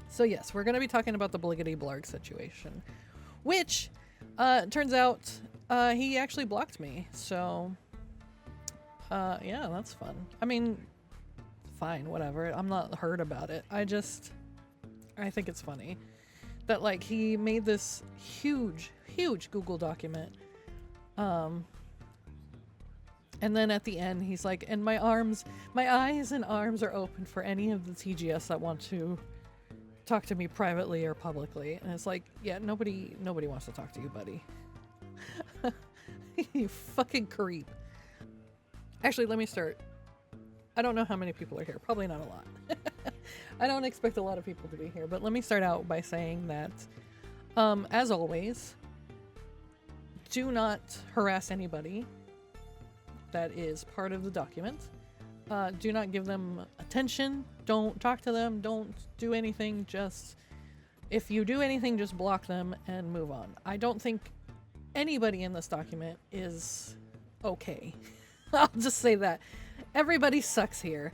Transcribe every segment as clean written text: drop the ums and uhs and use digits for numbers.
So yes, we're going to be talking about the BligityBlarg situation, which turns out he actually blocked me. So yeah, that's fun. I mean, fine, whatever. I'm not hurt about it. I think it's funny that like he made this huge Google document. And then at the end he's like, and my eyes and arms are open for any of the TGS that want to talk to me privately or publicly. And it's like, yeah, nobody wants to talk to you, buddy. You fucking creep. Actually, let me start. I don't know how many people are here. Probably not a lot. I don't expect a lot of people to be here, but let me start out by saying that, as always, do not harass anybody that is part of the document. Do not give them attention. Don't talk to them. Don't do anything. Just, if you do anything, just block them and move on. I don't think anybody in this document is okay. I'll just say that. Everybody sucks here.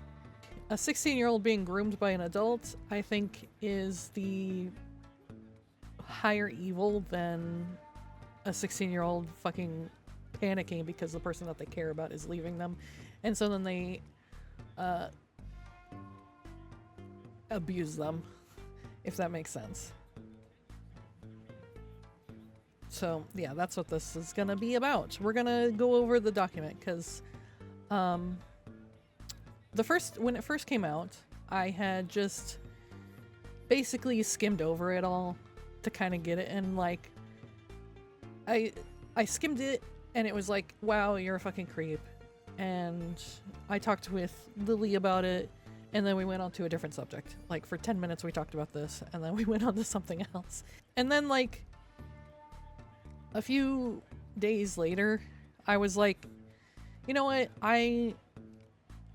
A 16-year-old being groomed by an adult, I think, is the higher evil than a 16-year-old fucking panicking because the person that they care about is leaving them. And so then they abuse them, if that makes sense. So yeah, that's what this is gonna be about. We're gonna go over the document because when it first came out, I had just basically skimmed over it all to kind of get it, and like I skimmed it and it was like, wow, you're a fucking creep. And I talked with Lily about it, and then we went on to a different subject. Like for 10 minutes we talked about this, and then we went on to something else. And then like a few days later, I was like, you know what? I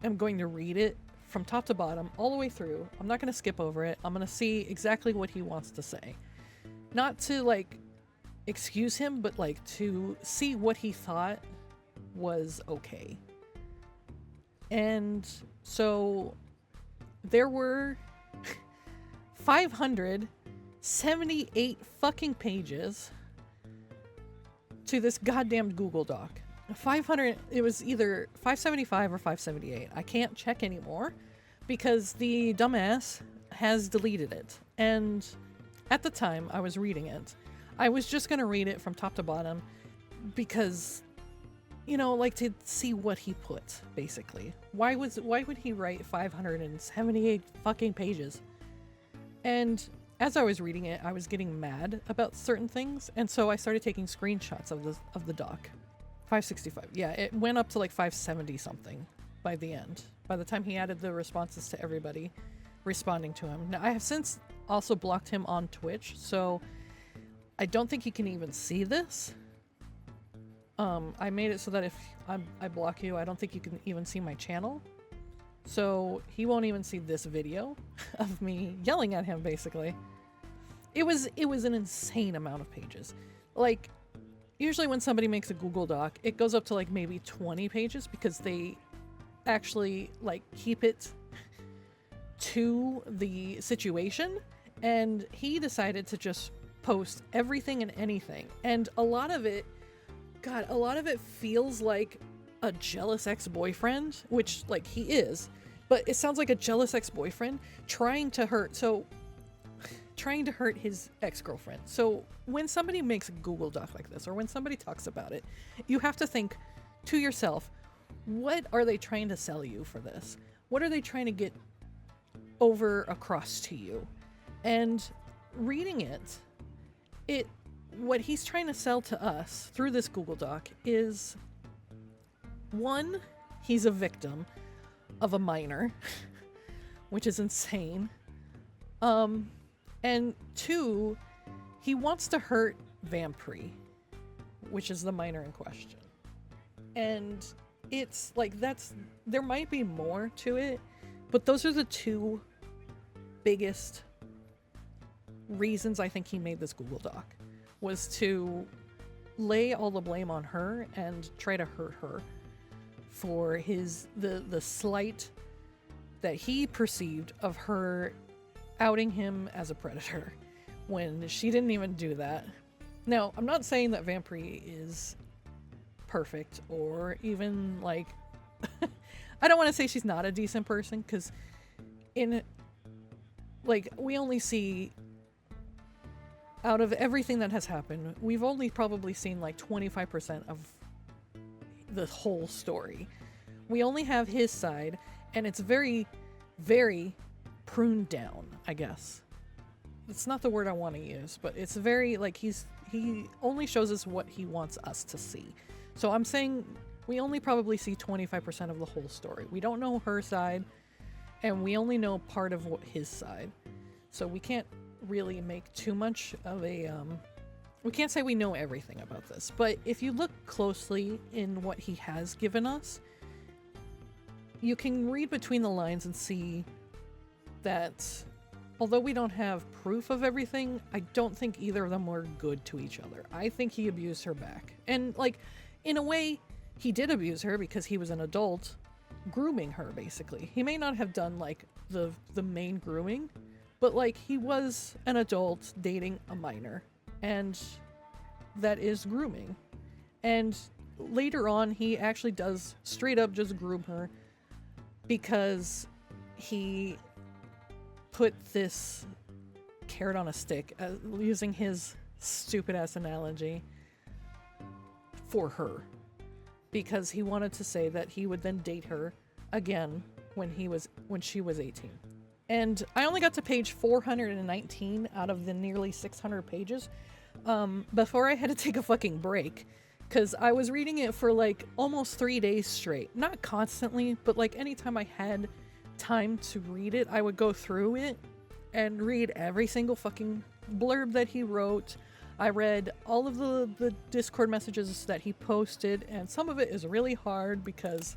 am going to read it from top to bottom, all the way through. I'm not going to skip over it. I'm going to see exactly what he wants to say. Not to like excuse him, but like to see what he thought was okay. And so there were 578 fucking pages to this goddamn Google Doc. 500, it was either 575 or 578. I can't check anymore because the dumbass has deleted it. And at the time I was reading it, I was just gonna read it from top to bottom because, you know, like to see what he put, basically. Why would he write 578 fucking pages? And as I was reading it, I was getting mad about certain things, and so I started taking screenshots of the doc. 565. Yeah, it went up to like 570 something by the end. By the time he added the responses to everybody responding to him. Now, I have since also blocked him on Twitch, so I don't think he can even see this. I made it so that if I block you, I don't think you can even see my channel. So he won't even see this video of me yelling at him, basically. It was an insane amount of pages. Like, usually when somebody makes a Google Doc, it goes up to like maybe 20 pages because they actually like keep it to the situation. And he decided to just post everything and anything. And a lot of it feels like a jealous ex-boyfriend, which like he is, but it sounds like a jealous ex-boyfriend trying to hurt his ex-girlfriend. So when somebody makes a Google Doc like this, or when somebody talks about it, you have to think to yourself, what are they trying to sell you for this? What are they trying to get over across to you? And reading it, what he's trying to sell to us through this Google Doc is, one, he's a victim of a minor, which is insane. And two, he wants to hurt Vampre, which is the minor in question. And it's like, there might be more to it, but those are the two biggest reasons I think he made this Google Doc, was to lay all the blame on her and try to hurt her for the slight that he perceived of her outing him as a predator when she didn't even do that. Now, I'm not saying that Vampire is perfect or even like I don't want to say she's not a decent person, because in like we only see, out of everything that has happened, we've only probably seen like 25% of the whole story. We only have his side, and it's very, very pruned down, I guess. It's not the word I want to use, but it's very like he only shows us what he wants us to see. So I'm saying we only probably see 25% of the whole story. We don't know her side, and we only know part of his side. So we can't really make too much of a we can't say we know everything about this. But if you look closely in what he has given us, you can read between the lines and see that although we don't have proof of everything, I don't think either of them were good to each other. I think he abused her back. And like, in a way, he did abuse her because he was an adult grooming her, basically. He may not have done like the main grooming, but like he was an adult dating a minor, and that is grooming. And later on, he actually does straight up just groom her because he put this carrot on a stick, using his stupid ass analogy, for her, because he wanted to say that he would then date her again when she was 18. And I only got to page 419 out of the nearly 600 pages before I had to take a fucking break, because I was reading it for like almost 3 days straight. Not constantly, but like anytime I had time to read it, I would go through it and read every single fucking blurb that he wrote. I read all of the Discord messages that he posted, and some of it is really hard because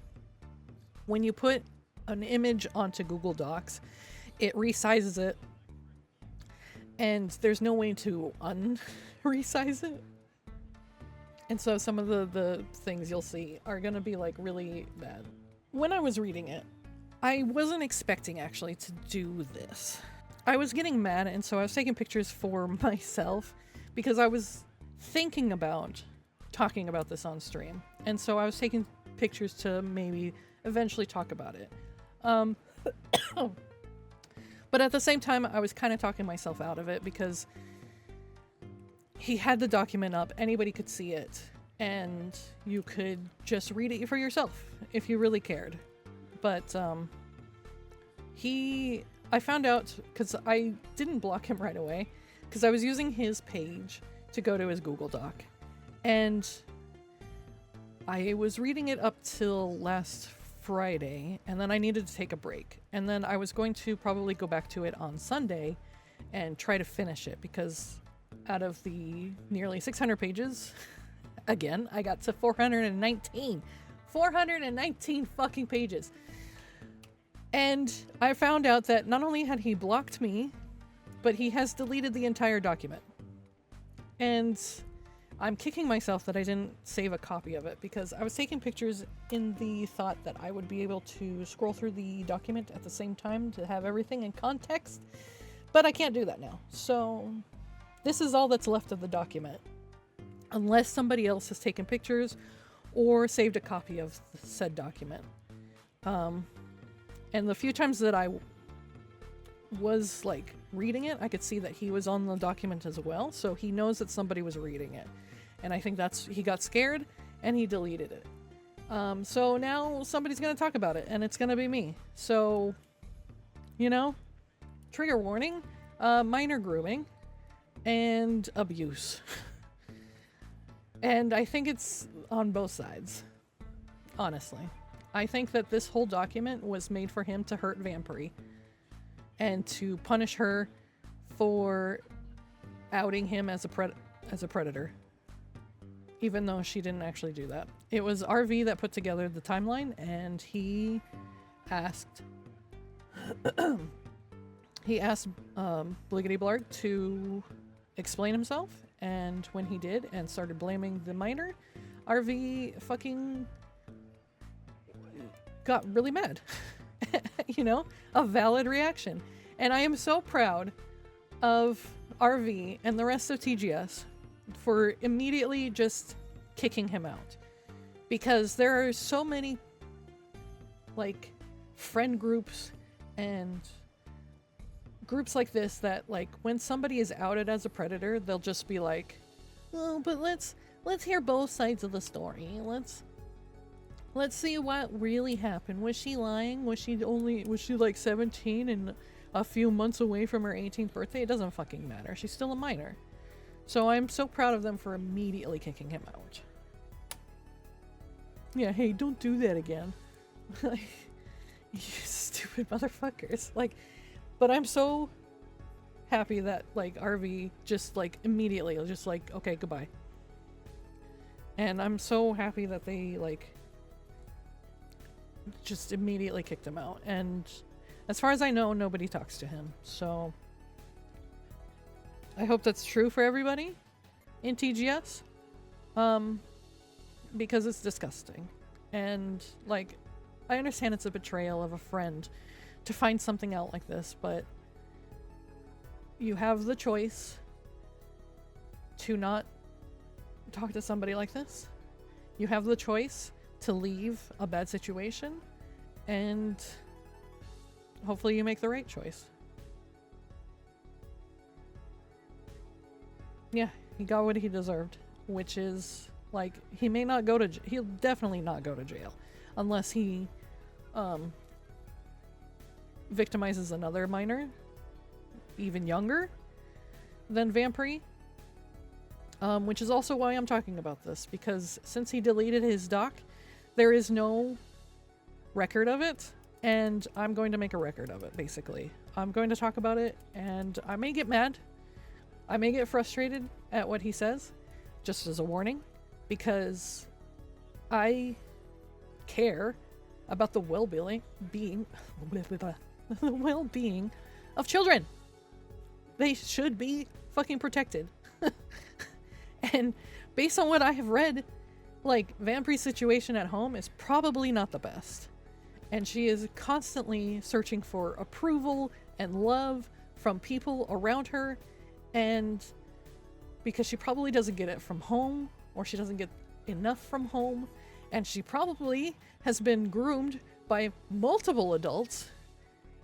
when you put an image onto Google Docs, it resizes it, and there's no way to un-resize it. And so some of the things you'll see are gonna be like really bad. When I was reading it, I wasn't expecting actually to do this. I was getting mad, and so I was taking pictures for myself because I was thinking about talking about this on stream. And so I was taking pictures to maybe eventually talk about it. But at the same time, I was kind of talking myself out of it because he had the document up, anybody could see it, and you could just read it for yourself if you really cared. But I found out, because I didn't block him right away, because I was using his page to go to his Google Doc, and I was reading it up till last Friday, and then I needed to take a break, and then I was going to probably go back to it on Sunday and try to finish it, because out of the nearly 600 pages, again, I got to 419 fucking pages. And I found out that not only had he blocked me, but he has deleted the entire document. And I'm kicking myself that I didn't save a copy of it, because I was taking pictures in the thought that I would be able to scroll through the document at the same time to have everything in context, but I can't do that now. So this is all that's left of the document, unless somebody else has taken pictures or saved a copy of the said document. And the few times that I was like reading it, I could see that he was on the document as well, so he knows that somebody was reading it. And I think he got scared and he deleted it. So now somebody's gonna talk about it, and it's gonna be me. So, you know, trigger warning, minor grooming and abuse. And I think it's on both sides, honestly. I think that this whole document was made for him to hurt Vampire and to punish her for outing him as a predator, even though she didn't actually do that. It was RV that put together the timeline, and he asked BligityBlarg to explain himself, and when he did and started blaming the minor, RV fucking got really mad. You know, a valid reaction. And I am so proud of RV and the rest of TGS for immediately just kicking him out. Because there are so many, like, friend groups and groups like this that, like, when somebody is outed as a predator, they'll just be like, oh, but let's hear both sides of the story. Let's see what really happened. Was she lying? Was she like 17 and a few months away from her 18th birthday? It doesn't fucking matter. She's still a minor. So I'm so proud of them for immediately kicking him out. Yeah, hey, don't do that again. You stupid motherfuckers. Like, but I'm so happy that, like, RV just, like, immediately was just like, okay, goodbye. And I'm so happy that they, like, just immediately kicked him out. And as far as I know, nobody talks to him. So I hope that's true for everybody in TGS. Because it's disgusting. And, like, I understand it's a betrayal of a friend to find something out like this, but you have the choice to not talk to somebody like this. You have the choice to leave a bad situation, and hopefully you make the right choice. Yeah, he got what he deserved, which is, like, he may not go to he'll definitely not go to jail unless he victimizes another minor even younger than Vampire, which is also why I'm talking about this, because since he deleted his doc, there is no record of it, and I'm going to make a record of it. Basically, I'm going to talk about it, and I may get mad, I may get frustrated at what he says, just as a warning, because I care about the well-being of children. They should be fucking protected. And based on what I have read, like, Vampire's situation at home is probably not the best. And she is constantly searching for approval and love from people around her, and because she probably doesn't get it from home, or she doesn't get enough from home, and she probably has been groomed by multiple adults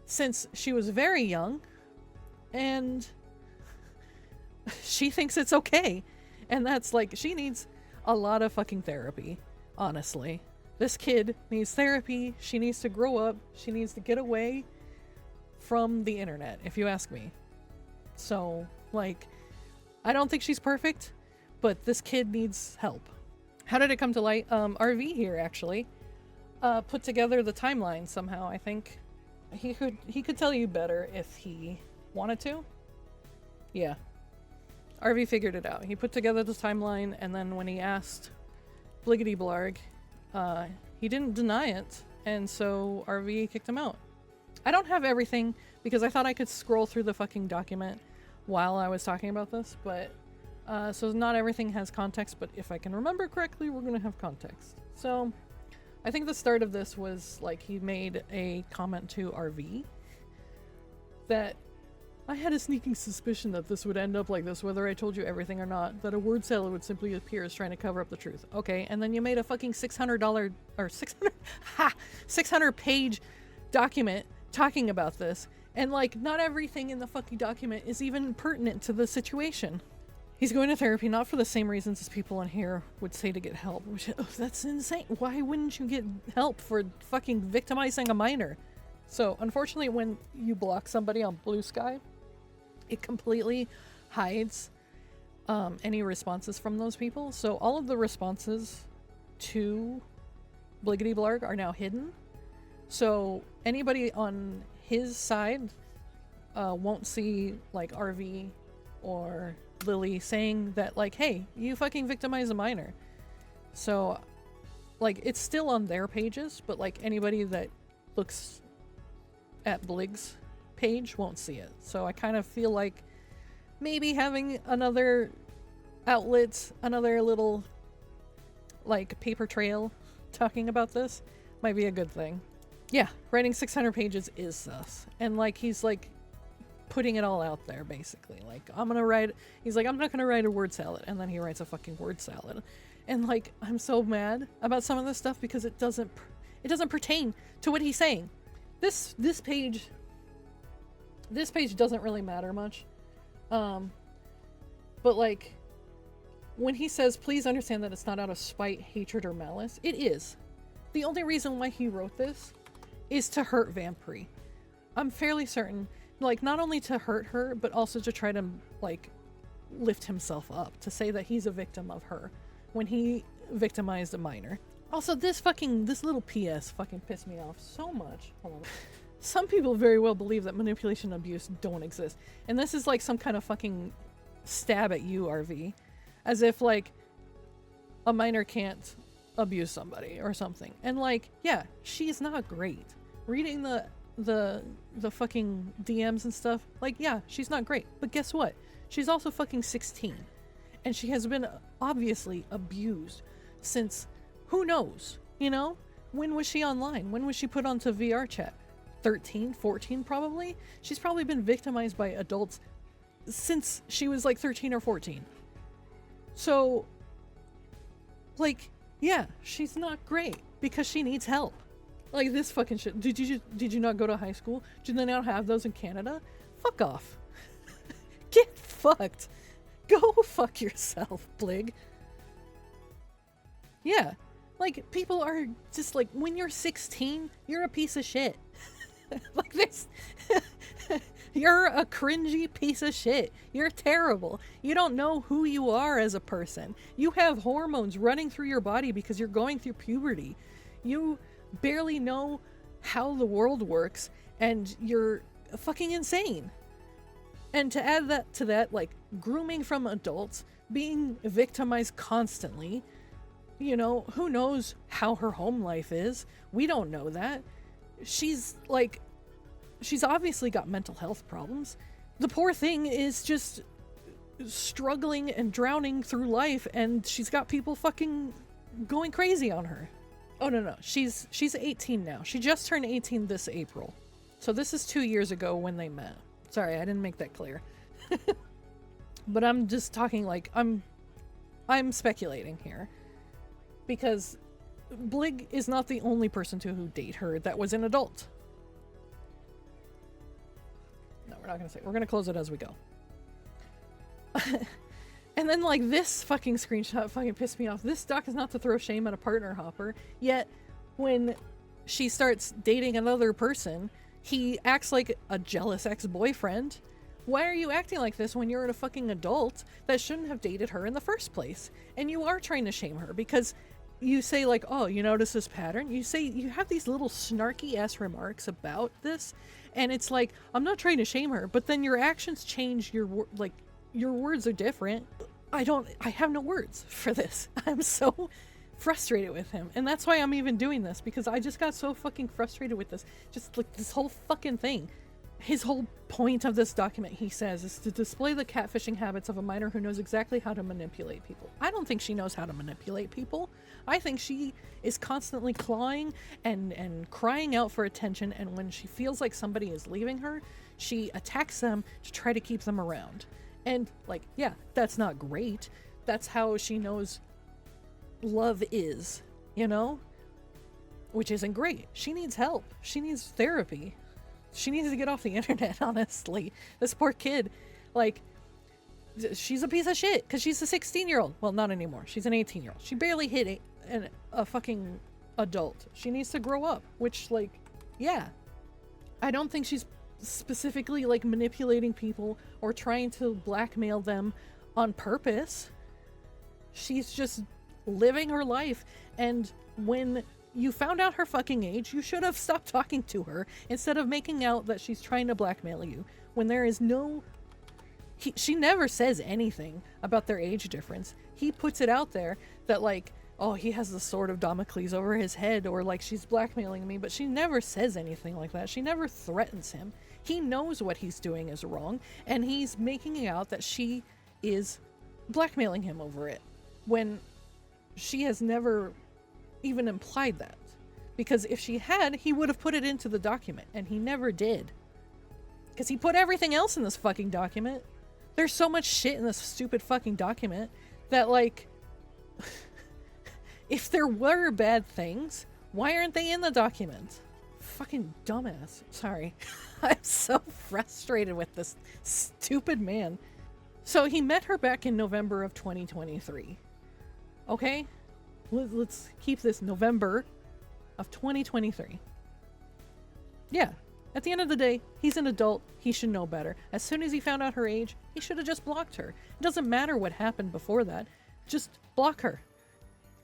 since she was very young, and she thinks it's okay. And that's, like, she needs a lot of fucking therapy, honestly. This kid needs therapy. She needs to grow up. She needs to get away from the internet, if you ask me. So, like, I don't think she's perfect, but this kid needs help. How did it come to light? RV here, actually, put together the timeline somehow, I think. He could tell you better if he wanted to. Yeah. RV figured it out. He put together the timeline, and then when he asked BligityBlarg, he didn't deny it, and so RV kicked him out. I don't have everything, because I thought I could scroll through the fucking document while I was talking about this, but so not everything has context, but if I can remember correctly, we're gonna have context. So I think the start of this was, like, he made a comment to RV that I had a sneaking suspicion that this would end up like this, whether I told you everything or not, that a word salad would simply appear as trying to cover up the truth. Okay, and then you made a fucking $600 or 600 page document talking about this, and, like, not everything in the fucking document is even pertinent to the situation. He's going to therapy not for the same reasons as people on here would say to get help, which, that's insane. Why wouldn't you get help for fucking victimizing a minor? So, unfortunately, when you block somebody on Bluesky, it completely hides any responses from those people. So all of the responses to BligityBlarg are now hidden. So anybody on his side won't see, like, RV or Lily saying that, like, hey, you fucking victimized a minor. So, like, it's still on their pages, but, like, anybody that looks at Blig's page won't see it. So I kind of feel like maybe having another outlet, another little, like, paper trail talking about this might be a good thing. Yeah, writing 600 pages is sus. And, like, he's, like, putting it all out there, basically. Like, he's like, I'm not gonna write a word salad, and then he writes a fucking word salad. And like, I'm so mad about some of this stuff because it doesn't pertain to what he's saying. This page doesn't really matter much. But like, when he says, please understand that it's not out of spite, hatred, or malice, it is. The only reason why he wrote this is to hurt Vampire. I'm fairly certain, like, not only to hurt her, but also to try to, like, lift himself up, to say that he's a victim of her when he victimized a minor. Also, this little PS fucking pissed me off so much. Hold on. Some people very well believe that manipulation and abuse don't exist. And this is like some kind of fucking stab at you, RV. As if, like, a minor can't abuse somebody or something. And like, yeah, she's not great. Reading the fucking DMs and stuff, like, yeah, she's not great. But guess what? She's also fucking 16. And she has been obviously abused since, who knows, you know? When was she online? When was she put onto VRchat? 13, 14 probably? She's probably been victimized by adults since she was like 13 or 14. So, like, yeah, she's not great because she needs help. Like, this fucking shit. Did you not go to high school? Do they not have those in Canada? Fuck off. Get fucked. Go fuck yourself, Blig. Yeah. Like, people are just like, when you're 16, you're a piece of shit. Like this. You're a cringy piece of shit. You're terrible. You don't know who you are as a person. You have hormones running through your body because you're going through puberty. You barely know how the world works, and you're fucking insane. And to add that to that, like, grooming from adults, being victimized constantly, you know, who knows how her home life is? We don't know that. She's obviously got mental health problems. The poor thing is just struggling and drowning through life, and she's got people fucking going crazy on her. Oh, no. She's 18 now. She just turned 18 this April. So this is 2 years ago when they met. Sorry, I didn't make that clear. But I'm just talking like, I'm speculating here. Because Blig is not the only person to who date her that was an adult. No, we're not gonna say. We're gonna close it as we go. And then, like, this fucking screenshot fucking pissed me off. This doc is not to throw shame at a partner hopper, yet when she starts dating another person, he acts like a jealous ex-boyfriend. Why are you acting like this when you're a fucking adult that shouldn't have dated her in the first place? And you are trying to shame her because you say, like, oh, you notice this pattern? You say, you have these little snarky ass remarks about this, and it's like, I'm not trying to shame her, but then your actions change, your words are different. I have no words for this. I'm so frustrated with him, and that's why I'm even doing this, because I just got so fucking frustrated with this. Just like this whole fucking thing. His whole point of this document, he says, is to display the catfishing habits of a minor who knows exactly how to manipulate people. I don't think she knows how to manipulate people. I think she is constantly clawing and crying out for attention, and when she feels like somebody is leaving her, she attacks them to try to keep them around. And, like, yeah, that's not great. That's how she knows love is, you know? Which isn't great. She needs help. She needs therapy. She needs to get off the internet, honestly. This poor kid, like, she's a piece of shit because she's a 16-year-old. Well, not anymore. She's an 18-year-old. She barely hit a fucking adult. She needs to grow up, which, like, yeah. I don't think she's specifically, like, manipulating people or trying to blackmail them on purpose. She's just living her life, and when you found out her fucking age, you should have stopped talking to her instead of making out that she's trying to blackmail you when there is no... She never says anything about their age difference. He puts it out there that, like, oh, he has the sword of Damocles over his head, or like, she's blackmailing me, but she never says anything like that. She never threatens him. He knows what he's doing is wrong, and he's making it out that she is blackmailing him over it, when she has never even implied that. Because if she had, he would have put it into the document, and he never did. Because he put everything else in this fucking document. There's so much shit in this stupid fucking document that, like, if there were bad things, why aren't they in the document? Fucking dumbass. Sorry. I'm so frustrated with this stupid man. So he met her back in November of 2023. Okay? Let's keep this November of 2023. Yeah. At the end of the day, he's an adult. He should know better. As soon as he found out her age, he should have just blocked her. It doesn't matter what happened before that. Just block her.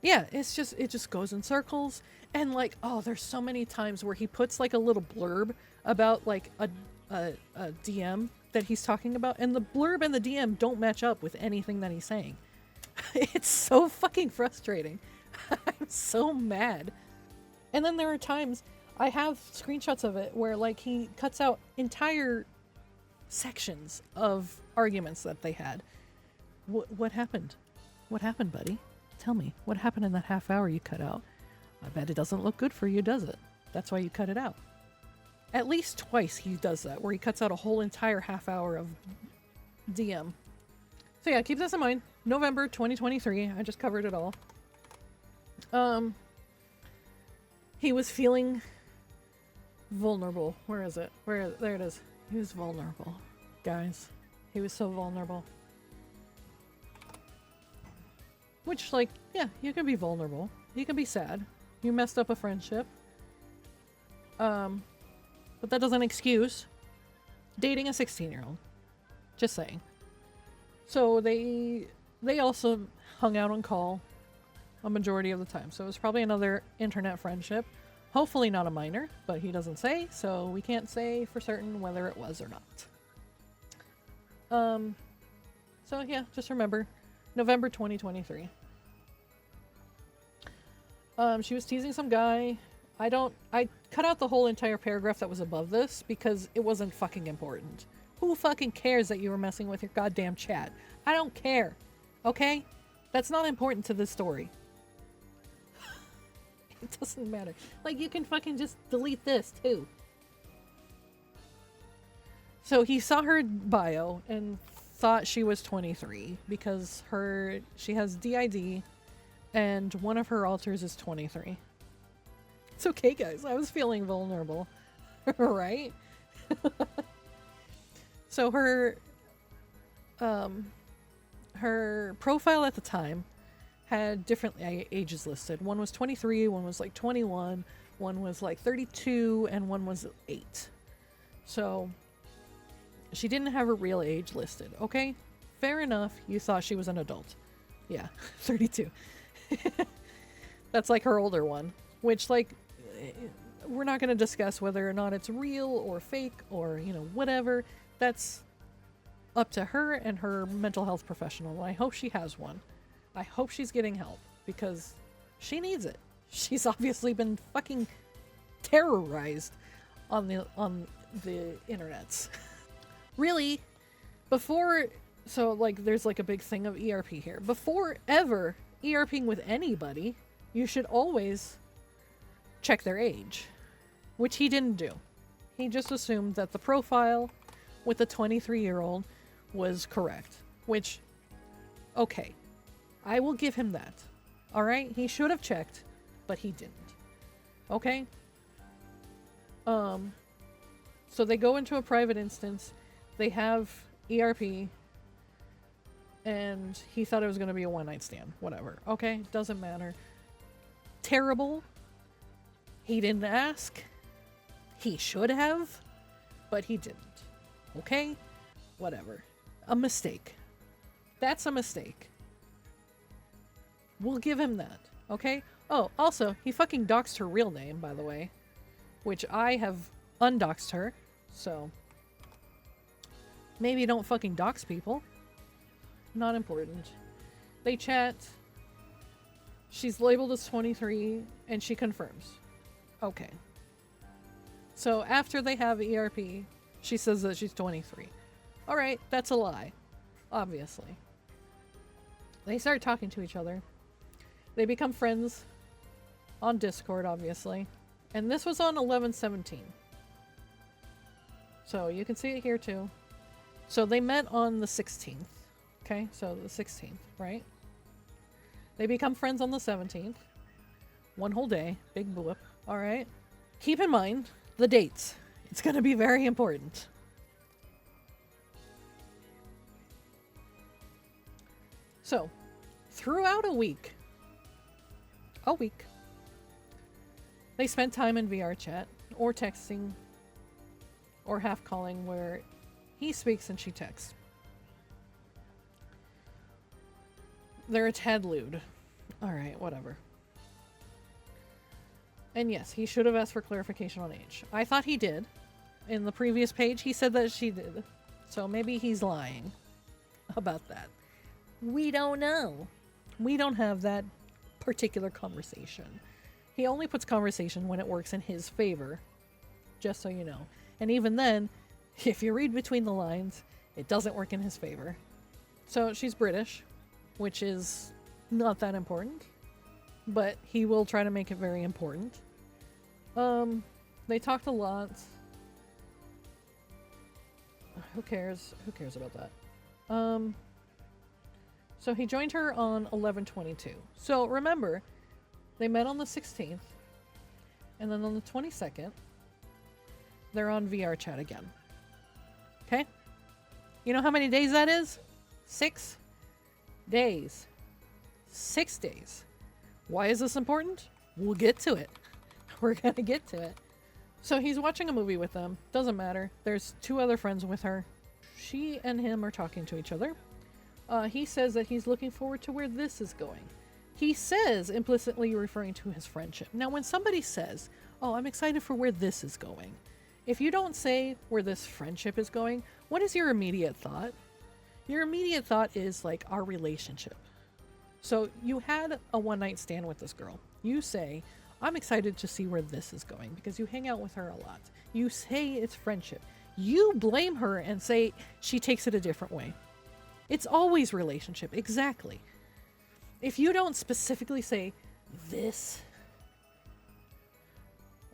Yeah, it just goes in circles. And like, oh, there's so many times where he puts like a little blurb about like a DM that he's talking about, and the blurb and the DM don't match up with anything that he's saying. It's so fucking frustrating. I'm so mad. And then there are times, I have screenshots of it where like he cuts out entire sections of arguments that they had. What happened? What happened, buddy? Tell me, what happened in that half hour you cut out? I bet it doesn't look good for you, does it? That's why you cut it out. At least twice he does that, where he cuts out a whole entire half hour of DM. So yeah, keep this in mind. November 2023, I just covered it all. He was feeling vulnerable. Where is it? There it is. He was vulnerable. Guys, he was so vulnerable. Which, like, yeah, you can be vulnerable. You can be sad. You messed up a friendship. But that doesn't excuse dating a 16-year-old. Just saying. So they also hung out on call a majority of the time. So it was probably another internet friendship. Hopefully not a minor, but he doesn't say, so we can't say for certain whether it was or not. So yeah, just remember, November 2023. She was teasing some guy. I cut out the whole entire paragraph that was above this because it wasn't fucking important. Who fucking cares that you were messing with your goddamn chat? I don't care. Okay? That's not important to this story. It doesn't matter. Like, you can fucking just delete this too. So he saw her bio and thought she was 23 because she has DID and one of her alters is 23. It's okay, guys. I was feeling vulnerable. Right? So her profile at the time had different ages listed. One was 23, one was like 21, one was like 32, and one was 8. So she didn't have her real age listed. Okay, fair enough. You thought she was an adult. Yeah, 32. That's like her older one, which, like, we're not going to discuss whether or not it's real or fake or, you know, whatever. That's up to her and her mental health professional. I hope she has one. I hope she's getting help because she needs it. She's obviously been fucking terrorized on the internets. Really, so like there's like a big thing of ERP here. Before ever ERPing with anybody, you should always check their age, which he didn't do. He just assumed that the profile with the 23-year-old was correct, which, okay, I will give him that. All right, he should have checked, but he didn't. Okay. So they go into a private instance. They have ERP, and he thought it was going to be a one-night stand. Whatever. Okay, doesn't matter. Terrible. He didn't ask. He should have, but he didn't. Okay? Whatever. A mistake. That's a mistake. We'll give him that. Okay? Oh, also, he fucking doxed her real name, by the way, which I have undoxed her, so maybe don't fucking dox people. Not important. They chat. She's labeled as 23, and she confirms. Okay. So after they have ERP, she says that she's 23. Alright, that's a lie. Obviously. They start talking to each other. They become friends on Discord, obviously. And this was on 11/17. So you can see it here too. So they met on the 16th. Okay, so the 16th, right? They become friends on the 17th. One whole day. Big blip. All right. Keep in mind the dates. It's going to be very important. So, throughout a week, they spent time in VRchat or texting or half calling where he speaks and she texts. They're a tad lewd. Alright, whatever. And yes, he should have asked for clarification on age. I thought he did. In the previous page, he said that she did. So maybe he's lying about that. We don't know. We don't have that particular conversation. He only puts conversation when it works in his favor. Just so you know. And even then, if you read between the lines, it doesn't work in his favor. So she's British, which is not that important, but he will try to make it very important. They talked a lot. Who cares? Who cares about that? So he joined her on 11/22. So remember, they met on the 16th, and then on the 22nd, they're on VRchat again. Okay? You know how many days that is? 6 days. 6 days. Why is this important? We'll get to it. We're gonna get to it. So he's watching a movie with them. Doesn't matter. There's 2 other friends with her. She and him are talking to each other. He says that he's looking forward to where this is going. He says, implicitly referring to his friendship. Now, when somebody says, oh, I'm excited for where this is going, if you don't say where this friendship is going, what is your immediate thought? Your immediate thought is like our relationship. So you had a one-night stand with this girl. You say, I'm excited to see where this is going because you hang out with her a lot. You say it's friendship. You blame her and say she takes it a different way. It's always relationship. Exactly. If you don't specifically say this,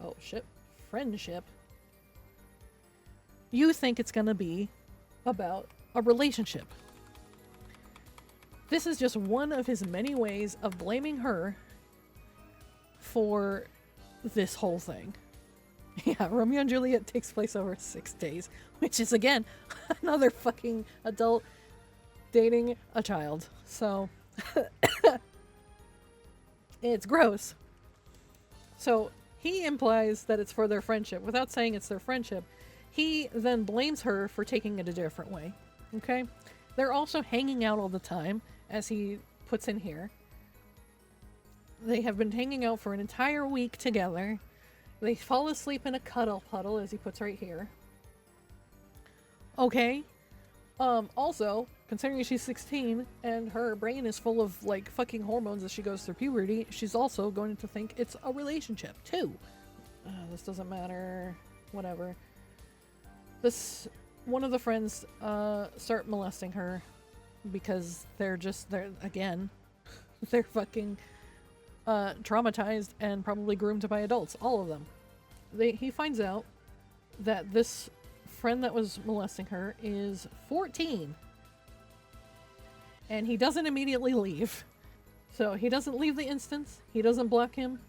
oh shit, friendship, you think it's going to be about a relationship. This is just one of his many ways of blaming her for this whole thing. Yeah, Romeo and Juliet takes place over 6 days, which is, again, another fucking adult dating a child. So, it's gross. So, he implies that it's for their friendship. Without saying it's their friendship, he then blames her for taking it a different way. Okay? They're also hanging out all the time, as he puts in here. They have been hanging out for an entire week together. They fall asleep in a cuddle puddle, as he puts right here. Okay. Also, considering she's 16 and her brain is full of like fucking hormones as she goes through puberty, she's also going to think it's a relationship too. This doesn't matter. Whatever. One of the friends start molesting her because they're fucking traumatized and probably groomed by adults. All of them. He finds out that this friend that was molesting her is 14. And he doesn't immediately leave. So he doesn't leave the instance. He doesn't block him.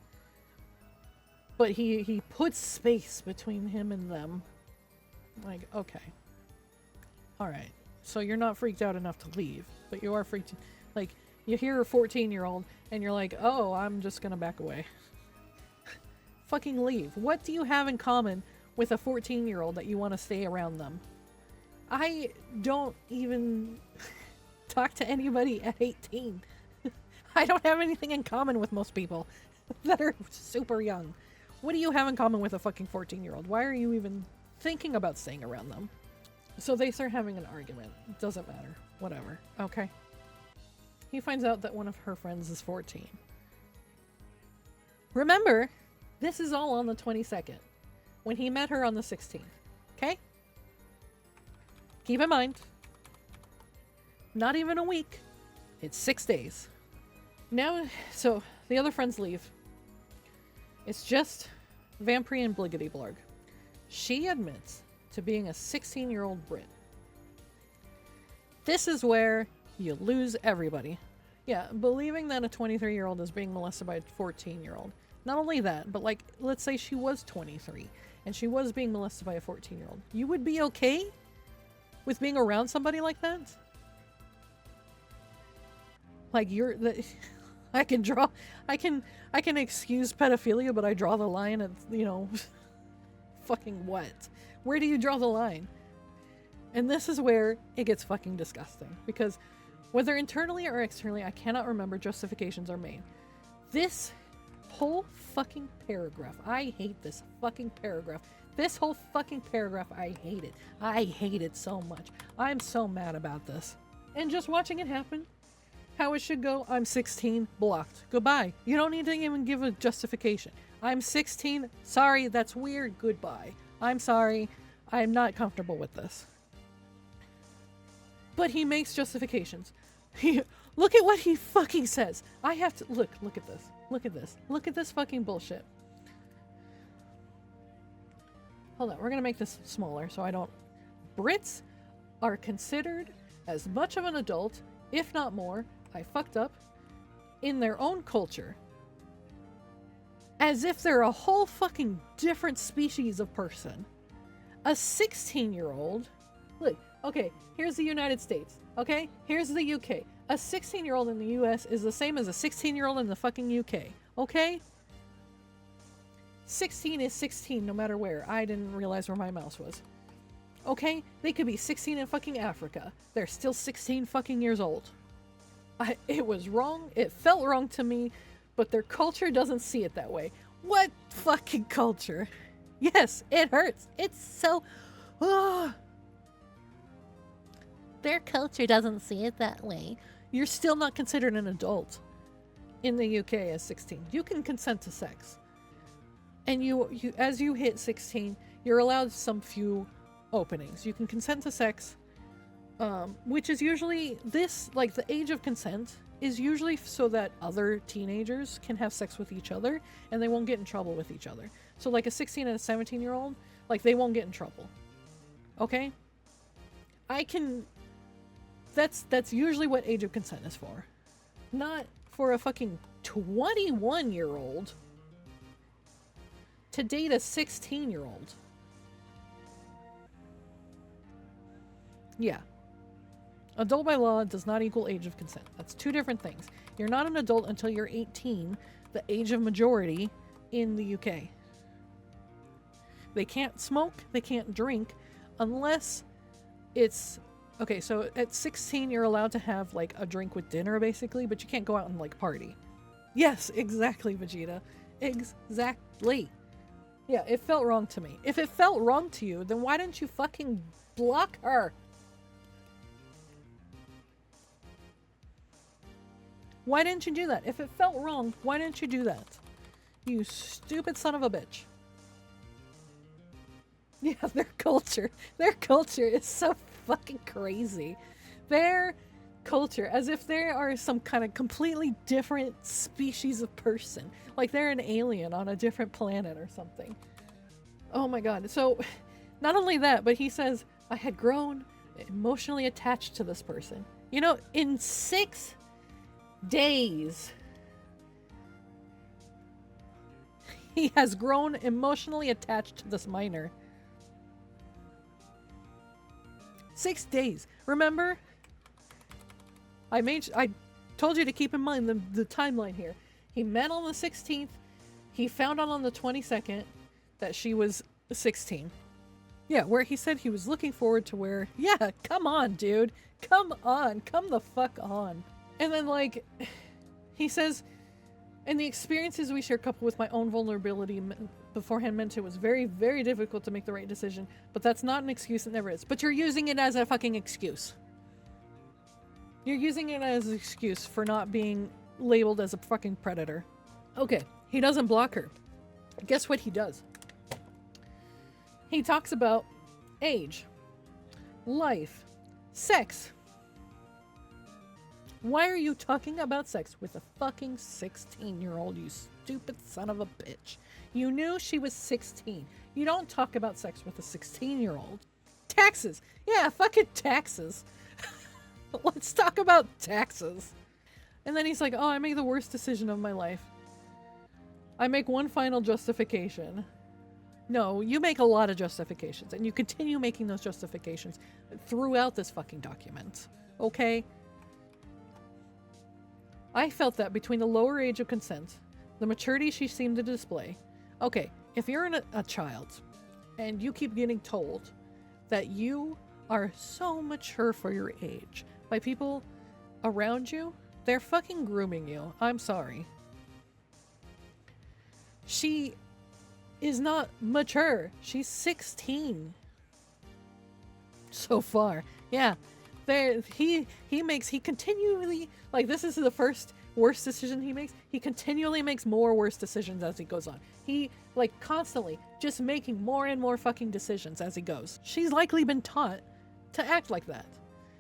But he puts space between him and them. Like, okay. Alright. So you're not freaked out enough to leave. But you are freaked. Like, you hear a 14-year-old and you're like, oh, I'm just gonna back away. Fucking leave. What do you have in common with a 14-year-old that you want to stay around them? I don't even talk to anybody at 18. I don't have anything in common with most people that are super young. What do you have in common with a fucking 14-year-old? Why are you even thinking about staying around them? So they start having an argument. It doesn't matter. Whatever. Okay. He finds out that one of her friends is 14. Remember, this is all on the 22nd, when he met her on the 16th. Okay? Keep in mind, not even a week. It's 6 days. Now, so the other friends leave. It's just Vampree and BligityBlarg. She admits to being a 16-year-old Brit. This is where you lose everybody. Yeah, believing that a 23-year-old is being molested by a 14-year-old. Not only that, but like, let's say she was 23 and she was being molested by a 14-year-old. You would be okay with being around somebody like that? Like, I can excuse pedophilia, but I draw the line at, you know, fucking what? Where do you draw the line? And this is where it gets fucking disgusting, because whether internally or externally, I cannot remember, justifications are made. This whole fucking paragraph, I hate this fucking paragraph. This whole fucking paragraph, I hate it. I hate it so much. I'm so mad about this. And just watching it happen, how it should go, I'm 16, blocked. Goodbye. You don't need to even give a justification. I'm 16, sorry, that's weird, goodbye. I'm sorry, I'm not comfortable with this. But he makes justifications. Look at what he fucking says. I have to, look at this. Look at this. Look at this fucking bullshit. Hold on, we're gonna make this smaller so I don't... Brits are considered as much of an adult, if not more, I fucked up, in their own culture. As if they're a whole fucking different species of person. A 16-year-old... Look, okay, here's the United States, okay? Here's the UK. A 16-year-old in the US is the same as a 16-year-old in the fucking UK, okay? 16 is 16 no matter where. I didn't realize where my mouse was. Okay? They could be 16 in fucking Africa. They're still 16 fucking years old. It was wrong. It felt wrong to me, but their culture doesn't see it that way. What fucking culture? Yes, it hurts. It's so... Their culture doesn't see it that way. You're still not considered an adult in the UK as 16. You can consent to sex. And you as you hit 16, you're allowed some few openings. You can consent to sex, which is usually this, like the age of consent is usually so that other teenagers can have sex with each other and they won't get in trouble with each other. So like a 16 and a 17-year-old, like they won't get in trouble. Okay? That's usually what age of consent is for. Not for a fucking 21-year-old to date a 16-year-old. Yeah. Adult by law does not equal age of consent. That's two different things. You're not an adult until you're 18, the age of majority in the UK. They can't smoke, they can't drink, unless it's... Okay, so at 16, you're allowed to have, like, a drink with dinner, basically, but you can't go out and, like, party. Yes, exactly, Vegeta. Exactly. Yeah, it felt wrong to me. If it felt wrong to you, then why didn't you fucking block her? Why didn't you do that? If it felt wrong, why didn't you do that? You stupid son of a bitch. Yeah, their culture is so fucking crazy. Their culture, as if they are some kind of completely different species of person. Like they're an alien on a different planet or something. Oh my god. So, not only that, but he says, I had grown emotionally attached to this person. You know, in 6 days, he has grown emotionally attached to this minor. 6 days. Remember? I told you to keep in mind the timeline here. He met on the 16th. He found out on the 22nd that she was 16. Yeah, where he said he was looking forward to where, yeah, come on, dude. Come on. Come the fuck on. And then, like, he says, and the experiences we share coupled with my own vulnerability beforehand meant it was very, very difficult to make the right decision. But that's not an excuse, it never is. But you're using it as a fucking excuse. You're using it as an excuse for not being labeled as a fucking predator. Okay, he doesn't block her. Guess what he does? He talks about age, life, sex. Why are you talking about sex with a fucking 16-year-old, you stupid son of a bitch. You knew she was 16. You don't talk about sex with a 16-year-old. Taxes. Yeah, fucking taxes. Let's talk about taxes. And then he's like, oh, I make the worst decision of my life. I make one final justification. No, you make a lot of justifications, and you continue making those justifications throughout this fucking document. Okay? I felt that between the lower age of consent, the maturity she seemed to display. Okay, if you're a child, and you keep getting told that you are so mature for your age by people around you, they're fucking grooming you. I'm sorry. She is not mature. She's 16. So far. Yeah. He continually, like, this is the first worst decision he makes. He continually makes more worse decisions as he goes on. He, like, constantly just making more and more fucking decisions as he goes. She's likely been taught to act like that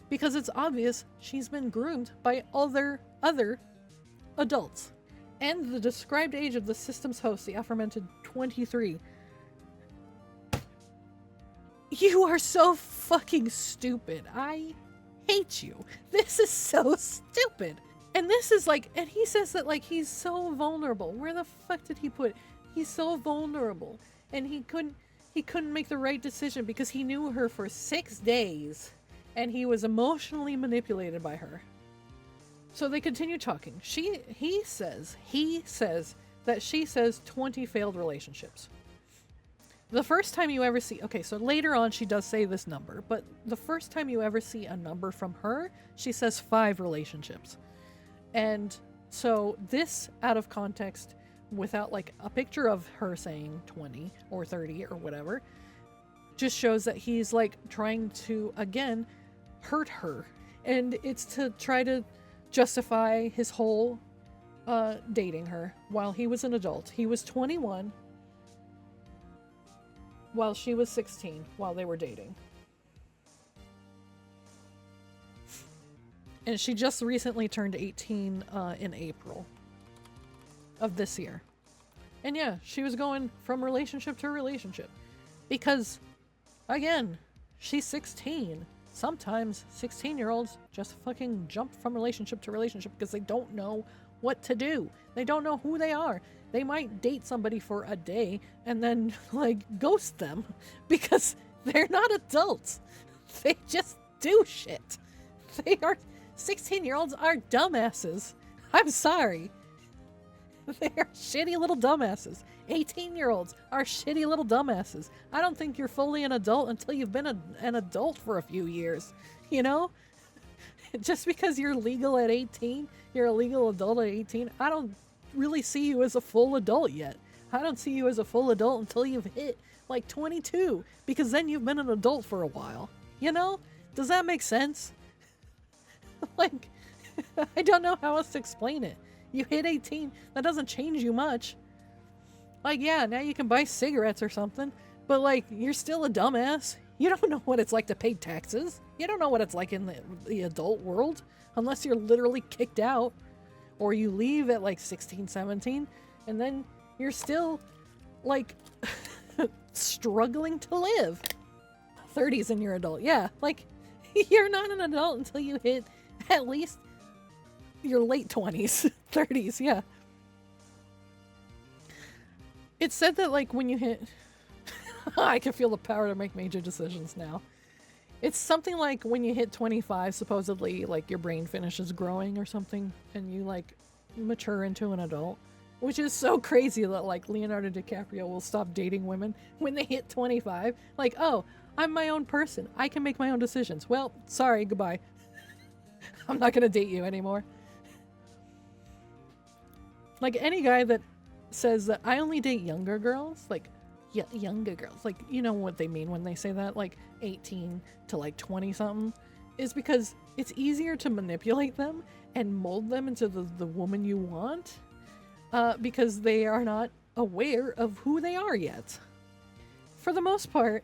because it's obvious she's been groomed by other adults. And the described age of the system's host, the aforementioned 23. You are so fucking stupid. I hate you. This is so stupid. And this is like, and he says that like he's so vulnerable. Where the fuck did he put it? He's so vulnerable. And he couldn't make the right decision because he knew her for 6 days and he was emotionally manipulated by her. So they continue talking. He says that she says 20 failed relationships. The first time you ever see, okay, so later on she does say this number, but the first time you ever see a number from her, she says 5 relationships. And so this, out of context, without like a picture of her saying 20 or 30 or whatever, just shows that he's like trying to, again, hurt her. And it's to try to justify his whole dating her while he was an adult. He was 21 while she was 16 while they were dating. And she just recently turned 18 in April of this year. And yeah, she was going from relationship to relationship because, again, she's 16. Sometimes 16-year-olds just fucking jump from relationship to relationship because they don't know what to do. They don't know who they are. They might date somebody for a day and then, like, ghost them because they're not adults. They just do shit. 16-year-olds are dumbasses. I'm sorry. They're shitty little dumbasses. 18-year-olds are shitty little dumbasses. I don't think you're fully an adult until you've been an adult for a few years. You know? Just because you're legal at 18, you're a legal adult at 18, I don't really see you as a full adult yet. I don't see you as a full adult until you've hit like 22, because then you've been an adult for a while. You know? Does that make sense? Like, I don't know how else to explain it. You hit 18, that doesn't change you much. Like, yeah, now you can buy cigarettes or something, but like, you're still a dumbass. You don't know what it's like to pay taxes. You don't know what it's like in the adult world, unless you're literally kicked out, or you leave at like 16, 17, and then you're still like struggling to live. 30s and you're adult. Yeah, like, you're not an adult until you hit at least your late 20s, 30s, yeah. It said that, like, when you hit... I can feel the power to make major decisions now. It's something like when you hit 25, supposedly, like, your brain finishes growing or something, and you, like, mature into an adult. Which is so crazy that, like, Leonardo DiCaprio will stop dating women when they hit 25. Like, oh, I'm my own person. I can make my own decisions. Well, sorry, goodbye. I'm not gonna date you anymore. Like, any guy that says that I only date younger girls, like, yeah, younger girls, like, you know what they mean when they say that, like, 18 to, like, 20-something, is because it's easier to manipulate them and mold them into the woman you want, because they are not aware of who they are yet. For the most part,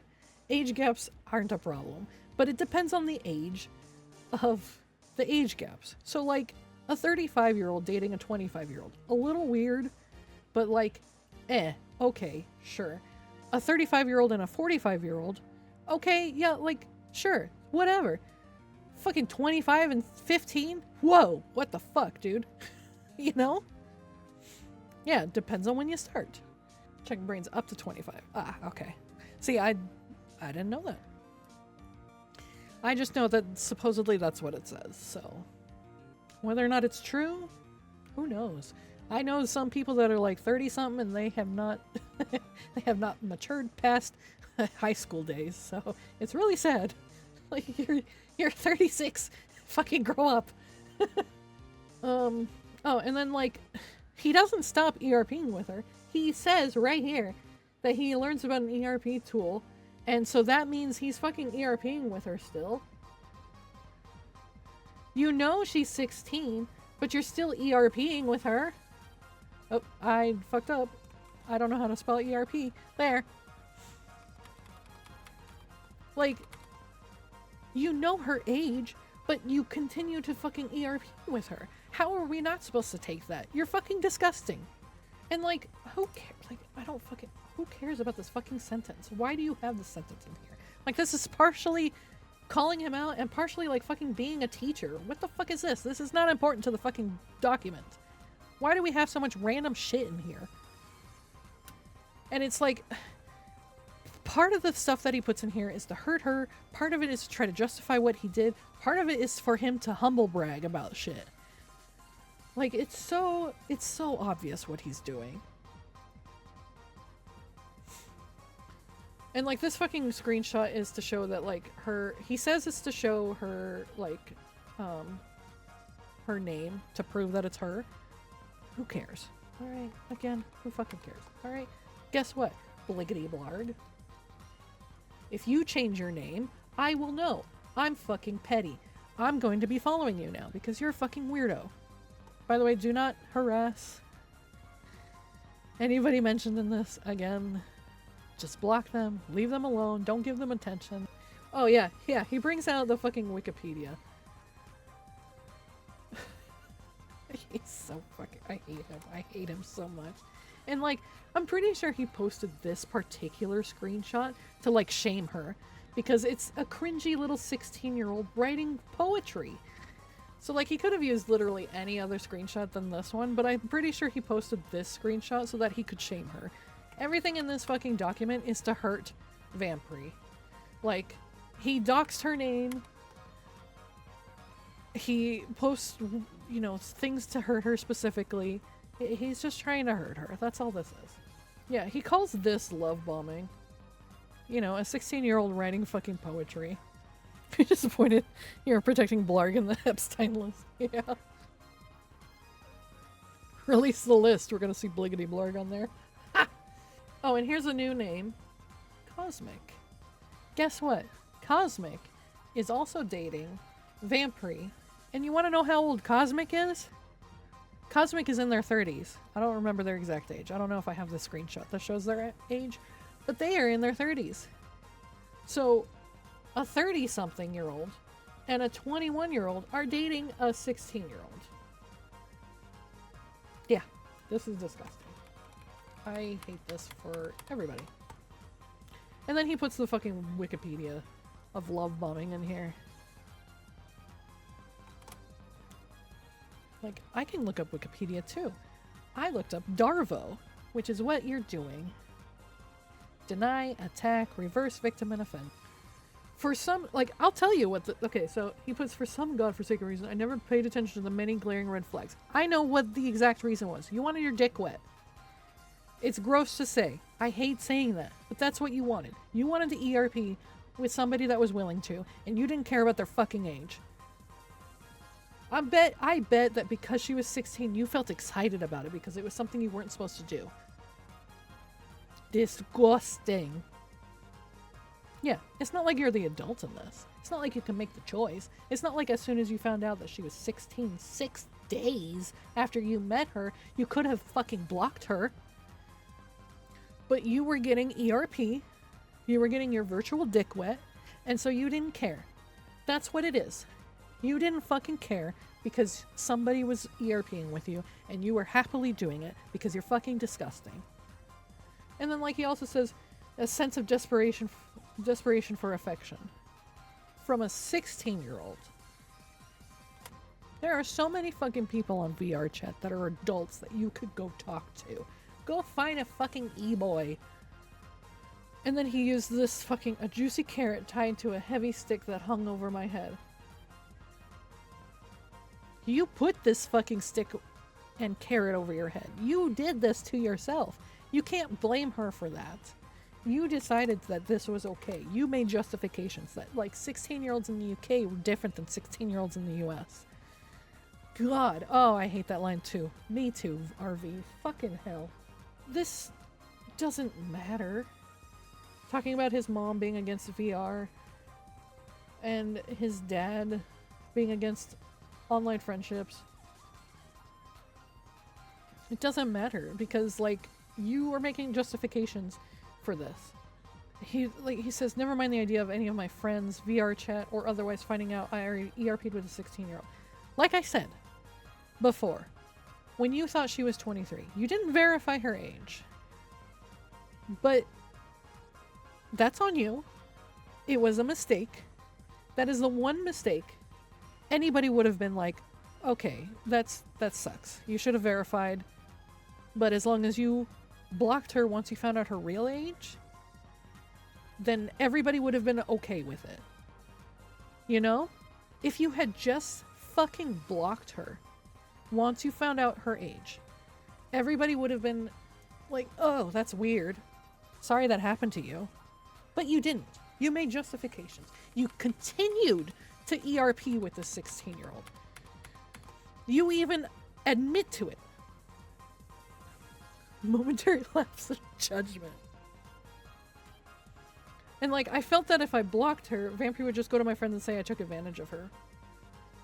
age gaps aren't a problem, but it depends on the age of the age gaps. So, like, a 35-year-old dating a 25-year-old. A little weird, But like, okay, sure. A 35-year-old and a 45-year-old, okay, yeah, like, sure, whatever. Fucking 25 and 15? Whoa, what the fuck, dude? You know? Yeah, depends on when you start. Checking brains up to 25. Ah, okay. See, I didn't know that. I just know that supposedly that's what it says, so whether or not it's true, who knows? I know some people that are like 30-something and they have not they have not matured past high school days, so it's really sad. Like you're 36, fucking grow up. Oh, and then like he doesn't stop ERPing with her. He says right here that he learns about an ERP tool, and so that means he's fucking ERPing with her still. You know she's 16, but you're still ERPing with her. Oh, I fucked up. I don't know how to spell ERP. There. Like, you know her age, but you continue to fucking ERP with her. How are we not supposed to take that? You're fucking disgusting. And like, who cares? Like, I don't fucking... Who cares about this fucking sentence? Why do you have this sentence in here? Like, this is partially calling him out and partially like fucking being a teacher. What the fuck is this? This is not important to the fucking document. Why do we have so much random shit in here? And it's like, part of the stuff that he puts in here is to hurt her. Part of it is to try to justify what he did. Part of it is for him to humble brag about shit. Like, it's so obvious what he's doing. And like, this fucking screenshot is to show that like he says it's to show her like, her name to prove that it's her. Who cares? Alright, again, who fucking cares? Alright, guess what? BligityBlarg. If you change your name, I will know. I'm fucking petty. I'm going to be following you now because you're a fucking weirdo. By the way, do not harass anybody mentioned in this again. Just block them, leave them alone, don't give them attention. Oh yeah, he brings out the fucking Wikipedia. He's so fucking... I hate him. I hate him so much. And like, I'm pretty sure he posted this particular screenshot to like shame her. Because it's a cringy little 16-year-old writing poetry. So like, he could have used literally any other screenshot than this one, but I'm pretty sure he posted this screenshot so that he could shame her. Everything in this fucking document is to hurt Vampree. Like, he doxed her name. He posts, you know, things to hurt her specifically. He's just trying to hurt her. That's all this is. Yeah, he calls this love bombing. You know, a 16-year-old writing fucking poetry. You're disappointed you're protecting Blarg in the Epstein list. Yeah. Release the list. We're gonna see BligityBlarg on there. Ha! Oh, and here's a new name. Cosmic. Guess what? Cosmic is also dating Vampree. And you want to know how old Cosmic is? Cosmic is in their 30s. I don't remember their exact age. I don't know if I have the screenshot that shows their age. But they are in their 30s. So, a 30-something-year-old and a 21-year-old are dating a 16-year-old. Yeah, this is disgusting. I hate this for everybody. And then he puts the fucking Wikipedia of love bombing in here. Like, I can look up Wikipedia too. I looked up Darvo, which is what you're doing. Deny, attack, reverse victim, and offend. For some, like, I'll tell you what the, okay, so he puts, for some godforsaken reason, I never paid attention to the many glaring red flags. I know what the exact reason was. You wanted your dick wet. It's gross to say. I hate saying that, but that's what you wanted. You wanted to ERP with somebody that was willing to, and you didn't care about their fucking age. I bet that because she was 16, you felt excited about it because it was something you weren't supposed to do. Disgusting. Yeah, it's not like you're the adult in this. It's not like you can make the choice. It's not like as soon as you found out that she was 16, 6 days after you met her, you could have fucking blocked her. But you were getting ERP. You were getting your virtual dick wet, and so you didn't care. That's what it is. You didn't fucking care because somebody was ERPing with you and you were happily doing it because you're fucking disgusting. And then, like, he also says, a sense of desperation for affection from a 16-year-old. There are so many fucking people on VRchat that are adults that you could go talk to. Go find a fucking e-boy. And then he used this fucking, a juicy carrot tied to a heavy stick that hung over my head. You put this fucking stick and carrot over your head. You did this to yourself. You can't blame her for that. You decided that this was okay. You made justifications that, like, 16-year-olds in the UK were different than 16-year-olds in the US. God. Oh, I hate that line too. Me too, RV. Fucking hell. This doesn't matter. Talking about his mom being against VR and his dad being against online friendships. It doesn't matter because, like, you are making justifications for this. He says, never mind the idea of any of my friends, VRchat, or otherwise finding out I already ERP'd with a 16-year-old. Like I said before, when you thought she was 23, you didn't verify her age. But that's on you. It was a mistake. That is the one mistake. Anybody would have been like, okay, that sucks. You should have verified. But as long as you blocked her once you found out her real age, then everybody would have been okay with it. You know? If you had just fucking blocked her once you found out her age, everybody would have been like, oh, that's weird. Sorry that happened to you. But you didn't. You made justifications. You continued to ERP with the 16-year-old. You even admit to it. Momentary lapse of judgment. And, like, I felt that if I blocked her, Vampire would just go to my friends and say I took advantage of her.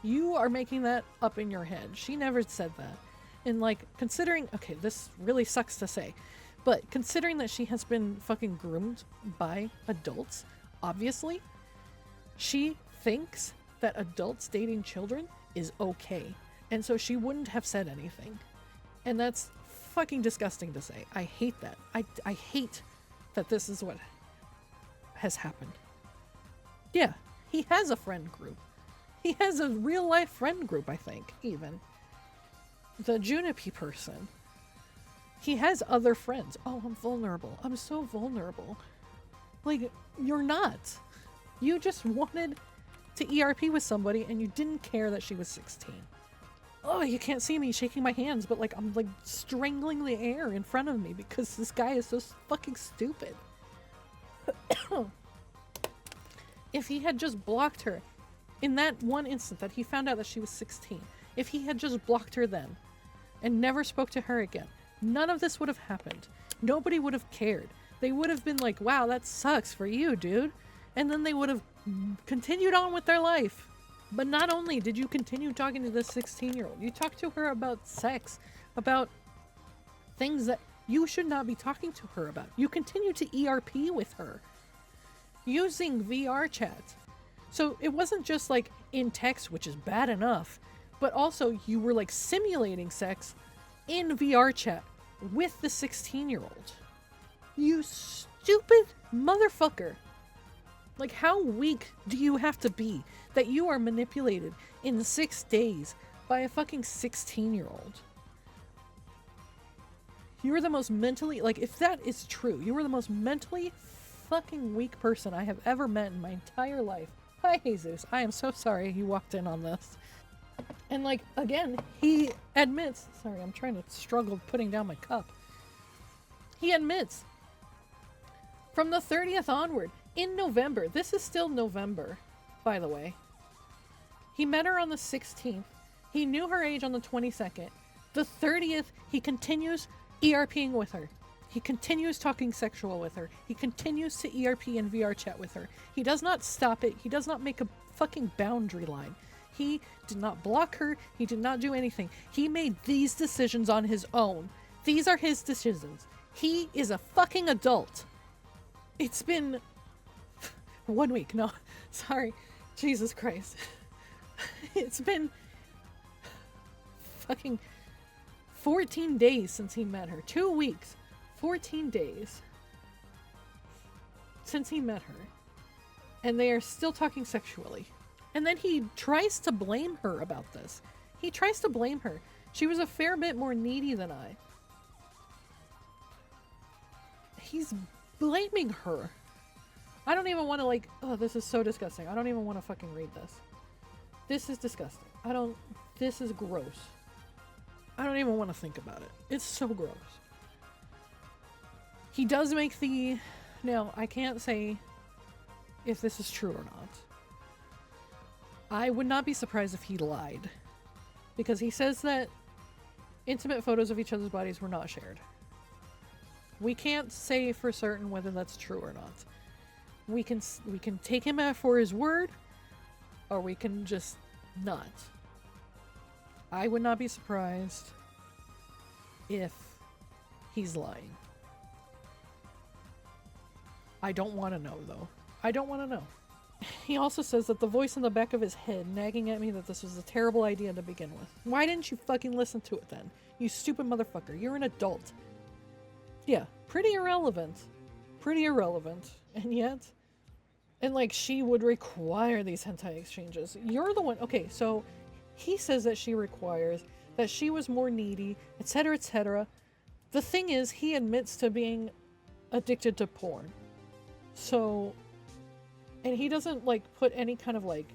You are making that up in your head. She never said that. And, like, considering... Okay, this really sucks to say. But considering that she has been fucking groomed by adults, obviously, she thinks that adults dating children is okay. And so she wouldn't have said anything. And that's fucking disgusting to say. I hate that. I hate that this is what has happened. Yeah, he has a friend group. He has a real life friend group, I think, even. The Juniper person. He has other friends. Oh, I'm vulnerable. I'm so vulnerable. Like, you're not. You just wanted to ERP with somebody and you didn't care that she was 16. Oh, you can't see me shaking my hands, but, like, I'm, like, strangling the air in front of me because this guy is so fucking stupid. If he had just blocked her in that one instant that he found out that she was 16, if he had just blocked her then and never spoke to her again, none of this would have happened. Nobody would have cared. They would have been like, wow, that sucks for you, dude. And then they would have continued on with their life. But not only did you continue talking to this 16-year-old, you talked to her about sex, about things that you should not be talking to her about. You continue to ERP with her using VRchat. So it wasn't just like in text, which is bad enough, but also you were like simulating sex in VRchat with the 16-year-old. You stupid motherfucker. Like, how weak do you have to be that you are manipulated in 6 days by a fucking 16-year-old? You are the most mentally, like, if that is true, you are the most mentally fucking weak person I have ever met in my entire life. Hi, Jesus. I am so sorry you walked in on this. And, like, again, he admits, sorry, I'm trying to struggle putting down my cup. He admits, from the 30th onward, in November, this is still November, by the way. He met her on the 16th. He knew her age on the 22nd. The 30th, he continues ERPing with her. He continues talking sexual with her. He continues to ERP and VRchat with her. He does not stop it. He does not make a fucking boundary line. He did not block her. He did not do anything. He made these decisions on his own. These are his decisions. He is a fucking adult. It's been 1 week. No, sorry. Jesus Christ. It's been fucking 14 days since he met her. 2 weeks. 14 days since he met her. And they are still talking sexually. And then he tries to blame her about this. He tries to blame her. She was a fair bit more needy than I. He's blaming her. I don't even want to like, oh, this is so disgusting. I don't even want to fucking read this. This is disgusting. This is gross. I don't even want to think about it. It's so gross. He does make the, now I can't say if this is true or not. I would not be surprised if he lied. Because he says that intimate photos of each other's bodies were not shared. We can't say for certain whether that's true or not. We can take him for his word, or we can just not. I would not be surprised if he's lying. I don't want to know, though. I don't want to know. He also says that the voice in the back of his head nagging at me that this was a terrible idea to begin with. Why didn't you fucking listen to it then? You stupid motherfucker. You're an adult. Yeah, pretty irrelevant. Pretty irrelevant. And yet, and like she would require these hentai exchanges. You're the one, okay, so he says that she requires, that she was more needy, etc., etc. The thing is, he admits to being addicted to porn. So, and he doesn't like put any kind of like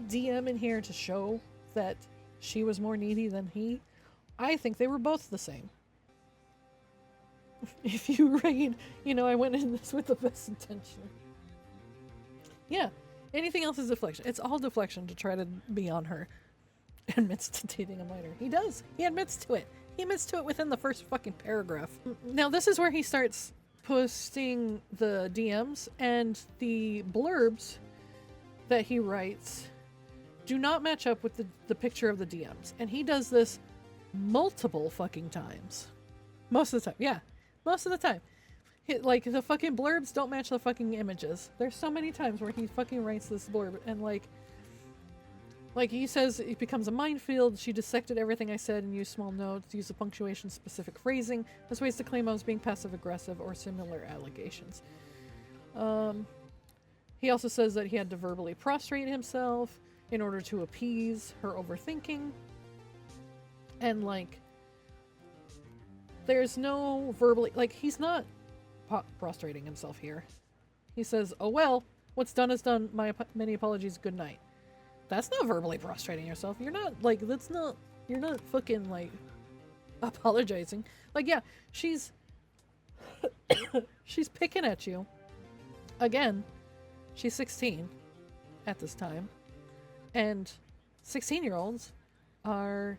DM in here to show that she was more needy than he. I think they were both the same. If you read, you know, I went in this with the best intention. Yeah, anything else is deflection. It's all deflection to try to be on her. Admits to dating a minor. He does. He admits to it. He admits to it within the first fucking paragraph. Now this is where he starts posting the DMs, and the blurbs that he writes do not match up with the picture of the DMs. And he does this multiple fucking times. Most of the time. Yeah. Most of the time. Like, the fucking blurbs don't match the fucking images. There's so many times where he fucking writes this blurb, and like he says it becomes a minefield. She dissected everything I said and used small notes, used the punctuation, specific phrasing as ways to claim I was being passive-aggressive or similar allegations. He also says that he had to verbally prostrate himself in order to appease her overthinking. And like, there's no verbally, like, he's not prostrating himself here. He says, oh well, what's done is done, many apologies, good night. That's not verbally prostrating yourself. You're not, like, you're not fucking, like, apologizing. Like, yeah, she's picking at you. Again, she's 16 at this time. And 16-year-olds are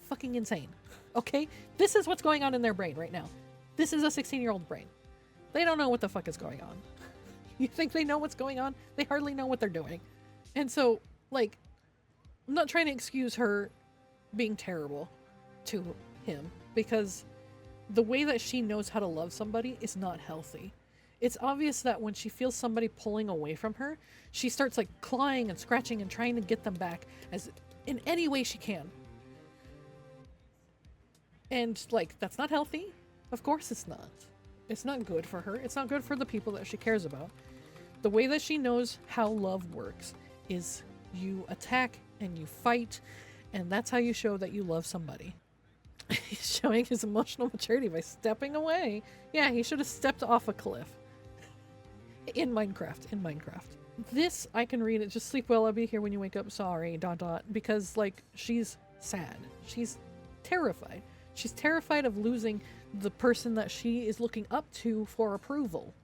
fucking insane. Okay? This is what's going on in their brain right now. This is a 16-year-old brain. They don't know what the fuck is going on. You think they know what's going on? They hardly know what they're doing. And so, like, I'm not trying to excuse her being terrible to him, because the way that she knows how to love somebody is not healthy. It's obvious that when she feels somebody pulling away from her, she starts like clawing and scratching and trying to get them back as in any way she can. And like, that's not healthy. Of course it's not. It's not good for her. It's not good for the people that she cares about. The way that she knows how love works is you attack and you fight, and that's how you show that you love somebody. He's showing his emotional maturity by stepping away. Yeah, he should have stepped off a cliff. In Minecraft. This, I can read it. Just sleep well, I'll be here when you wake up. Sorry, ... Because, like, she's sad. She's terrified. She's terrified of losing the person that she is looking up to for approval.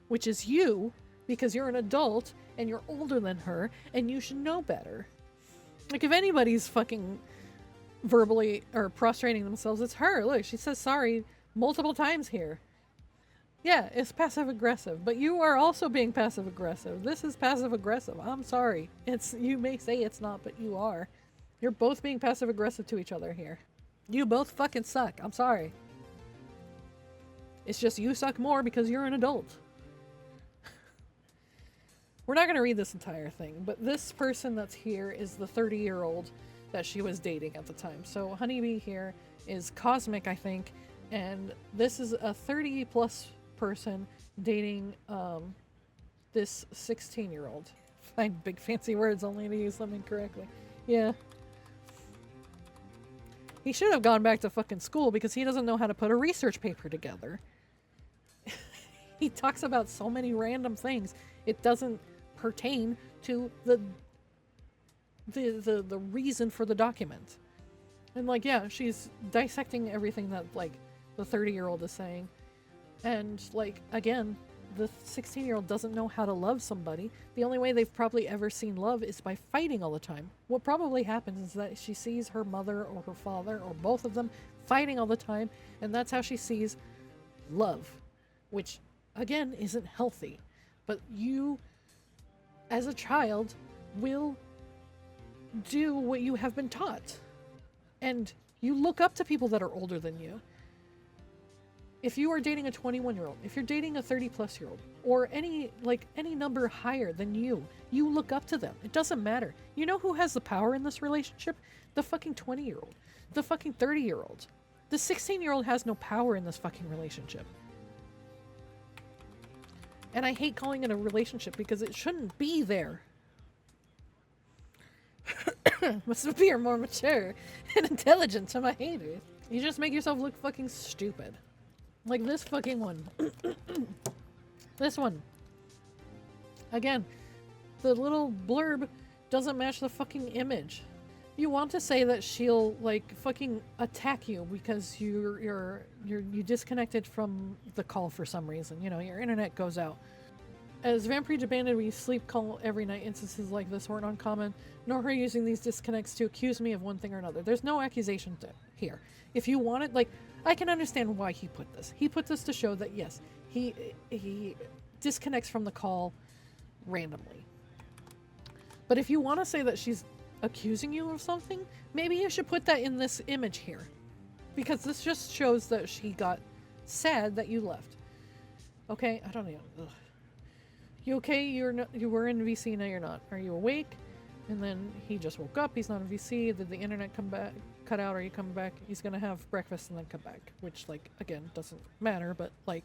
Which is you, because you're an adult, and you're older than her, and you should know better. Like, if anybody's fucking verbally or prostrating themselves, it's her. Look, she says sorry multiple times here. Yeah, it's passive-aggressive, but you are also being passive-aggressive. This is passive-aggressive. I'm sorry. You may say it's not, but you are. You're both being passive-aggressive to each other here. You both fucking suck. I'm sorry. It's just you suck more because you're an adult. We're not going to read this entire thing, but this person that's here is the 30-year-old that she was dating at the time. So Honeybee here is Cosmic, I think, and this is a 30-plus person dating this 16-year-old. Find big fancy words only to use them incorrectly. Yeah. He should have gone back to fucking school because he doesn't know how to put a research paper together. He talks about so many random things. It doesn't pertain to the reason for the document. And like, yeah, she's dissecting everything that like the 30-year-old is saying. And like, again, the 16-year-old doesn't know how to love somebody. The only way they've probably ever seen love is by fighting all the time. What probably happens is that she sees her mother or her father or both of them fighting all the time, and that's how she sees love, which again isn't healthy. But you, as a child, will do what you have been taught. And you look up to people that are older than you. If you are dating a 21-year-old, if you're dating a 30-plus-year-old, or any number higher than you look up to them. It doesn't matter. You know who has the power in this relationship? The fucking 20-year-old. The fucking 30-year-old. The 16-year-old has no power in this fucking relationship. And I hate calling it a relationship because it shouldn't be there. Must appear more mature and intelligent to my haters. You just make yourself look fucking stupid. Like this fucking one. This one. Again, the little blurb doesn't match the fucking image. You want to say that she'll like fucking attack you because you disconnected from the call for some reason. You know, your internet goes out. As Vampire abandoned, we sleep call every night. Instances like this weren't uncommon, nor her using these disconnects to accuse me of one thing or another. There's no accusation here. If you want it, like, I can understand why he put this. He put this to show that, yes, he disconnects from the call randomly. But if you want to say that she's accusing you of something, maybe you should put that in this image here. Because this just shows that she got sad that you left. Okay? I don't know. Ugh. You okay? You were in VC, now you're not. Are you awake? And then he just woke up. He's not in VC. Did the internet cut out? Are you coming back? He's gonna have breakfast and then come back. Which, like, again, doesn't matter. But, like,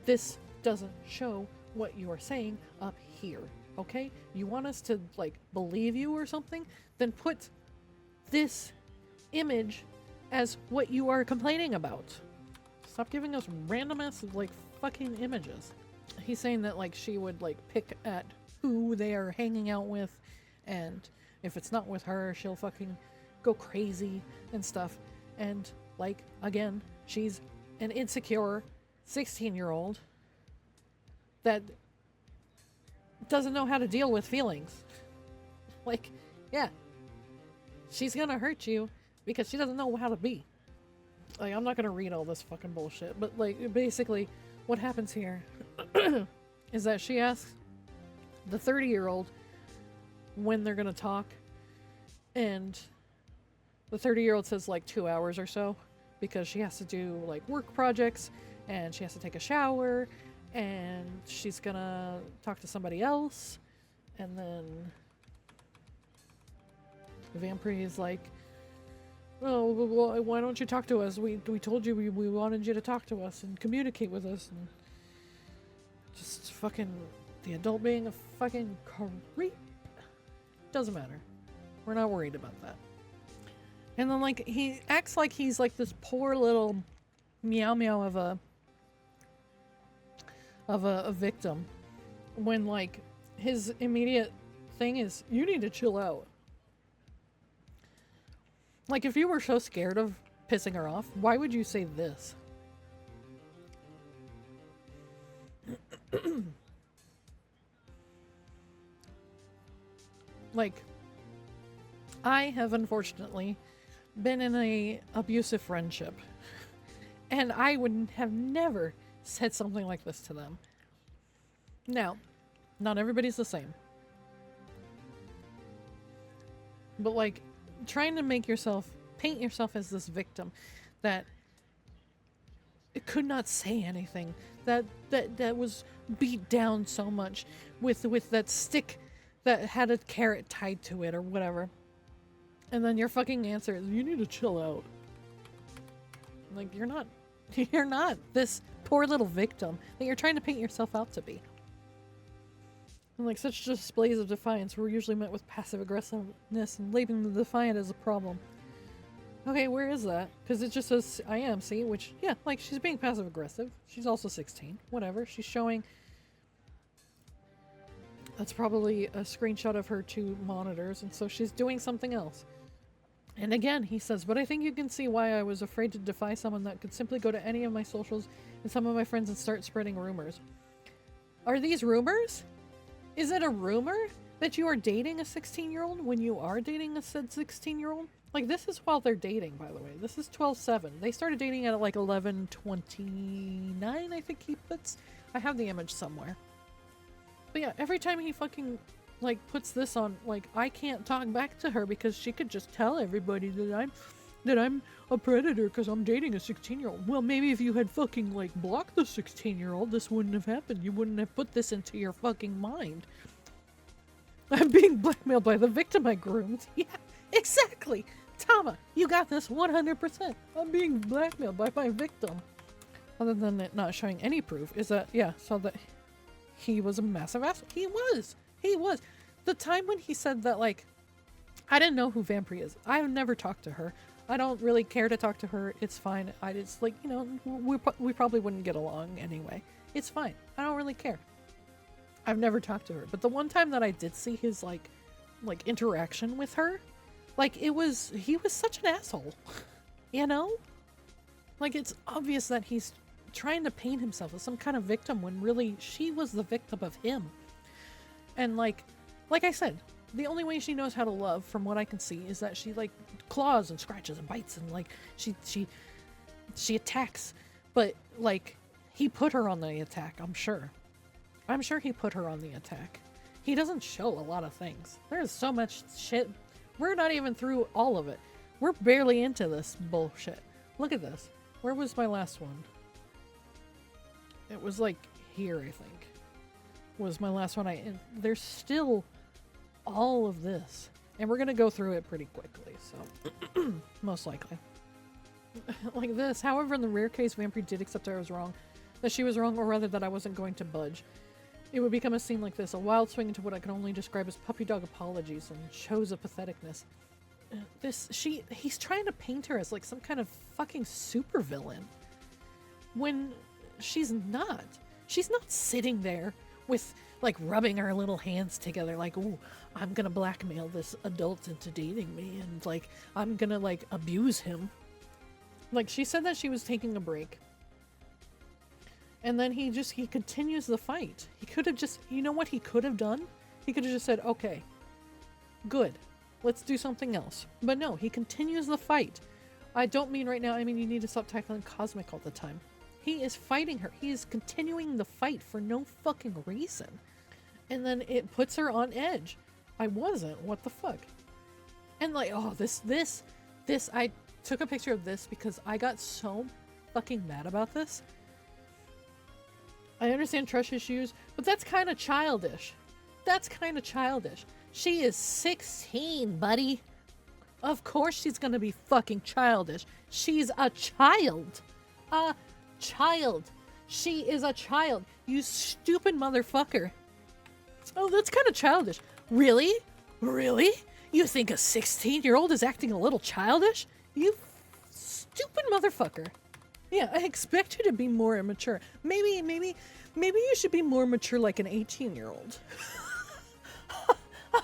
this doesn't show what you are saying up here. Okay? You want us to, like, believe you or something? Then put this image as what you are complaining about. Stop giving us random ass, like, fucking images. He's saying that, like, she would, like, pick at who they are hanging out with, and if it's not with her, she'll fucking go crazy and stuff. And, like, again, she's an insecure 16-year-old that doesn't know how to deal with feelings. Like, yeah, she's gonna hurt you because she doesn't know how to be. Like, I'm not gonna read all this fucking bullshit, but, like, basically what happens here is that she asks the 30-year-old when they're gonna talk, and the 30-year-old says like 2 hours or so because she has to do like work projects and she has to take a shower and she's gonna talk to somebody else. And then the vampire is like, oh, well, why don't you talk to us? We told you we wanted you to talk to us and communicate with us. And just fucking the adult being a fucking creep. Doesn't matter. We're not worried about that. And then, like, he acts like he's like this poor little meow meow of a victim, when, like, his immediate thing is, you need to chill out. Like, if you were so scared of pissing her off, why would you say this? Like, I have unfortunately been in a abusive friendship, and I would have never said something like this to them. Now, not everybody's the same. But, like, trying to make yourself, paint yourself as this victim that it could not say anything, that was beat down so much with that stick that had a carrot tied to it or whatever. And then your fucking answer is, you need to chill out. Like, you're not this poor little victim that you're trying to paint yourself out to be. And like, such displays of defiance were usually met with passive aggressiveness and labeling the defiant as a problem. Okay, where is that? Because it just says I am, see? Which, yeah, like, she's being passive aggressive. She's also 16. Whatever. She's showing... That's probably a screenshot of her two monitors, and so she's doing something else. And again, he says, but I think you can see why I was afraid to defy someone that could simply go to any of my socials and some of my friends and start spreading rumors. Are these rumors? Is it a rumor that you are dating a 16-year-old when you are dating a said 16-year-old? Like, this is while they're dating, by the way. This is 12/7. They started dating at like 11/29, I think he puts. I have the image somewhere. But yeah, every time he fucking, like, puts this on, like, I can't talk back to her because she could just tell everybody that I'm a predator because I'm dating a 16-year-old. Well, maybe if you had fucking, like, blocked the 16-year-old, this wouldn't have happened. You wouldn't have put this into your fucking mind. I'm being blackmailed by the victim I groomed. Yeah, exactly. Tama, you got this 100%. I'm being blackmailed by my victim. Other than it not showing any proof, is that, yeah, so that he was a massive asshole. He was. He was. The time when he said that, like, I didn't know who Vampire is. I've never talked to her. I don't really care to talk to her. It's fine. I just, like, you know, we probably wouldn't get along anyway. It's fine. I don't really care. I've never talked to her. But the one time that I did see his, like interaction with her, like, he was such an asshole. You know? Like, it's obvious that he's trying to paint himself as some kind of victim when really she was the victim of him. And like I said, the only way she knows how to love, from what I can see, is that she, like, claws and scratches and bites and, like, she attacks. But, like, he put her on the attack, I'm sure. I'm sure he put her on the attack. He doesn't show a lot of things. There's so much shit. We're not even through all of it. We're barely into this bullshit. Look at this. Where was my last one? It was, like, here, I think. Was my last one. There's still all of this. And we're gonna go through it pretty quickly, so... most likely. Like this. However, in the rare case Vampire did accept I was wrong, that she was wrong, or rather that I wasn't going to budge, it would become a scene like this, a wild swing into what I can only describe as puppy dog apologies and shows of patheticness. He's trying to paint her as, like, some kind of fucking supervillain, when she's not. She's not sitting there with, like, rubbing her little hands together like, ooh, I'm gonna blackmail this adult into dating me, and, like, I'm gonna, like, abuse him. Like, she said that she was taking a break. And then he continues the fight. He could have just, you know what he could have done? He could have just said, okay, good, let's do something else. But no, he continues the fight. I don't mean right now, I mean you need to stop tackling Cosmic all the time. He is fighting her. He is continuing the fight for no fucking reason. And then it puts her on edge. I wasn't. What the fuck? And, like, oh, this, I took a picture of this because I got so fucking mad about this. I understand trust issues, but that's kind of childish. That's kind of childish. She is 16, buddy. Of course she's gonna be fucking childish. She's a child. A child. She is a child. You stupid motherfucker. Oh, that's kind of childish. Really? Really? You think a 16-year-old is acting a little childish? You stupid motherfucker. Yeah, I expect you to be more immature. Maybe you should be more mature like an 18-year-old.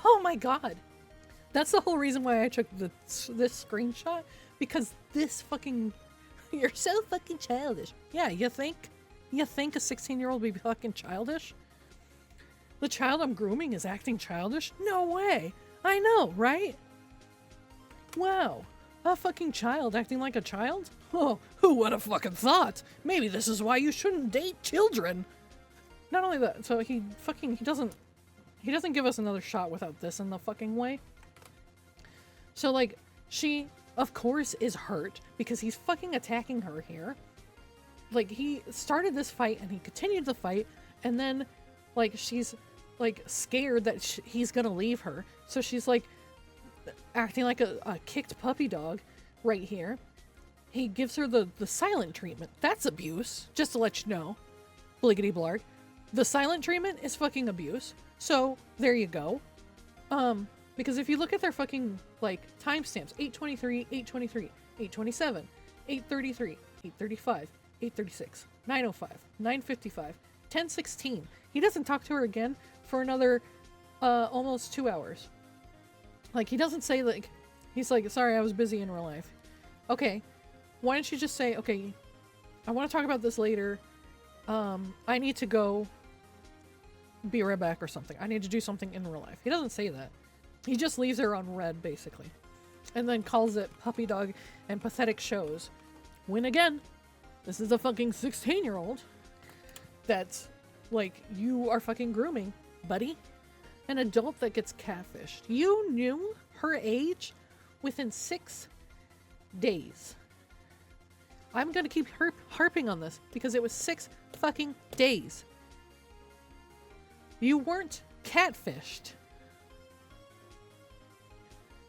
Oh my god. That's the whole reason why I took this screenshot. Because this fucking... You're so fucking childish. Yeah, you think a 16-year-old would be fucking childish? The child I'm grooming is acting childish? No way. I know, right? Wow. A fucking child acting like a child? Oh, who would have fucking thought? Maybe this is why you shouldn't date children. Not only that, so he doesn't give us another shot without this in the fucking way. So, like, she, of course, is hurt because he's fucking attacking her here. Like, he started this fight and he continued the fight, And then, like, she's, like, scared that he's gonna leave her. So she's, like, acting like a kicked puppy dog right here. He gives her the silent treatment. That's abuse, just to let you know. BligityBlarg. The silent treatment is fucking abuse. So, there you go. Because if you look at their fucking, like, timestamps, 8:23, 8:23, 8:27, 8:33, 8:35, 8:36, 9:05, 9:55, 10:16. He doesn't talk to her again for another, almost 2 hours. Like, he doesn't say, like, he's like, sorry, I was busy in real life. Okay, why don't you just say, okay, I want to talk about this later. I need to go be right back or something. I need to do something in real life. He doesn't say that. He just leaves her on red, basically. And then calls it puppy dog and pathetic shows. When again, this is a fucking 16-year-old that's, like, you are fucking grooming, buddy. An adult that gets catfished. You knew her age within 6 days. I'm gonna keep harping on this because it was 6 fucking days. You weren't catfished.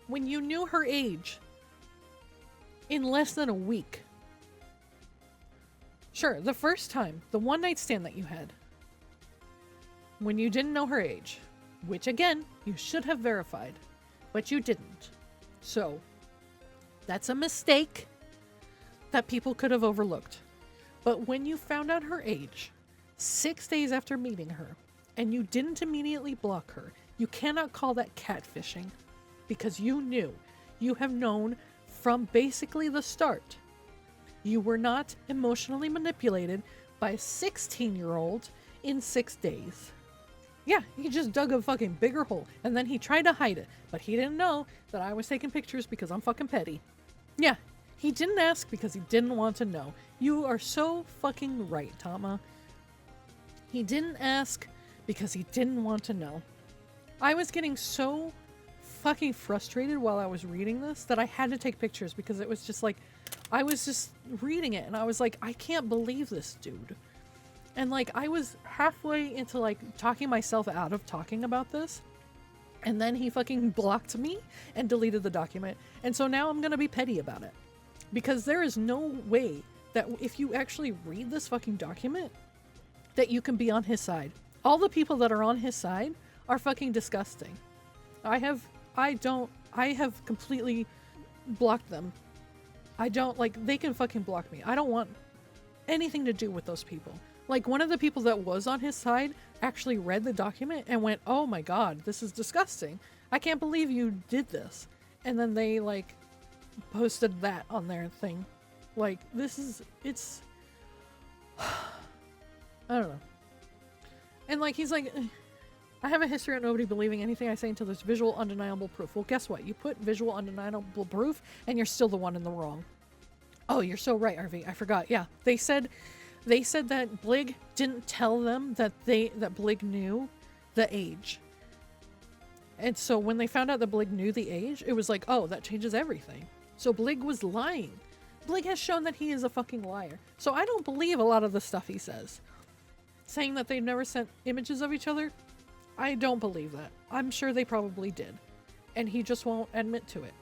When you knew her age in less than a week. Sure, the first time, the one night stand that you had, when you didn't know her age, which again, you should have verified, but you didn't. So, that's a mistake that people could have overlooked. But when you found out her age, 6 days after meeting her, and you didn't immediately block her, you cannot call that catfishing because you knew. You have known from basically the start. You were not emotionally manipulated by a 16-year-old in 6 days. Yeah, he just dug a fucking bigger hole, and then he tried to hide it, but he didn't know that I was taking pictures because I'm fucking petty. Yeah, he didn't ask because he didn't want to know. You are so fucking right, Tama. He didn't ask because he didn't want to know. I was getting so fucking frustrated while I was reading this that I had to take pictures because it was just like, I was just reading it and I was like, I can't believe this dude. And like, I was halfway into like talking myself out of talking about this. And then he fucking blocked me and deleted the document. And so now I'm gonna be petty about it. Because there is no way that if you actually read this fucking document, that you can be on his side. All the people that are on his side are fucking disgusting. I have completely blocked them. I don't, like, they can fucking block me. I don't want anything to do with those people. Like, one of the people that was on his side actually read the document and went, oh my god, this is disgusting. I can't believe you did this. And then they, like, posted that on their thing. Like, it's... I don't know. And, like, he's like, I have a history of nobody believing anything I say until there's visual, undeniable proof. Well, guess what? You put visual, undeniable proof, and you're still the one in the wrong. Oh, you're so right, RV. I forgot. Yeah, they said that Blig didn't tell them that Blig knew the age. And so when they found out that Blig knew the age, it was like, oh, that changes everything. So Blig was lying. Blig has shown that he is a fucking liar. So I don't believe a lot of the stuff he says. Saying that they've never sent images of each other, I don't believe that. I'm sure they probably did. And he just won't admit to it.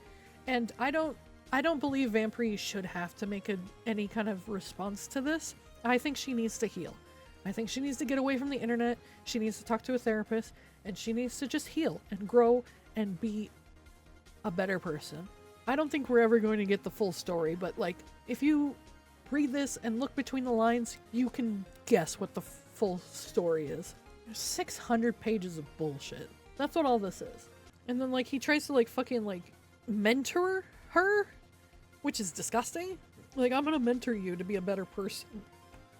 And I don't believe Vampire should have to make any kind of response to this. I think she needs to heal. I think she needs to get away from the internet. She needs to talk to a therapist. And she needs to just heal and grow and be a better person. I don't think we're ever going to get the full story, but like, if you read this and look between the lines, you can guess what the full story is. There's 600 pages of bullshit. That's what all this is. And then like, he tries to like fucking like mentor her, which is disgusting. Like, I'm gonna mentor you to be a better person.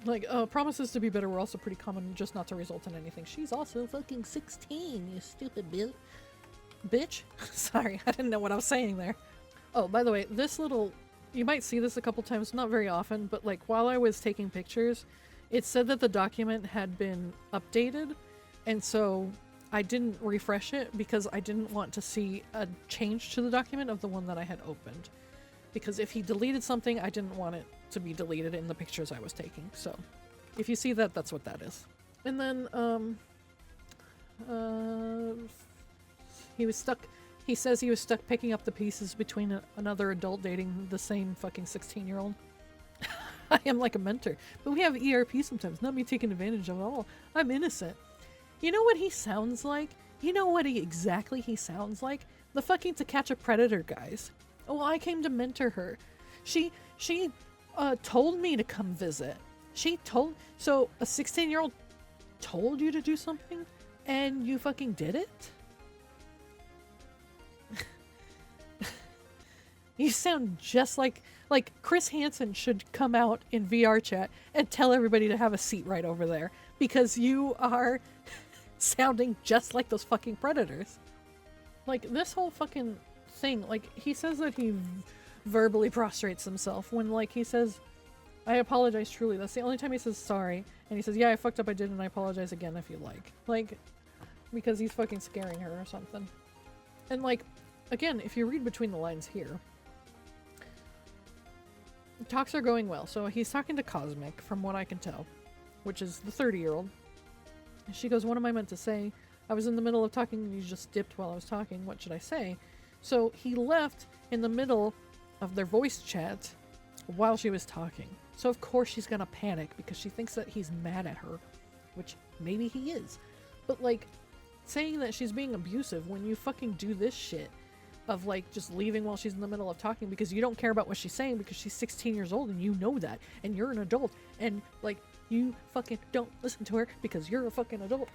Like, promises to be better were also pretty common, just not to result in anything. She's also fucking 16, you stupid bitch. Sorry, I didn't know what I was saying there. Oh, by the way, this little... You might see this a couple times, not very often, but like, while I was taking pictures, it said that the document had been updated, and so I didn't refresh it because I didn't want to see a change to the document of the one that I had opened. Because if he deleted something, I didn't want it to be deleted in the pictures I was taking. So if you see that, that's what that is. And then, he was stuck. He says he was stuck picking up the pieces between another adult dating the same fucking 16-year-old. I am like a mentor, but we have ERP sometimes, not me taking advantage of it all. I'm innocent. You know what he sounds like? You know what exactly he sounds like? The fucking To Catch a Predator guys. Oh, I came to mentor her. She told me to come visit. So a 16-year-old told you to do something and you fucking did it? You sound just like Chris Hansen should come out in VRchat and tell everybody to have a seat right over there because you are sounding just like those fucking predators. Like, this whole fucking thing, like, he says that he verbally prostrates himself when, like, he says, I apologize truly. That's the only time he says sorry. And he says, yeah, I fucked up, I did, and I apologize again if you like. Like, because he's fucking scaring her or something. And, like, again, if you read between the lines here, talks are going well. So he's talking to Cosmic, from what I can tell, which is the 30-year-old. She goes, what am I meant to say? I was in the middle of talking and you just dipped while I was talking. What should I say? So he left in the middle of their voice chat while she was talking. So of course she's gonna panic because she thinks that he's mad at her, which maybe he is. But like, saying that she's being abusive when you fucking do this shit of like just leaving while she's in the middle of talking because you don't care about what she's saying because she's 16 years old and you know that and you're an adult and like you fucking don't listen to her because you're a fucking adult.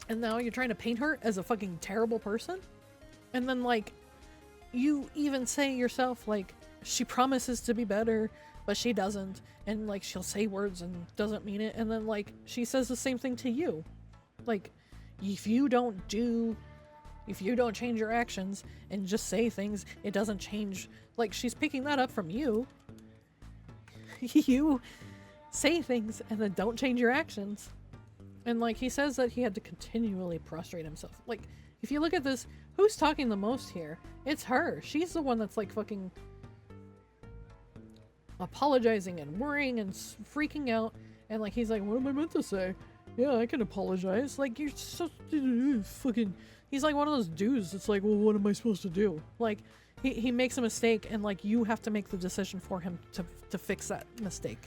And now you're trying to paint her as a fucking terrible person? And then like you even say yourself like she promises to be better but she doesn't, and like she'll say words and doesn't mean it, and then like she says the same thing to you. Like if you don't change your actions and just say things, it doesn't change. Like, she's picking that up from you. You say things and then don't change your actions. And, like, he says that he had to continually prostrate himself. Like, if you look at this, who's talking the most here? It's her. She's the one that's, like, fucking apologizing and worrying and freaking out. And, like, he's like, what am I meant to say? Yeah, I can apologize. Like, you're so fucking... He's like one of those dudes that's like, well, what am I supposed to do? Like, he makes a mistake and like you have to make the decision for him to fix that mistake.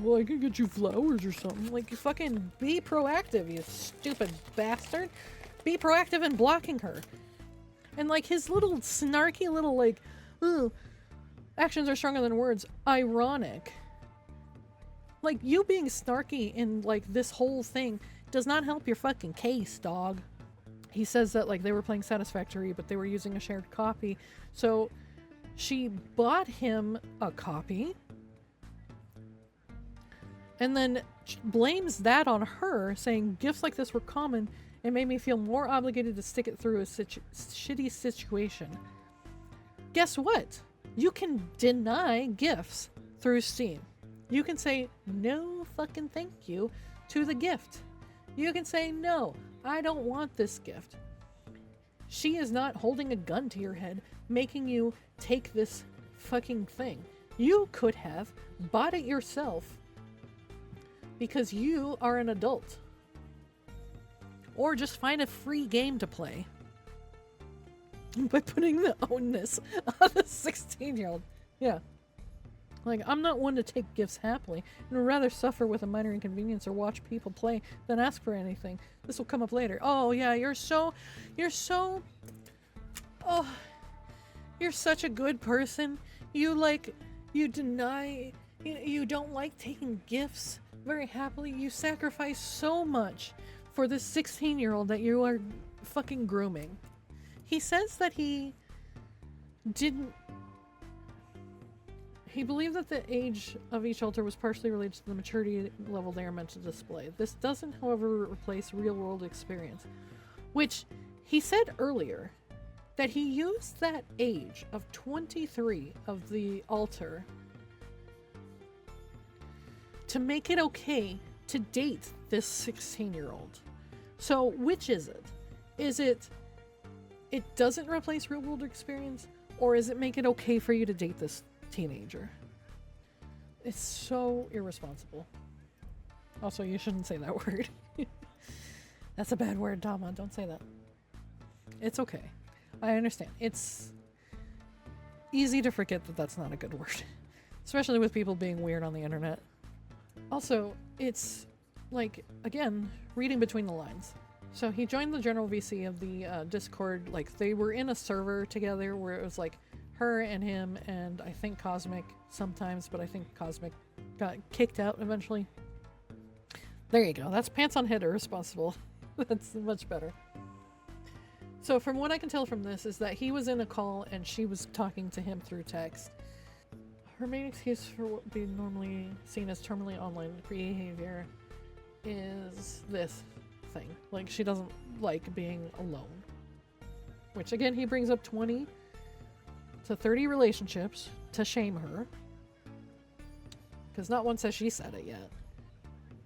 Well, I can get you flowers or something. Like, you fucking be proactive, you stupid bastard. Be proactive in blocking her. And like his little snarky little like, ooh, actions are stronger than words. Ironic. Like, you being snarky in like this whole thing does not help your fucking case, dog. He says that like they were playing Satisfactory, but they were using a shared copy. So she bought him a copy and then blames that on her, saying gifts like this were common and made me feel more obligated to stick it through a shitty situation. Guess what? You can deny gifts through Steam. You can say no fucking thank you to the gift. You can say, no, I don't want this gift. She is not holding a gun to your head, making you take this fucking thing. You could have bought it yourself because you are an adult. Or just find a free game to play by putting the onus on a 16-year-old. Yeah. Like, I'm not one to take gifts happily, and would rather suffer with a minor inconvenience or watch people play than ask for anything. This will come up later. Oh, yeah, you're such a good person. You don't like taking gifts very happily. You sacrifice so much for this 16-year-old that you are fucking grooming. He says that he believed that the age of each altar was partially related to the maturity level they are meant to display. This doesn't, however, replace real-world experience, which he said earlier that he used that age of 23 of the altar to make it okay to date this 16-year-old. So, which is it? Is it doesn't replace real-world experience, or is it make it okay for you to date this teenager? It's so irresponsible. Also, you shouldn't say that word. That's a bad word, Dama. Don't say that. It's okay. I understand. It's easy to forget that that's not a good word. Especially with people being weird on the internet. Also, it's like, again, reading between the lines. So he joined the general VC of the Discord. Like, they were in a server together where it was like her and him and I think Cosmic sometimes, but I think Cosmic got kicked out eventually. There you go. That's pants on head irresponsible. That's much better. So from what I can tell from this is that he was in a call and she was talking to him through text. Her main excuse for what would be normally seen as terminally online behavior is this thing. Like, she doesn't like being alone. Which, again, he brings up 20 to 30 relationships to shame her. Because not one says she said it yet.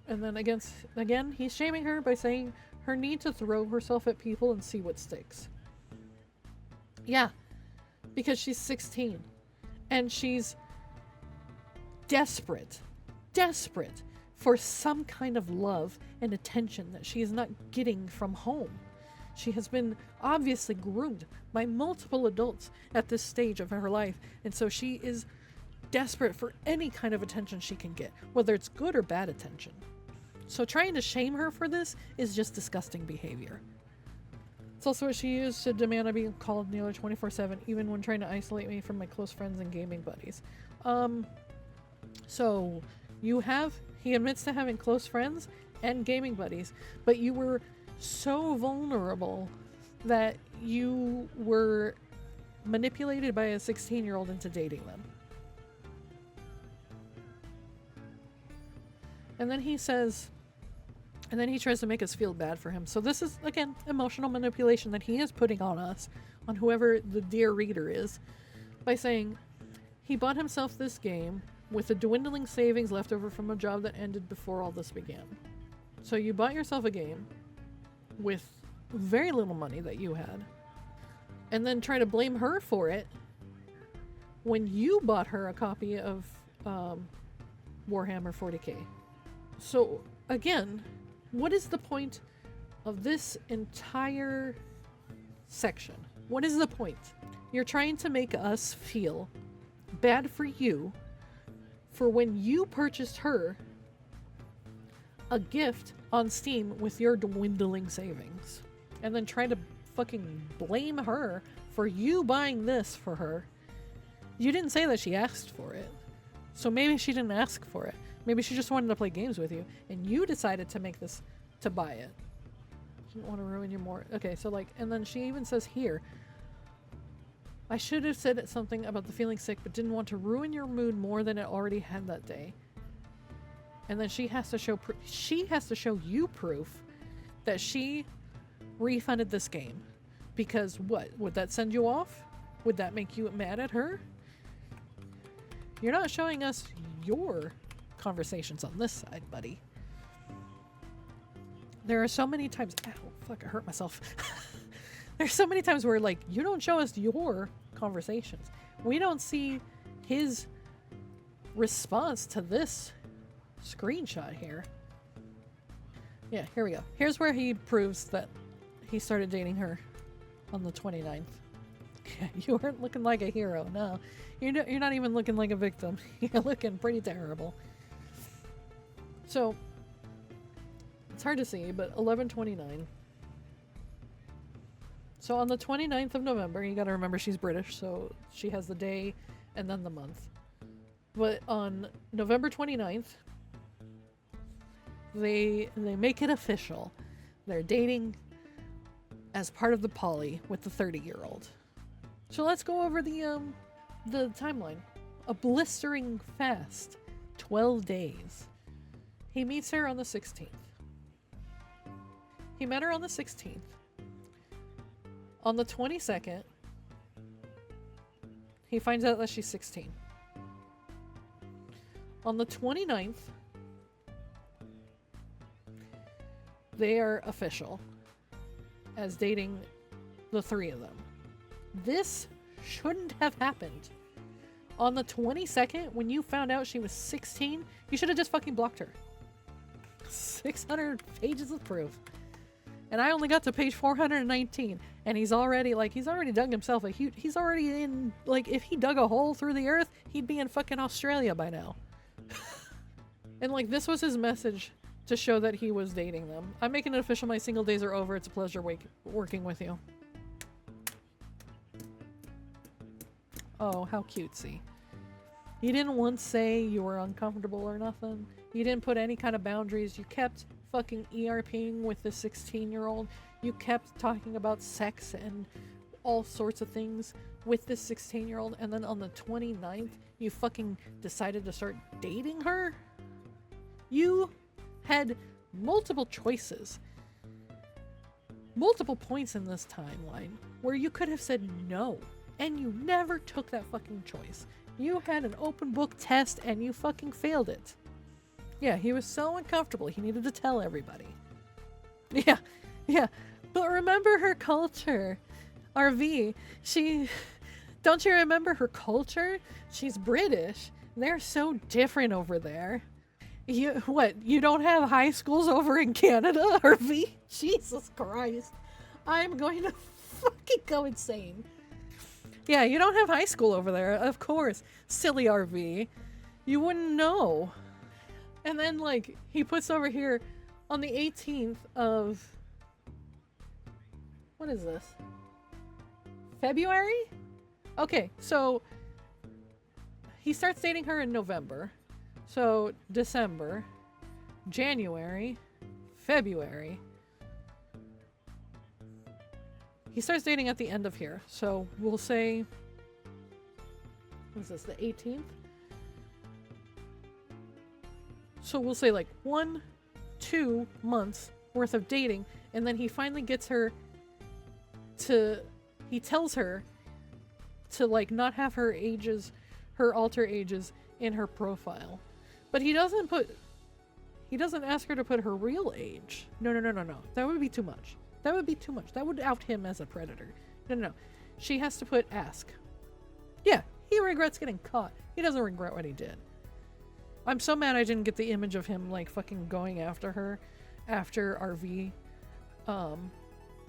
And then again, he's shaming her by saying her need to throw herself at people and see what sticks. Yeah, because she's 16. And she's desperate for some kind of love and attention that she is not getting from home. She has been obviously groomed by multiple adults at this stage of her life, and so she is desperate for any kind of attention she can get, whether it's good or bad attention. So trying to shame her for this is just disgusting behavior. It's also what she used to demand I be called nearly 24/7, even when trying to isolate me from my close friends and gaming buddies. So he admits to having close friends and gaming buddies, but you were so vulnerable that you were manipulated by a 16-year-old into dating them. And then he tries to make us feel bad for him. So this is, again, emotional manipulation that he is putting on us, on whoever the dear reader is, by saying he bought himself this game with the dwindling savings left over from a job that ended before all this began. So you bought yourself a game with very little money that you had, and then try to blame her for it when you bought her a copy of Warhammer 40k. So again, what is the point of this entire section? What is the point? You're trying to make us feel bad for you for when you purchased her a gift on Steam with your dwindling savings, and then try to fucking blame her for you buying this for her. You didn't say that she asked for it, so maybe she didn't ask for it. Maybe she just wanted to play games with you, and you decided to make this to buy it. Didn't want to ruin your more. Okay, so like, and then she even says here, I should have said something about the feeling sick, but didn't want to ruin your mood more than it already had that day. And then she has to show you proof that she refunded this game. Because what? Would that send you off? Would that make you mad at her? You're not showing us your conversations on this side, buddy. There are so many times, ow, fuck, I hurt myself. There's so many times where, like, you don't show us your conversations. We don't see his response to this screenshot here. Yeah, here we go. Here's where he proves that he started dating her on the 29th. Yeah, you weren't looking like a hero. No, you're not even looking like a victim. You're looking pretty terrible. So, it's hard to see, but 11/29. So on the 29th of November, you gotta remember she's British, so she has the day and then the month. But on November 29th, they make it official. They're dating as part of the poly with the 30-year-old. So let's go over the timeline. A blistering fast 12 days. He meets her on the 16th. He met her on the 16th. On the 22nd, he finds out that she's 16. On the 29th, they are official as dating the three of them. This shouldn't have happened. On the 22nd, when you found out she was 16, you should have just fucking blocked her. 600 pages of proof. And I only got to page 419, and he's already dug himself a huge, he's already in, like, if he dug a hole through the earth, he'd be in fucking Australia by now. And like, this was his message to show that he was dating them. I'm making it official, my single days are over. It's a pleasure working with you. Oh, how cutesy. You didn't once say you were uncomfortable or nothing. You didn't put any kind of boundaries. You kept fucking ERPing with the 16-year-old. You kept talking about sex and all sorts of things with this 16-year-old. And then on the 29th, you fucking decided to start dating her? You had multiple choices. Multiple points in this timeline where you could have said no. And you never took that fucking choice. You had an open book test and you fucking failed it. Yeah, he was so uncomfortable, he needed to tell everybody. Yeah. But remember her culture. RV, don't you remember her culture? She's British. They're so different over there. You don't have high schools over in Canada, RV? Jesus Christ. I'm going to fucking go insane. Yeah, you don't have high school over there, of course. Silly RV. You wouldn't know. And then, like, he puts over here on the 18th of... What is this? February? Okay, so he starts dating her in November. So December, January, February. He starts dating at the end of here. So we'll say, what is this, the 18th? So we'll say like 1-2 months worth of dating. And then he finally gets her he tells her to like not have her alter ages in her profile. But he doesn't ask her to put her real age. No. That would be too much. That would out him as a predator. No. She has to ask. Yeah, he regrets getting caught. He doesn't regret what he did. I'm so mad I didn't get the image of him like fucking going after her after RV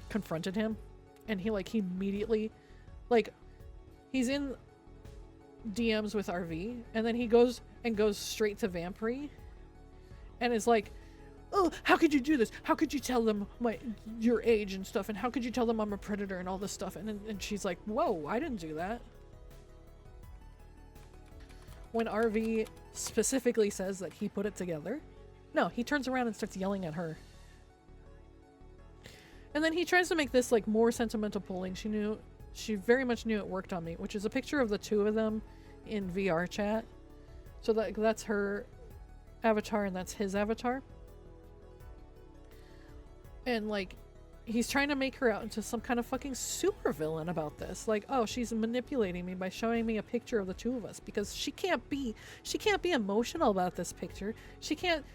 confronted him. And he immediately, he's in DMs with RV, and then he goes straight to Vampire and is like, oh, how could you do this? How could you tell them your age and stuff? And how could you tell them I'm a predator and all this stuff? And she's like, whoa, I didn't do that. When RV specifically says that he put it together, no, he turns around and starts yelling at her. And then he tries to make this more sentimental polling. She very much knew it worked on me, which is a picture of the two of them in VRchat. So that's her avatar and that's his avatar. And he's trying to make her out into some kind of fucking supervillain about this. Oh, she's manipulating me by showing me a picture of the two of us because she can't be emotional about this picture. She can't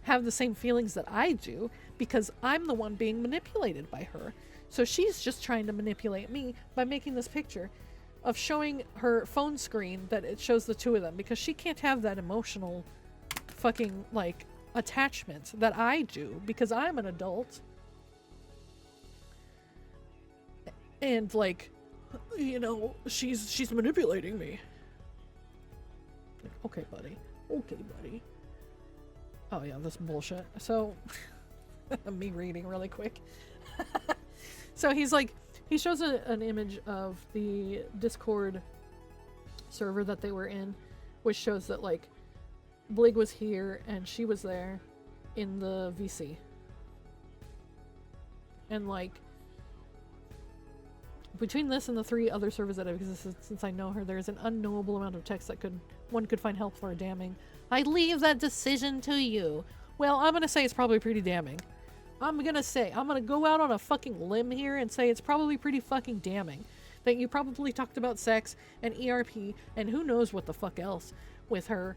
have the same feelings that I do because I'm the one being manipulated by her. So she's just trying to manipulate me by making this picture of showing her phone screen that it shows the two of them because she can't have that emotional fucking attachment that I do because I'm an adult. And she's manipulating me. Okay, buddy. Oh yeah, this bullshit. So me reading really quick. So he shows an image of the Discord server that they were in, which shows that Blig was here and she was there in the VC. And between this and the 3 other servers that have existed since I know her, there's an unknowable amount of text that one could find helpful or damning. I leave that decision to you. Well, I'm gonna say it's probably pretty damning. I'm gonna go out on a fucking limb here and say it's probably pretty fucking damning. That you probably talked about sex and ERP and who knows what the fuck else with her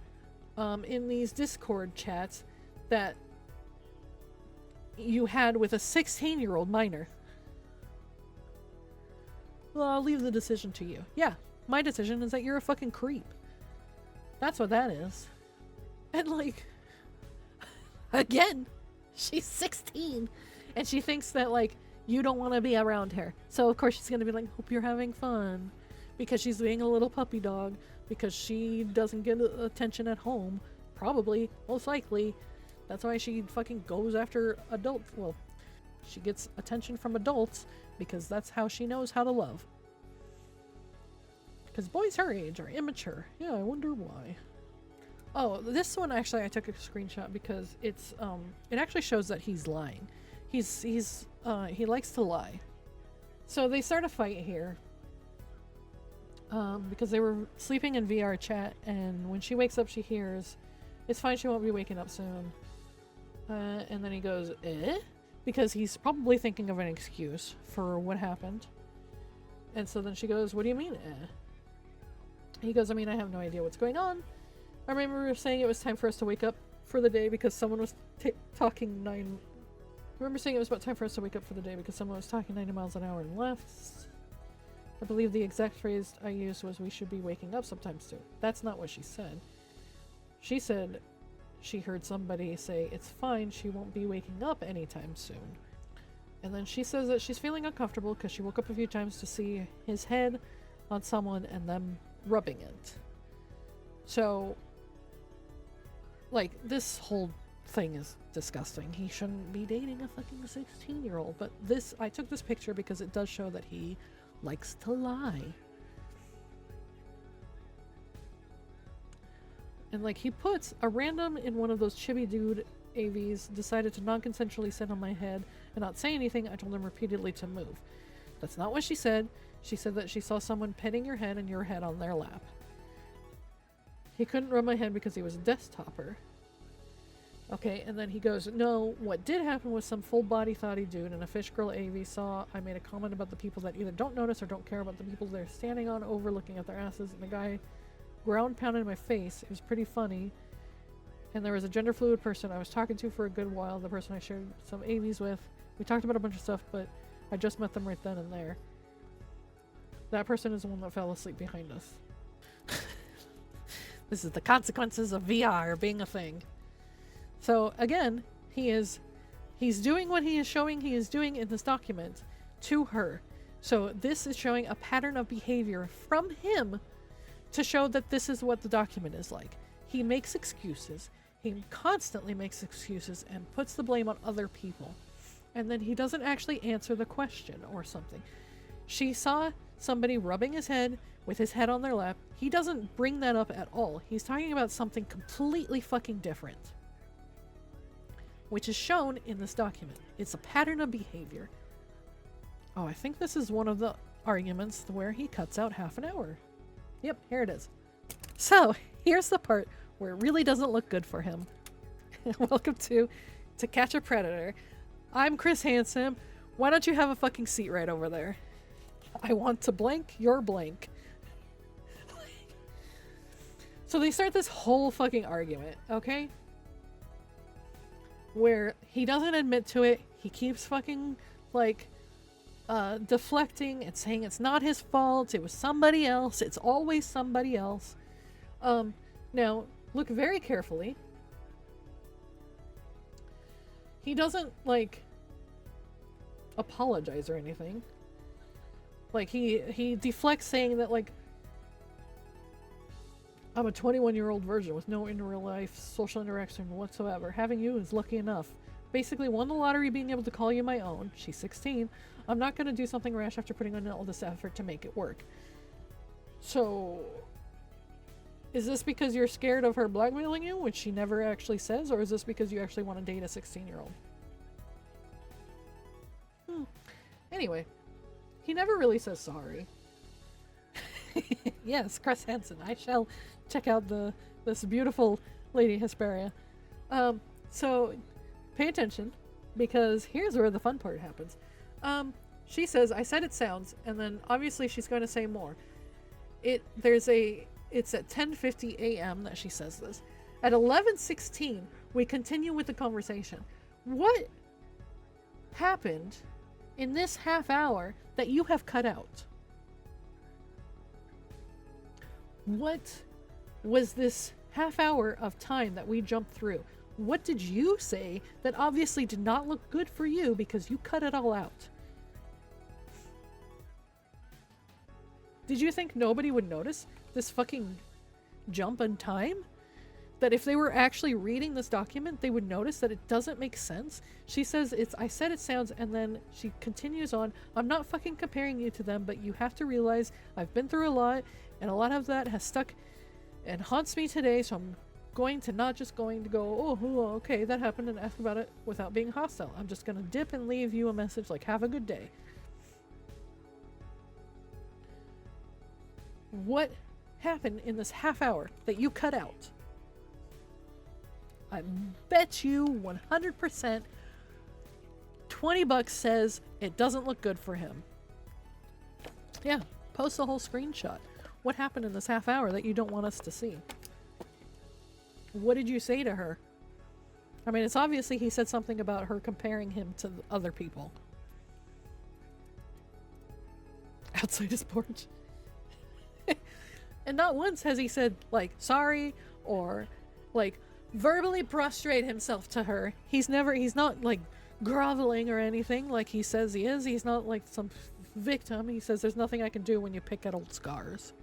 in these Discord chats that you had with a 16-year-old minor. Well, I'll leave the decision to you. Yeah, my decision is that you're a fucking creep. That's what that is. And Again, she's 16 and she thinks that like you don't want to be around her. So of course she's going to be like, hope you're having fun, because she's being a little puppy dog, because she doesn't get attention at home. Probably, most likely. That's why she fucking goes after adults. Well, she gets attention from adults because that's how she knows how to love. Because boys her age are immature. Yeah, I wonder why. Oh, this one actually I took a screenshot because it's it actually shows that he's lying. He likes to lie. So they start a fight here. Because they were sleeping in VRchat, and when she wakes up she hears, it's fine, she won't be waking up soon. And then he goes, eh? Because he's probably thinking of an excuse for what happened. And so then she goes, what do you mean, eh? He goes, I mean, I have no idea what's going on. I remember saying it was time for us to wake up for the day because someone was talking 90 miles an hour and left. I believe the exact phrase I used was, we should be waking up sometime soon. That's not what she said. She said she heard somebody say, it's fine, she won't be waking up anytime soon. And then she says that she's feeling uncomfortable because she woke up a few times to see his head on someone and them rubbing it. So, like, this whole thing is disgusting. He shouldn't be dating a fucking 16-year-old. But this, I took this picture because it does show that he likes to lie. And like, he puts a random in one of those chibi dude AVs, decided to non-consensually sit on my head and not say anything. I told him repeatedly to move. That's not what she said. She said that she saw someone petting your head and your head on their lap. He couldn't rub my head because he was a desktopper. Okay, and then he goes, no, what did happen was some full body thotty dude in a fish girl AV saw I made a comment about the people that either don't notice or don't care about the people they're standing on over looking at their asses, and the guy ground pounded in my face. It was pretty funny. And there was a gender fluid person I was talking to for a good while, the person I shared some AVs with. We talked about a bunch of stuff, but I just met them right then and there. That person is the one that fell asleep behind us. This is the consequences of VR being a thing. So again, he's doing what he is showing he is doing in this document to her. So this is showing a pattern of behavior from him to show that this is what the document is like. He makes excuses. He constantly makes excuses and puts the blame on other people. And then he doesn't actually answer the question or something. She saw somebody rubbing his head with his head on their lap. He doesn't bring that up at all. He's talking about something completely fucking different, which is shown in this document. It's a pattern of behavior. Oh, I think this is one of the arguments where he cuts out half an hour. Yep, here it is. So, here's the part where it really doesn't look good for him. Welcome to Catch a Predator. I'm Chris Hansen. Why don't you have a fucking seat right over there? I want to blank, you're blank. So they start this whole fucking argument, okay? Where he doesn't admit to it. He keeps fucking, like, deflecting and saying it's not his fault. It was somebody else. It's always somebody else. Now, look very carefully. He doesn't, like, apologize or anything. Like, he deflects saying that, like, I'm a 21-year-old virgin with no in-real-life social interaction whatsoever. Having you is lucky enough. Basically won the lottery being able to call you my own. She's 16. I'm not going to do something rash after putting in all this effort to make it work. So, is this because you're scared of her blackmailing you, which she never actually says, or is this because you actually want to date a 16-year-old? Anyway, he never really says sorry. Yes, Chris Hansen. I shall check out this beautiful lady Hesperia. So pay attention, because here's where the fun part happens. She says, I said it sounds, and then obviously she's going to say more. It's at 10:50 a.m. that she says this. At 11:16, we continue with the conversation. What happened in this half hour that you have cut out? What was this half hour of time that we jumped through? What did you say that obviously did not look good for you because you cut it all out? Did you think nobody would notice this fucking jump in time? That if they were actually reading this document, they would notice that it doesn't make sense? She says I said it sounds, and then she continues on, I'm not fucking comparing you to them, but you have to realize I've been through a lot, and a lot of that has stuck and haunts me today, so I'm not just going to go, oh, okay, that happened, and ask about it without being hostile. I'm just gonna dip and leave you a message like, have a good day. What happened in this half hour that you cut out? I bet you 100% $20 says it doesn't look good for him. Yeah, post the whole screenshot. What happened in this half hour that you don't want us to see? What did you say to her? I mean, it's obviously he said something about her comparing him to other people. Outside his porch. And not once has he said, like, sorry, or, like, verbally prostrate himself to her. He's not, like, groveling or anything like he says he is. He's not, like, some victim. He says there's nothing I can do when you pick at old scars.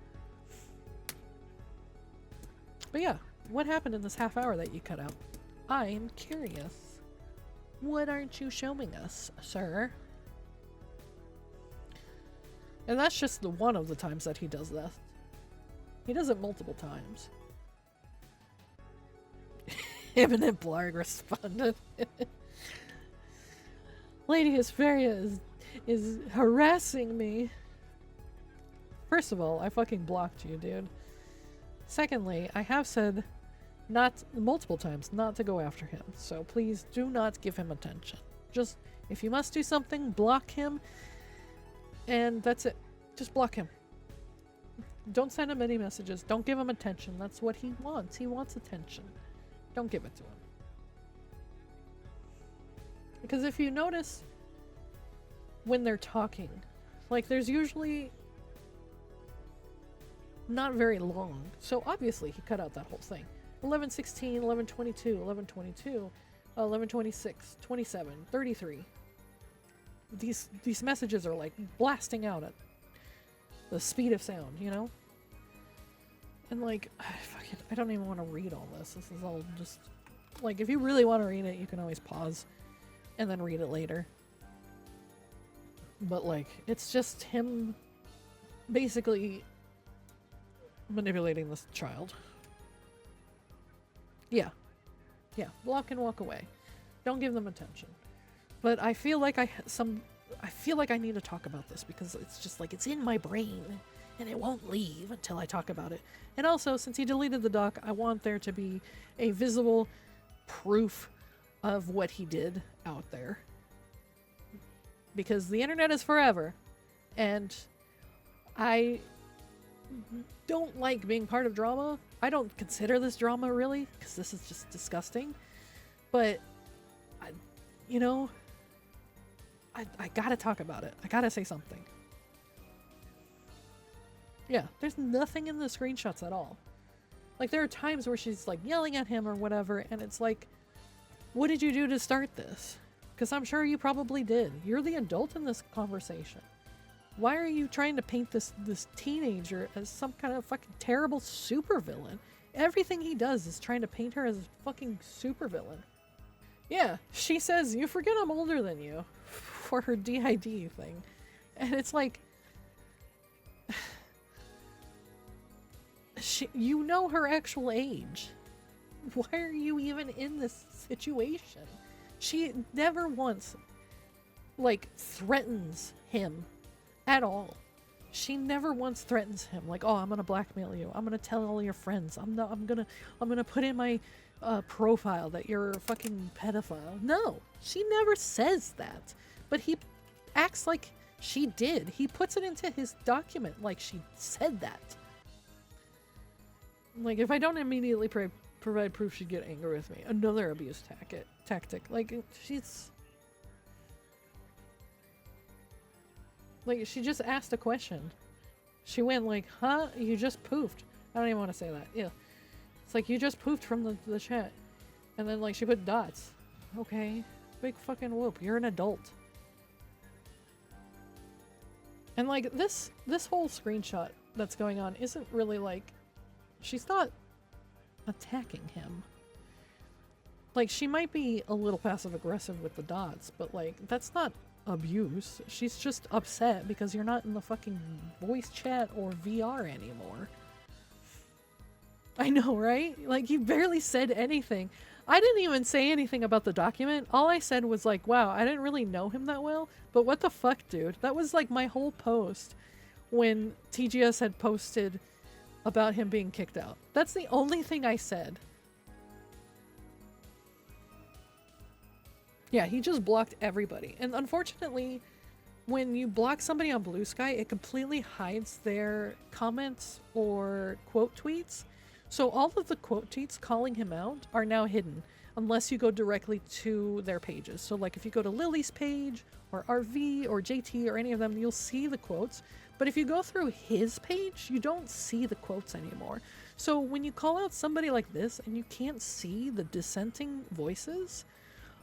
But yeah, what happened in this half hour that you cut out? I'm curious. What aren't you showing us, sir? And that's just the one of the times that he does that. He does it multiple times. BligityBlarg responded. Lady Hesperia is harassing me. First of all, I fucking blocked you, dude. Secondly, I have said multiple times not to go after him, so please do not give him attention. Just, if you must do something, block him, and that's it. Just block him. Don't send him any messages. Don't give him attention. That's what he wants. He wants attention. Don't give it to him. Because if you notice when they're talking, like, there's usually not very long. So obviously he cut out that whole thing. 11:16, 11:22, 11:22, 11:26, 27, 33. These messages are like blasting out at the speed of sound, you know? And like, I don't even want to read all this. This is all just, like, if you really want to read it, you can always pause and then read it later. But like, it's just him basically manipulating this child. Yeah. Block and walk away. Don't give them attention. But I feel like I feel like I need to talk about this because it's just like, it's in my brain and it won't leave until I talk about it. And also, since he deleted the doc, I want there to be a visible proof of what he did out there. Because the internet is forever. And I don't like being part of drama. I don't consider this drama really, because this is just disgusting. But, I gotta talk about it. I gotta say something. Yeah, there's nothing in the screenshots at all. Like, there are times where she's like yelling at him or whatever, and it's like, what did you do to start this? Because I'm sure you probably did. You're the adult in this conversation. Why are you trying to paint this teenager as some kind of fucking terrible supervillain? Everything he does is trying to paint her as a fucking supervillain. Yeah, she says, you forget I'm older than you, for her DID thing. And it's like, you know her actual age. Why are you even in this situation? She never once, like, threatens him at all. She never once threatens him, like, oh, I'm gonna blackmail you. I'm gonna tell all your friends. I'm gonna put in my profile that you're a fucking pedophile. No, she never says that. But he acts like she did. He puts it into his document like she said that. Like, if I don't immediately provide proof, she'd get angry with me. Another abuse tactic. Like, she's... Like, she just asked a question. She went like, huh? You just poofed. I don't even want to say that. Yeah. It's like, you just poofed from the chat. And then like she put dots. Okay. Big fucking whoop. You're an adult. And like this whole screenshot that's going on isn't really like, she's not attacking him. Like she might be a little passive aggressive with the dots, but like that's not abuse. She's just upset because you're not in the fucking voice chat or VR anymore. I know, right? Like you barely said anything. I didn't even say anything about the document. All I said was like, wow, I didn't really know him that well, but what the fuck, dude? That was like my whole post when TGS had posted about him being kicked out. That's the only thing I said. Yeah, he just blocked everybody. And unfortunately, when you block somebody on Bluesky, it completely hides their comments or quote tweets. So all of the quote tweets calling him out are now hidden unless you go directly to their pages. So like if you go to Lily's page or RV or JT or any of them, you'll see the quotes. But if you go through his page, you don't see the quotes anymore. So when you call out somebody like this and you can't see the dissenting voices,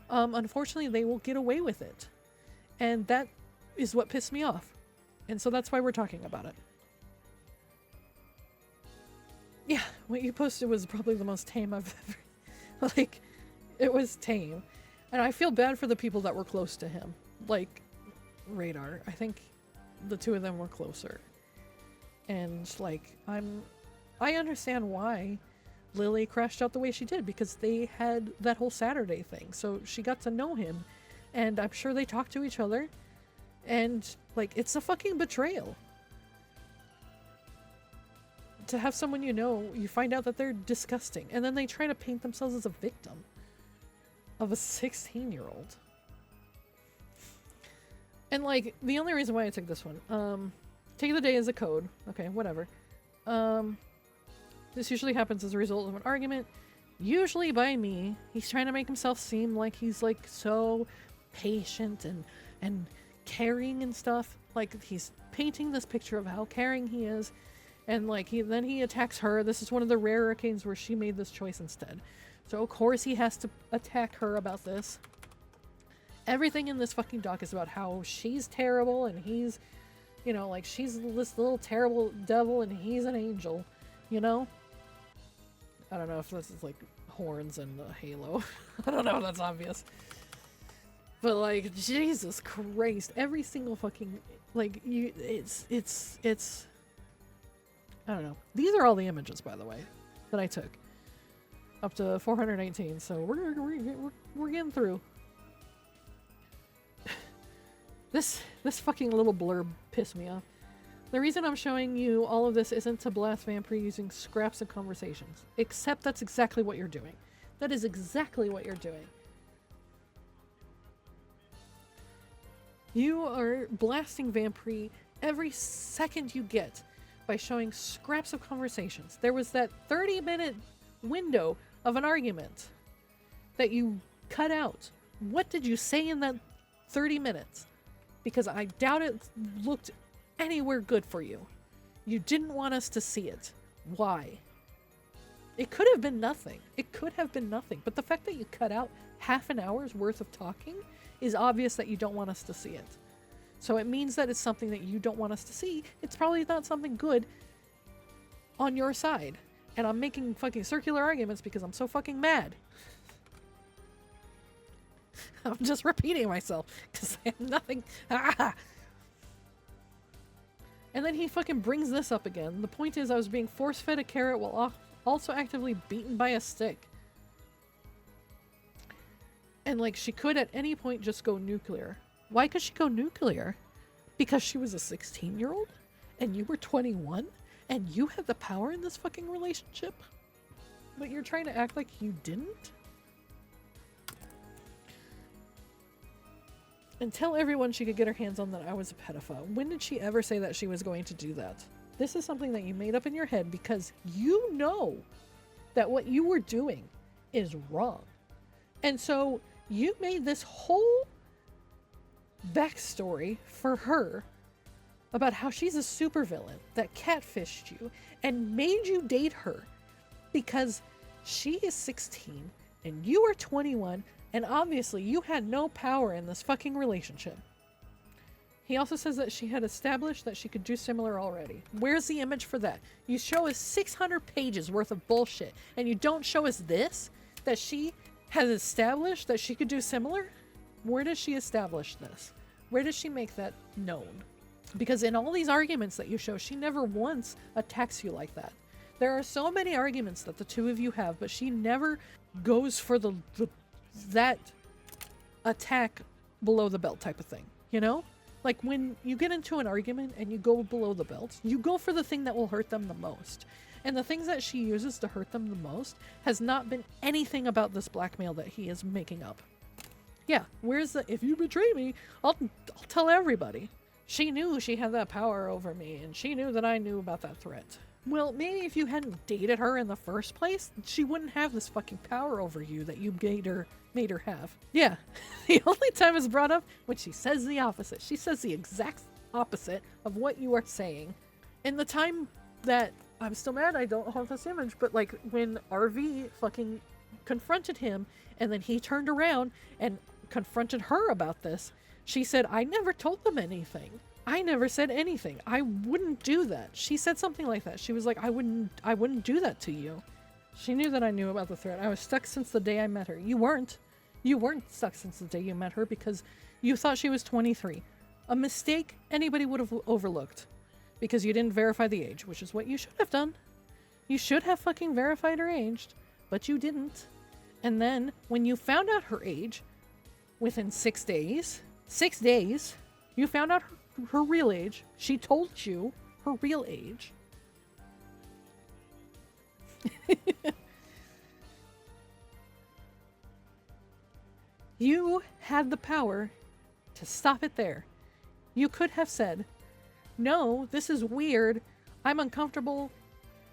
unfortunately they will get away with it. And that is what pissed me off. And so that's why we're talking about it. Yeah, what you posted was probably the most tame I've ever... like, it was tame. And I feel bad for the people that were close to him. Like, Radar. I think the two of them were closer. And, like, I understand why Lily crashed out the way she did, because they had that whole Saturday thing. So she got to know him, and I'm sure they talked to each other. And, like, it's a fucking betrayal. To have someone you know, you find out that they're disgusting, and then they try to paint themselves as a victim of a 16-year-old. And like, the only reason why I took this one, take the day as a code. Okay, whatever. This usually happens as a result of an argument, usually by me. He's trying to make himself seem like he's like so patient and caring and stuff. Like he's painting this picture of how caring he is. And like then he attacks her. This is one of the rare occasions where she made this choice instead. So of course he has to attack her about this. Everything in this fucking doc is about how she's terrible and he's, you know, like she's this little terrible devil and he's an angel, you know? I don't know if this is like horns and a halo. I don't know if that's obvious. But like, Jesus Christ, every single fucking, like, it's I don't know. These are all the images, by the way, that I took. Up to 418, so we're getting through. This fucking little blurb pissed me off. The reason I'm showing you all of this isn't to blast Vampire using scraps of conversations. Except that's exactly what you're doing. That is exactly what you're doing. You are blasting Vampire every second you get by showing scraps of conversations. There was that 30-minute window of an argument that you cut out. What did you say in that 30 minutes? Because I doubt it looked anywhere good for you. You didn't want us to see it. Why? It could have been nothing. It could have been nothing. But the fact that you cut out half an hour's worth of talking is obvious that you don't want us to see it. So it means that it's something that you don't want us to see. It's probably not something good on your side. And I'm making fucking circular arguments because I'm so fucking mad. I'm just repeating myself because I have nothing. Ah! And then he fucking brings this up again. The point is I was being force-fed a carrot while also actively beaten by a stick. And like she could at any point just go nuclear. Why could she go nuclear? Because she was a 16-year-old? And you were 21? And you had the power in this fucking relationship? But you're trying to act like you didn't? And tell everyone she could get her hands on that I was a pedophile. When did she ever say that she was going to do that? This is something that you made up in your head because you know that what you were doing is wrong. And so you made this whole backstory for her about how she's a supervillain that catfished you and made you date her because she is 16 and you are 21, and obviously you had no power in this fucking relationship. He also says that she had established that she could do similar already. Where's the image for that? You show us 600 pages worth of bullshit, and you don't show us this? That she has established that she could do similar? Where does she establish this? Where does she make that known? Because in all these arguments that you show, she never once attacks you like that. There are so many arguments that the two of you have, but she never goes for that attack below the belt type of thing, you know? Like when you get into an argument and you go below the belt, you go for the thing that will hurt them the most. And the things that she uses to hurt them the most has not been anything about this blackmail that he is making up. Yeah, where's the, if you betray me, I'll tell everybody. She knew she had that power over me, and she knew that I knew about that threat. Well, maybe if you hadn't dated her in the first place, she wouldn't have this fucking power over you that you made her have. Yeah, the only time it's brought up when she says the opposite. She says the exact opposite of what you are saying. In the time that I'm still mad I don't have this image, but like when RV fucking confronted him and then he turned around and confronted her about this, she said, I never told them anything. I never said anything. I wouldn't do that. She said something like that. She was like, I wouldn't do that to you. She knew that I knew about the threat. I was stuck since the day I met her. You weren't. You weren't stuck since the day you met her because you thought she was 23. A mistake anybody would have overlooked because you didn't verify the age, which is what you should have done. You should have fucking verified her age, but you didn't. And then when you found out her age, within 6 days, you found out her real age. She told you her real age. You had the power to stop it there. You could have said, no, this is weird. I'm uncomfortable.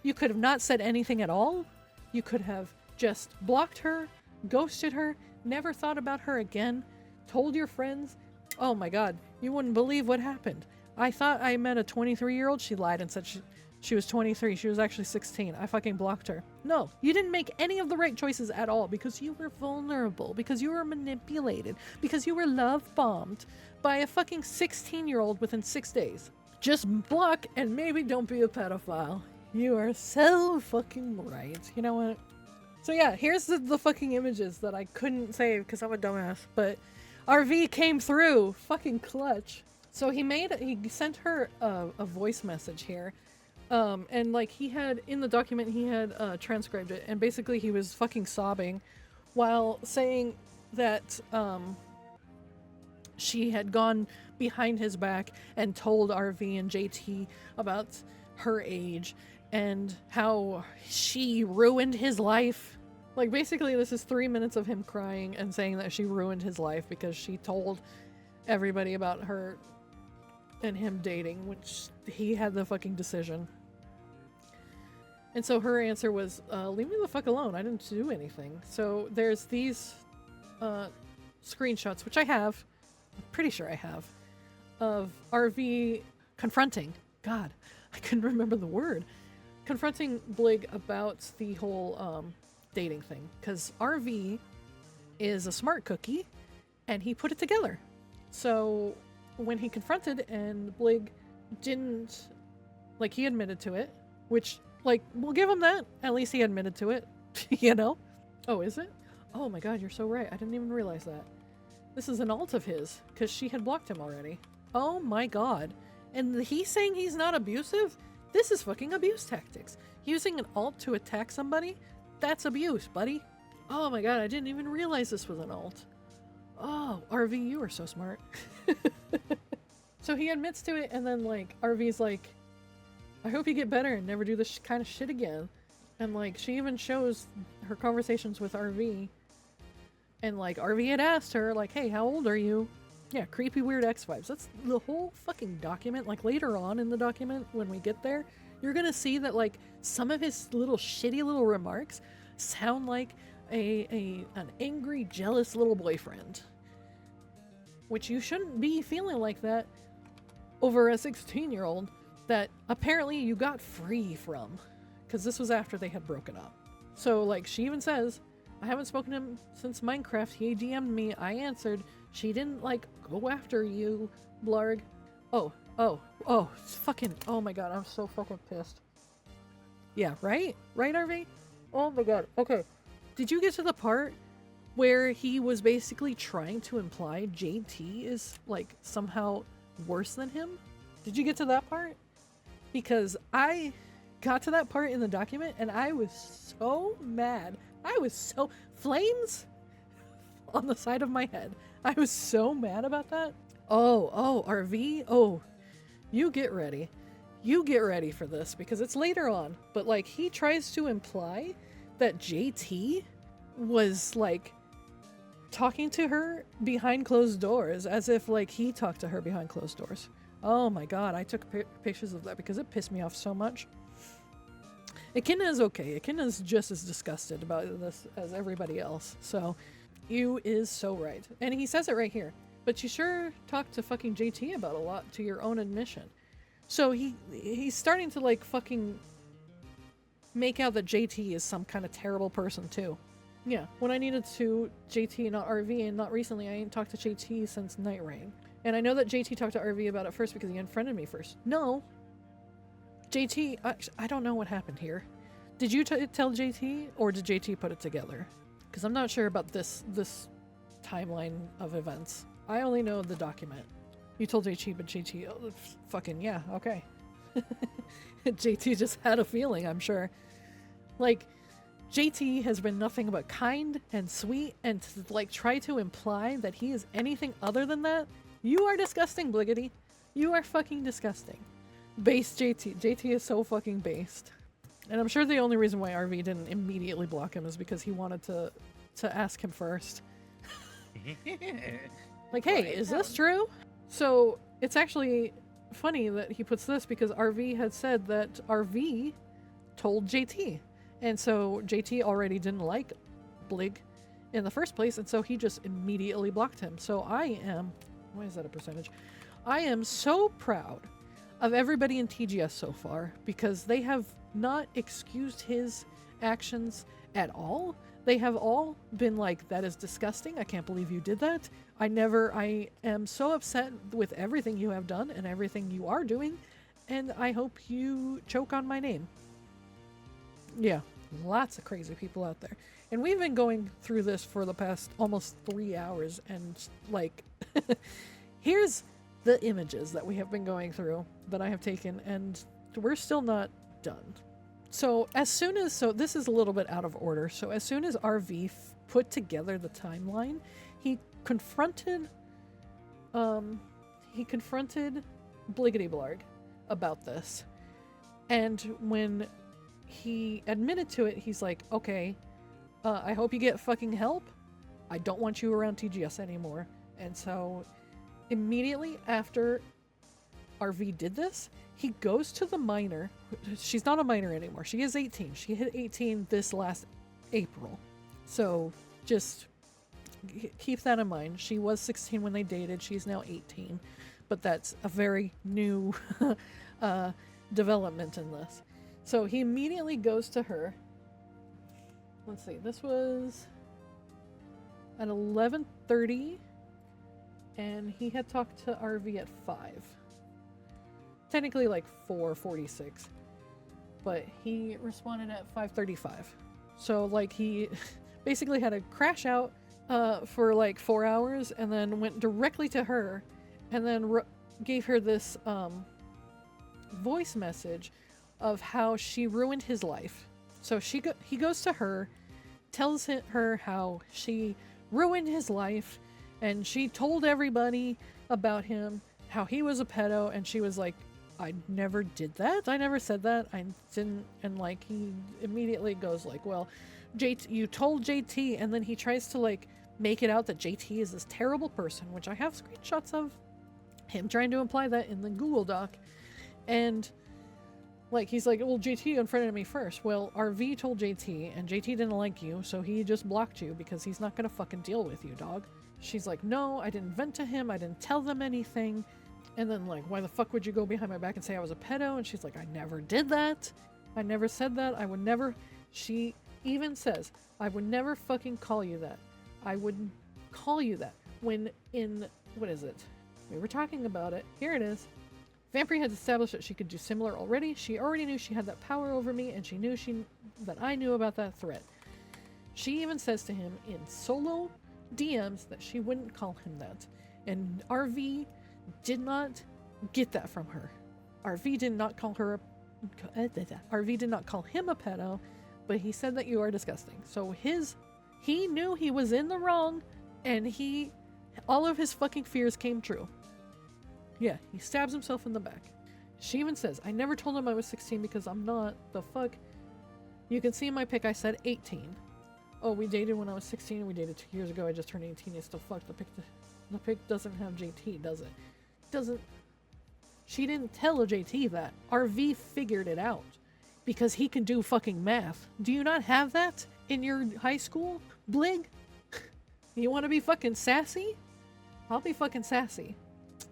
You could have not said anything at all. You could have just blocked her, ghosted her, never thought about her again, told your friends, oh my god, you wouldn't believe what happened. I thought I met a 23-year-old. She lied and said she was 23. She was actually 16. I fucking blocked her. No, you didn't make any of the right choices at all because you were vulnerable, because you were manipulated, because you were love-bombed by a fucking 16-year-old within 6 days. Just block and maybe don't be a pedophile. You are so fucking right. You know what? So yeah, here's the fucking images that I couldn't save because I'm a dumbass, but RV came through. Fucking clutch. So he sent her a voice message here. And like he had, in the document, he had transcribed it. And basically he was fucking sobbing while saying that she had gone behind his back and told RV and JT about her age and how she ruined his life. Like basically this is 3 minutes of him crying and saying that she ruined his life because she told everybody about her and him dating, which he had the fucking decision. And so her answer was, leave me the fuck alone. I didn't do anything. So there's these screenshots, which I have, I'm pretty sure I have, of RV confronting, God, I couldn't remember the word, confronting Blig about the whole dating thing. Because RV is a smart cookie, and he put it together. So when he confronted and Blig didn't, like, he admitted to it, which, like, we'll give him that. At least he admitted to it, you know? Oh, is it? Oh my god, you're so right. I didn't even realize that. This is an alt of his, because she had blocked him already. Oh my god. And he's saying he's not abusive? This is fucking abuse tactics. Using an alt to attack somebody? That's abuse, buddy. Oh my god, I didn't even realize this was an alt. Oh, RV, you are so smart. So he admits to it, and then, like, RV's like, I hope you get better and never do this kind of shit again. And, like, she even shows her conversations with RV. And, like, RV had asked her, like, hey, how old are you? Yeah, creepy, weird X vibes. That's the whole fucking document. Like, later on in the document, when we get there, you're gonna see that, like, some of his little shitty little remarks sound like an angry, jealous little boyfriend. Which you shouldn't be feeling like that over a 16-year-old that apparently you got free from. Because this was after they had broken up. So, like, she even says, I haven't spoken to him since Minecraft. He DM'd me. I answered. She didn't, like, go after you, Blarg. Oh, it's fucking, oh my god, I'm so fucking pissed. Yeah, right? Right, RV? Oh my god. Okay. Did you get to the part where he was basically trying to imply JT is, like, somehow worse than him? Did you get to that part? Because I got to that part in the document and I was so mad. I was so... Flames on the side of my head. I was so mad about that. Oh, RV? Oh, you get ready. You get ready for this because it's later on. But, like, he tries to imply that JT was, like, talking to her behind closed doors as if, like, he talked to her behind closed doors. Oh my god, I took pictures of that because it pissed me off so much. Echidna is okay. Echidna is just as disgusted about this as everybody else. So, you is so right. And he says it right here. But you sure talked to fucking JT about a lot, to your own admission. So he's starting to, like, fucking make out that JT is some kind of terrible person too. Yeah, when I needed to JT, not RV, and not recently, I ain't talked to JT since Night Rain. And I know that JT talked to RV about it first because he unfriended me first. No. JT, I don't know what happened here. Did you tell JT, or did JT put it together? Because I'm not sure about this timeline of events. I only know the document. You told JT, but JT, oh, fucking, yeah, okay. JT just had a feeling, I'm sure. Like, JT has been nothing but kind and sweet, and to, like, try to imply that he is anything other than that, you are disgusting, Bliggity. You are fucking disgusting. Based JT. JT is so fucking based. And I'm sure the only reason why RV didn't immediately block him is because he wanted to ask him first. Like, hey, is this true? So, it's actually funny that he puts this because RV had said that RV told JT. And so JT already didn't like Blig in the first place, and so he just immediately blocked him. So I am... Why is that a percentage? I am so proud of everybody in TGS so far because they have not excused his actions at all. They have all been like, that is disgusting. I can't believe you did that. I am so upset with everything you have done and everything you are doing, and I hope you choke on my name. Yeah, lots of crazy people out there. And we've been going through this for the past almost 3 hours, and, like, here's the images that we have been going through that I have taken, and we're still not done. So this is a little bit out of order. So as soon as RV put together the timeline, he confronted BligityBlarg about this. And when he admitted to it, he's like, okay, I hope you get fucking help. I don't want you around TGS anymore. And so immediately after RV did this, he goes to the minor. She's not a minor anymore. She is 18. She hit 18 this last April. So just keep that in mind. She was 16 when they dated. She's now 18. But that's a very new development in this. So he immediately goes to her. Let's see. This was at 11:30. And he had talked to RV at 5. Technically like 4:46. But he responded at 5:35. So like he basically had to crash out for like 4 hours and then went directly to her and then gave her this voice message of how she ruined his life. So he goes to her, tells her how she ruined his life, and she told everybody about him, how he was a pedo, and she was like, I never did that. I never said that. I didn't. And like he immediately goes like, well, you told JT, and then he tries to like make it out that JT is this terrible person, which I have screenshots of him trying to imply that in the Google Doc. And like he's like, well, JT unfriended me first. Well, RV told JT, and JT didn't like you, so he just blocked you because he's not gonna fucking deal with you, dog. She's like, no, I didn't vent to him. I didn't tell them anything. And then like, why the fuck would you go behind my back and say I was a pedo? And she's like, I never did that. I never said that. I would never. She even says, I would never fucking call you that. I wouldn't call you that. When in, what is it? We were talking about it. Here it is. Vampire had established that she could do similar already. She already knew she had that power over me, and she knew that I knew about that threat. She even says to him in solo DMs that she wouldn't call him that. And RV did not get that from her. RV did not call him a pedo, but he said that you are disgusting. So he knew he was in the wrong, and all of his fucking fears came true. Yeah, he stabs himself in the back. She even says, I never told him I was 16 because I'm not. The fuck? You can see in my pic I said 18. Oh, we dated when I was 16 and we dated 2 years ago. I just turned 18. It's still fucked. The pic doesn't have JT, does it? Doesn't. She didn't tell JT that. RV figured it out because he can do fucking math. Do you not have that in your high school, Blig? You want to be fucking sassy? I'll be fucking sassy.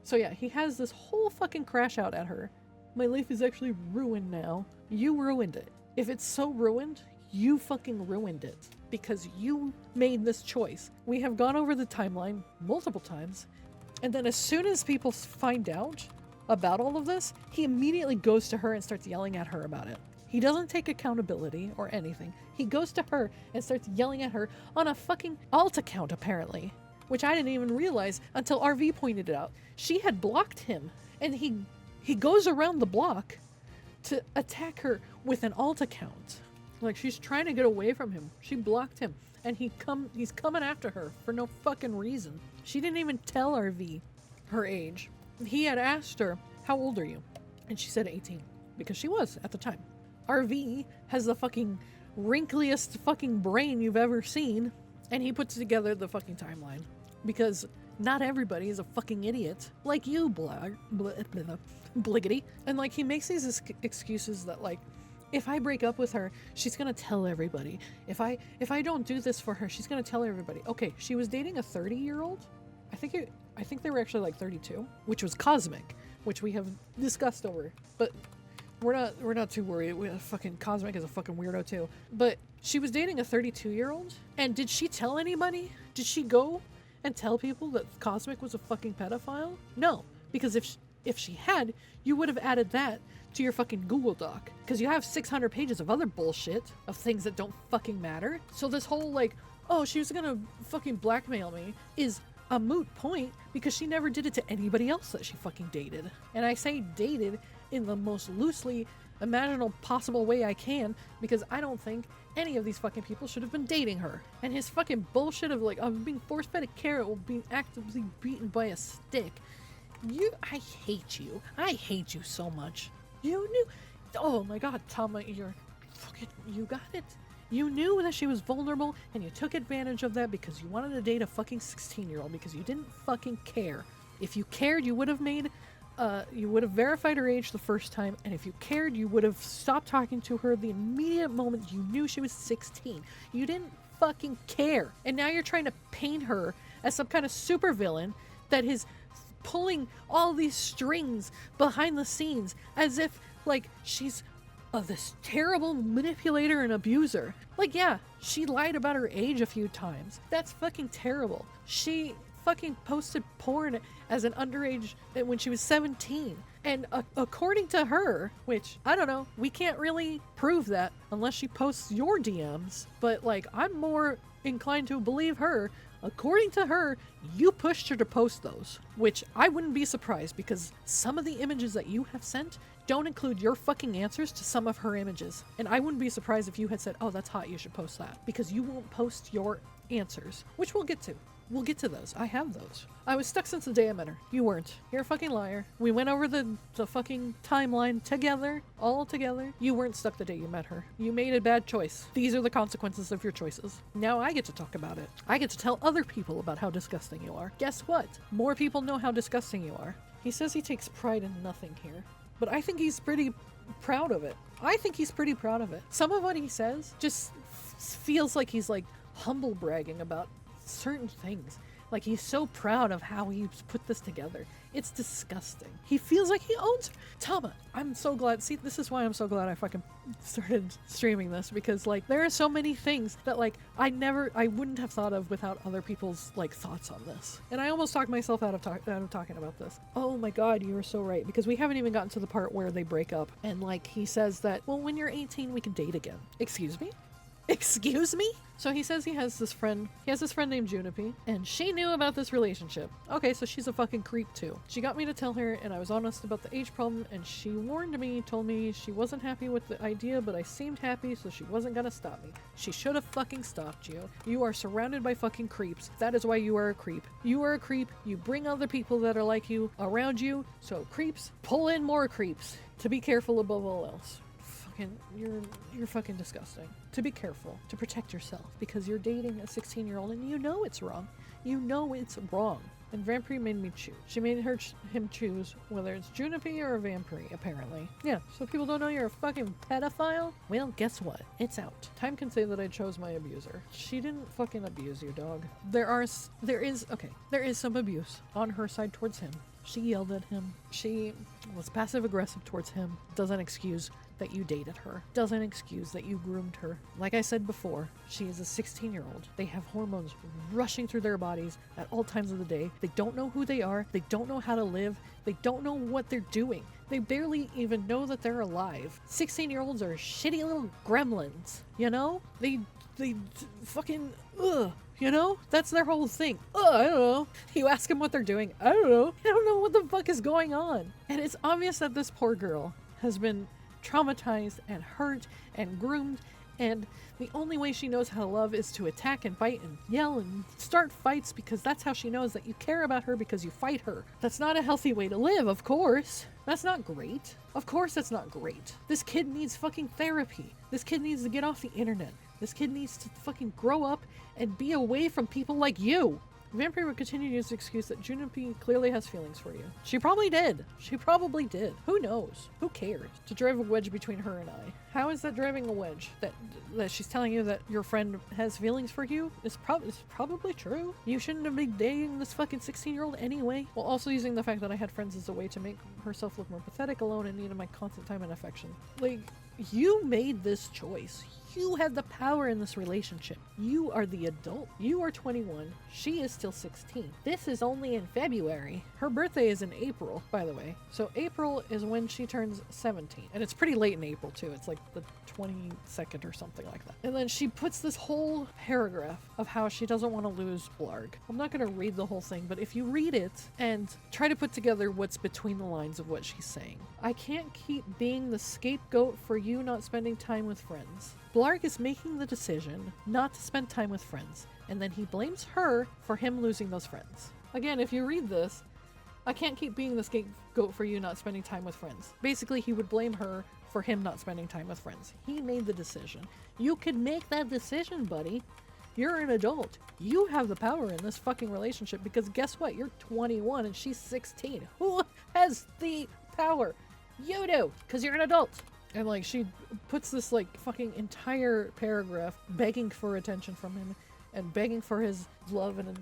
So yeah, he has this whole fucking crash out at her. My life is actually ruined now. You ruined it. If it's so ruined, you fucking ruined it. Because you made this choice. We have gone over the timeline multiple times. And then as soon as people find out about all of this, he immediately goes to her and starts yelling at her about it. He doesn't take accountability or anything. He goes to her and starts yelling at her on a fucking alt account, apparently. Which I didn't even realize until RV pointed it out. She had blocked him, and he goes around the block to attack her with an alt account. Like, she's trying to get away from him. She blocked him, and he's coming after her for no fucking reason. She didn't even tell RV her age. He had asked her, how old are you? And she said 18, because she was at the time. RV has the fucking wrinkliest fucking brain you've ever seen, and he puts together the fucking timeline. Because not everybody is a fucking idiot like you, Bliggity. And like, he makes these excuses that like, if I break up with her, she's gonna tell everybody. If I don't do this for her, she's gonna tell everybody. Okay, she was dating a 30-year-old. I think they were actually like 32, which was Cosmic, which we have discussed over. But we're not too worried. Fucking Cosmic is a fucking weirdo too. But she was dating a 32-year-old, and did she tell anybody? Did she go and tell people that Cosmic was a fucking pedophile? No, because if she had, you would have added that to your fucking Google Doc, because you have 600 pages of other bullshit of things that don't fucking matter. So this whole like, oh, she was gonna fucking blackmail me is a moot point, because she never did it to anybody else that she fucking dated. And I say dated in the most loosely imaginable possible way I can, because I don't think any of these fucking people should have been dating her. And his fucking bullshit of like, I'm being force-fed a carrot while being actively beaten by a stick. I hate you. I hate you so much. You knew. Oh my god, Tama, you got it. You knew that she was vulnerable, and you took advantage of that because you wanted to date a fucking 16-year-old, because you didn't fucking care. If you cared, you would have verified her age the first time, and if you cared, you would have stopped talking to her the immediate moment you knew she was 16. You didn't fucking care. And now you're trying to paint her as some kind of supervillain that is pulling all these strings behind the scenes as if, like, she's this terrible manipulator and abuser. Like, yeah, she lied about her age a few times. That's fucking terrible. She fucking posted porn as an underage when she was 17. And according to her, which, I don't know, we can't really prove that unless she posts your DMs, but, like, I'm more inclined to believe her. According to her, you pushed her to post those, which I wouldn't be surprised, because some of the images that you have sent don't include your fucking answers to some of her images. And I wouldn't be surprised if you had said, oh, that's hot, you should post that, because you won't post your answers, which we'll get to. We'll get to those. I have those. I was stuck since the day I met her. You weren't. You're a fucking liar. We went over the fucking timeline together, all together. You weren't stuck the day you met her. You made a bad choice. These are the consequences of your choices. Now I get to talk about it. I get to tell other people about how disgusting you are. Guess what? More people know how disgusting you are. He says he takes pride in nothing here, but I think he's pretty proud of it. I think he's pretty proud of it. Some of what he says just feels like he's like humble bragging about certain things. Like, he's so proud of how he's put this together. It's disgusting. He feels like he owns Tama. I'm so glad. See, this is why I'm so glad I fucking started streaming this, because like there are so many things that like I wouldn't have thought of without other people's like thoughts on this. And I almost talked myself out of talking about this. Oh my god, you were so right, because we haven't even gotten to the part where they break up and like he says that, well, when you're 18 we can date again. Excuse me? Excuse me? So he says he has this friend named Junipi, and she knew about this relationship. Okay, so she's a fucking creep too. She got me to tell her, and I was honest about the age problem, and she warned me, told me she wasn't happy with the idea, but I seemed happy, so she wasn't gonna stop me. She should have fucking stopped you. You are surrounded by fucking creeps. That is why you are a creep. You are a creep. You bring other people that are like you around you, so creeps, pull in more creeps. To be careful above all else. You're fucking disgusting. To be careful, to protect yourself, because you're dating a 16-year-old and you know it's wrong. You know it's wrong. And Vampire made me choose. She made him choose whether it's Junipi or a Vampire, apparently. Yeah, so people don't know you're a fucking pedophile? Well, guess what? It's out. Time can say that I chose my abuser. She didn't fucking abuse you, dog. There is some abuse on her side towards him. She yelled at him. She was passive-aggressive towards him. Doesn't excuse that you dated her. Doesn't excuse that you groomed her. Like I said before, she is a 16-year-old. They have hormones rushing through their bodies at all times of the day. They don't know who they are. They don't know how to live. They don't know what they're doing. They barely even know that they're alive. 16-year-olds are shitty little gremlins, you know? They fucking, you know? That's their whole thing. I don't know. You ask them what they're doing. I don't know. I don't know what the fuck is going on. And it's obvious that this poor girl has been traumatized and hurt and groomed, and the only way she knows how to love is to attack and bite and yell and start fights, because that's how she knows that you care about her, because you fight her. That's not a healthy way to live, of course. That's not great. Of course that's not great. This kid needs fucking therapy. This kid needs to get off the internet. This kid needs to fucking grow up and be away from people like you. Vampire would continue to use the excuse that Junipi clearly has feelings for you. She probably did. She probably did. Who knows? Who cares? To drive a wedge between her and I. How is that driving a wedge? That she's telling you that your friend has feelings for you is probably true. You shouldn't have been dating this fucking 16-year-old anyway. While also using the fact that I had friends as a way to make herself look more pathetic, alone, and needed my constant time and affection. Like, you made this choice. You had the power in this relationship. You are the adult. You are 21. She is still 16. This is only in February. Her birthday is in April, by the way. So April is when she turns 17. And it's pretty late in April, too. It's like the 22nd or something like that. And then she puts this whole paragraph of how she doesn't want to lose Blarg. I'm not going to read the whole thing, but if you read it and try to put together what's between the lines of what she's saying. I can't keep being the scapegoat for you not spending time with friends. Blarg is making the decision not to spend time with friends, and then he blames her for him losing those friends. Again, if you read this, I can't keep being the scapegoat for you not spending time with friends. Basically, he would blame her for him not spending time with friends. He made the decision. You can make that decision, buddy. You're an adult. You have the power in this fucking relationship, because guess what? You're 21 and she's 16. Who has the power? You do, because you're an adult. And like she puts this like fucking entire paragraph begging for attention from him and begging for his love and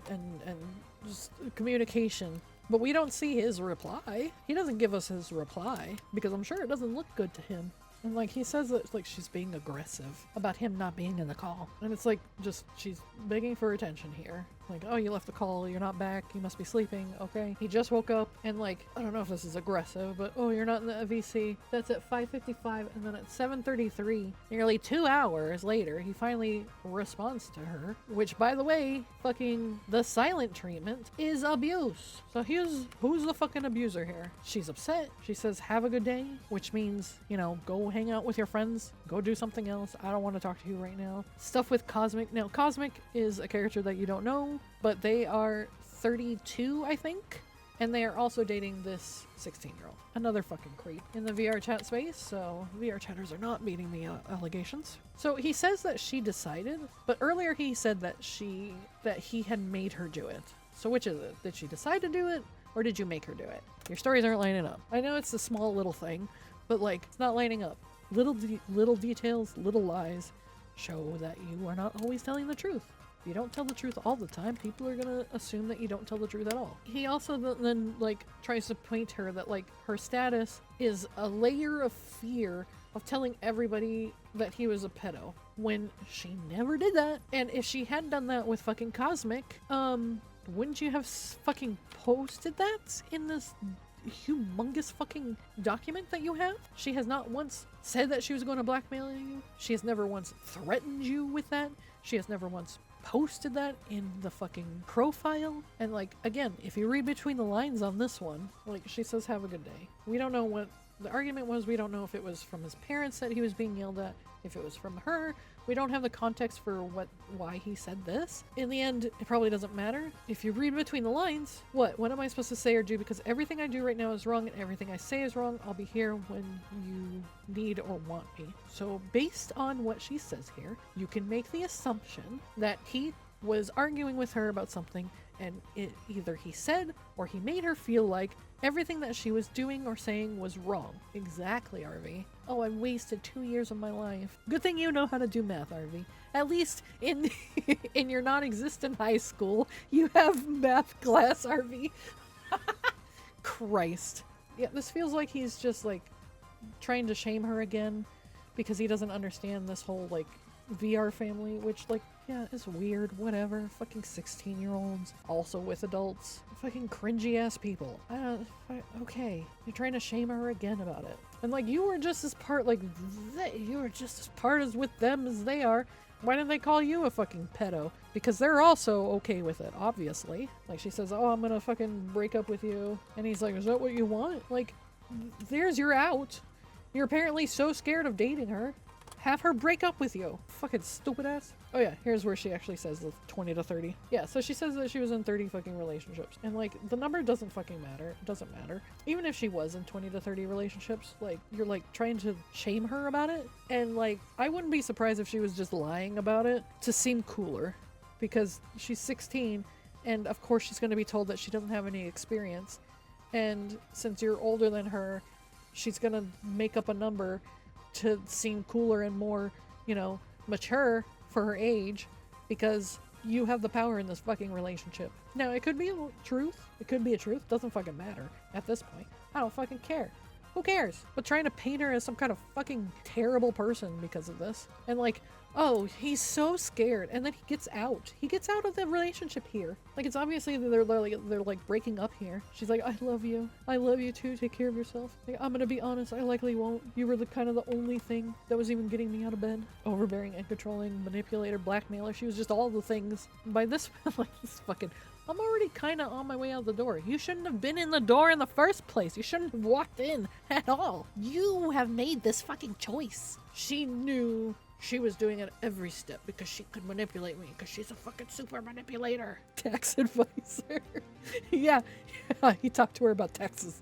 just communication. But we don't see his reply. He doesn't give us his reply, because I'm sure it doesn't look good to him. And like he says that like she's being aggressive about him not being in the call. And it's like just she's begging for attention here. Like, oh, you left the call, you're not back, you must be sleeping, okay? He just woke up, and like, I don't know if this is aggressive, but oh, you're not in the VC. That's at 5:55, and then at 7:33, nearly 2 hours later, he finally responds to her, which, by the way, fucking the silent treatment is abuse. So who's the fucking abuser here? She's upset. She says, have a good day, which means, you know, go hang out with your friends, go do something else. I don't want to talk to you right now. Stuff with Cosmic. Now, Cosmic is a character that you don't know, but they are 32, I think, and they are also dating this 16-year-old. Another fucking creep in the VR chat space, so VR chatters are not meeting the allegations. So he says that she decided, but earlier he said that he had made her do it. So which is it? Did she decide to do it, or did you make her do it? Your stories aren't lining up. I know it's a small little thing, but like, it's not lining up. Little details, little lies show that you are not always telling the truth. If you don't tell the truth all the time, people are gonna assume that you don't tell the truth at all. He also then like tries to point her that like her status is a layer of fear of telling everybody that he was a pedo when she never did that. And if she had done that with fucking Cosmic, wouldn't you have fucking posted that in this humongous fucking document that you have? She has not once said that she was going to blackmail you. She has never once threatened you with that. She has never once posted that in the fucking profile. And like, again, if you read between the lines on this one, like she says, have a good day. We don't know what the argument was. We don't know if it was from his parents that he was being yelled at, if it was from her. We don't have the context for why he said this. In the end, it probably doesn't matter. If you read between the lines, what am I supposed to say or do? Because everything I do right now is wrong and everything I say is wrong. I'll be here when you need or want me. So based on what she says here, you can make the assumption that he was arguing with her about something, and either he said or he made her feel like everything that she was doing or saying was wrong. Exactly, RV. Oh, I wasted 2 years of my life. Good thing you know how to do math, RV. At least in in your non-existent high school, you have math class, RV. Christ. Yeah, this feels like he's just like trying to shame her again because he doesn't understand this whole like VR family, which like, yeah, it's weird, whatever. Fucking 16-year-olds, also with adults. Fucking cringy ass people. Okay, you're trying to shame her again about it. And like, you were just as part, like, you were just as part as with them as they are. Why didn't they call you a fucking pedo? Because they're also okay with it, obviously. Like, she says, oh, I'm gonna fucking break up with you. And he's like, is that what you want? Like, there's your out. You're apparently so scared of dating her. Have her break up with you. Fucking stupid ass. Oh yeah, here's where she actually says the 20 to 30. Yeah, so she says that she was in 30 fucking relationships. And like, the number doesn't fucking matter. It doesn't matter. Even if she was in 20 to 30 relationships, like, you're like trying to shame her about it. And like, I wouldn't be surprised if she was just lying about it to seem cooler. Because she's 16, and of course she's gonna be told that she doesn't have any experience. And since you're older than her, she's gonna make up a number to seem cooler and more, you know, mature for her age, because you have the power in this fucking relationship. Now, it could be a truth. It could be a truth. Doesn't fucking matter at this point. I don't fucking care. Who cares? But trying to paint her as some kind of fucking terrible person because of this. And like, oh, he's so scared. And then he gets out. He gets out of the relationship here. Like, it's obviously that they're like breaking up here. She's like, I love you. I love you too. Take care of yourself. Like, I'm gonna be honest, I likely won't. You were the kind of the only thing that was even getting me out of bed. Overbearing and controlling, manipulator, blackmailer. She was just all the things. By this, like, this fucking... I'm already kind of on my way out the door. You shouldn't have been in the door in the first place. You shouldn't have walked in at all. You have made this fucking choice. She knew she was doing it every step because she could manipulate me, because she's a fucking super manipulator. Tax advisor. yeah, he talked to her about taxes.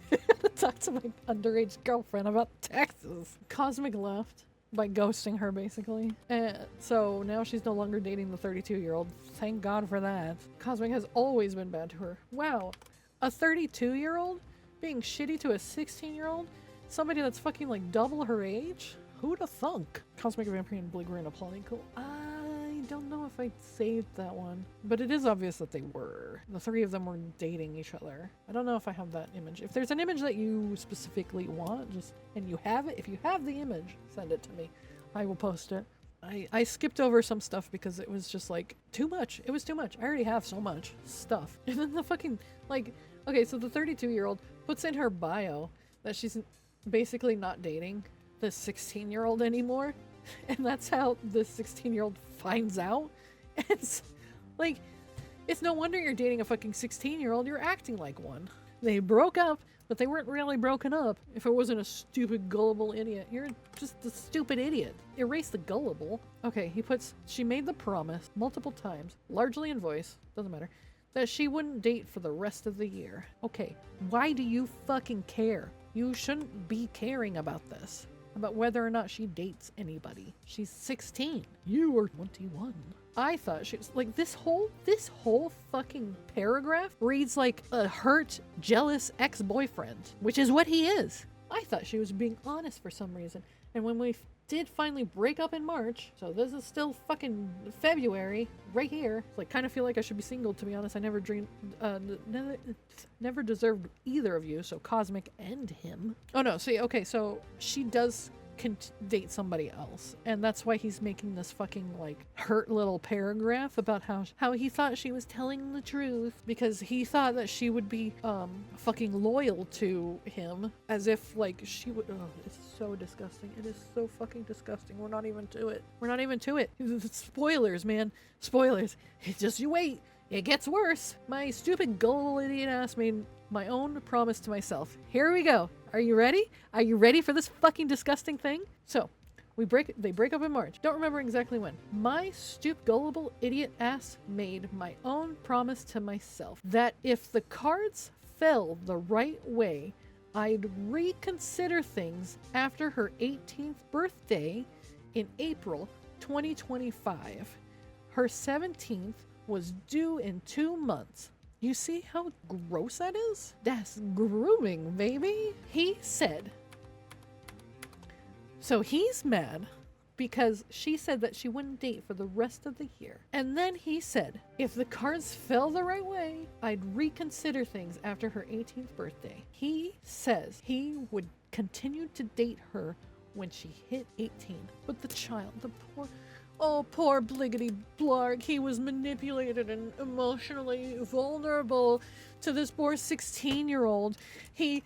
Talked to my underage girlfriend about taxes. Cosmic left by ghosting her, basically. And so now she's no longer dating the 32-year-old. Thank God for that. Cosmic has always been bad to her. Wow. A 32-year-old being shitty to a 16-year-old? Somebody that's fucking like double her age? Who'd have thunk? Cosmic Vampire and Blig were in a plotting cool. I don't know if I saved that one, but it is obvious that they were. The three of them were dating each other. I don't know if I have that image. If there's an image that you specifically want, and you have it, if you have the image, send it to me. I will post it. I skipped over some stuff because it was just like too much. It was too much. I already have so much stuff. And then the fucking, like, okay, so the 32-year-old puts in her bio that she's basically not dating the 16-year-old anymore. And that's how the 16-year-old finds out. It's like, it's no wonder you're dating a fucking 16-year-old. You're acting like one. They broke up, but they weren't really broken up if it wasn't a stupid, gullible idiot. You're just a stupid idiot. Erase the gullible. Okay, he puts, she made the promise multiple times, largely in voice, doesn't matter, that she wouldn't date for the rest of the year. Okay, why do you fucking care? You shouldn't be caring about this. About whether or not she dates anybody. She's 16. You are 21. I thought she was like, this whole fucking paragraph reads like a hurt, jealous ex-boyfriend, which is what he is. I thought she was being honest for some reason. And when we did finally break up in March, so this is still fucking February right here. Like, kind of feel like I should be single, to be honest. I never dreamed, never deserved either of you, so Cosmic and him. Oh no, see, okay, so she does can date somebody else, and that's why he's making this fucking like hurt little paragraph about how he thought she was telling the truth because he thought that she would be fucking loyal to him, as if like she would. Oh, it's so disgusting. It is so fucking disgusting. We're not even to it. We're not even to it. Spoilers, man. Spoilers. Just you wait. It gets worse. My stupid gullible idiot ass made my own promise to myself. Here we go. Are you ready? Are you ready for this fucking disgusting thing? So, they break up in March. Don't remember exactly when. My stupid gullible idiot ass made my own promise to myself that if the cards fell the right way, I'd reconsider things after her 18th birthday in April 2025. Her 17th was due in 2 months. You see how gross that is? That's grooming, baby. He said. So he's mad because she said that she wouldn't date for the rest of the year. And then he said, if the cards fell the right way, I'd reconsider things after her 18th birthday. He says he would continue to date her when she hit 18. But the child, the poor BligityBlarg, he was manipulated and emotionally vulnerable to this poor 16-year-old. He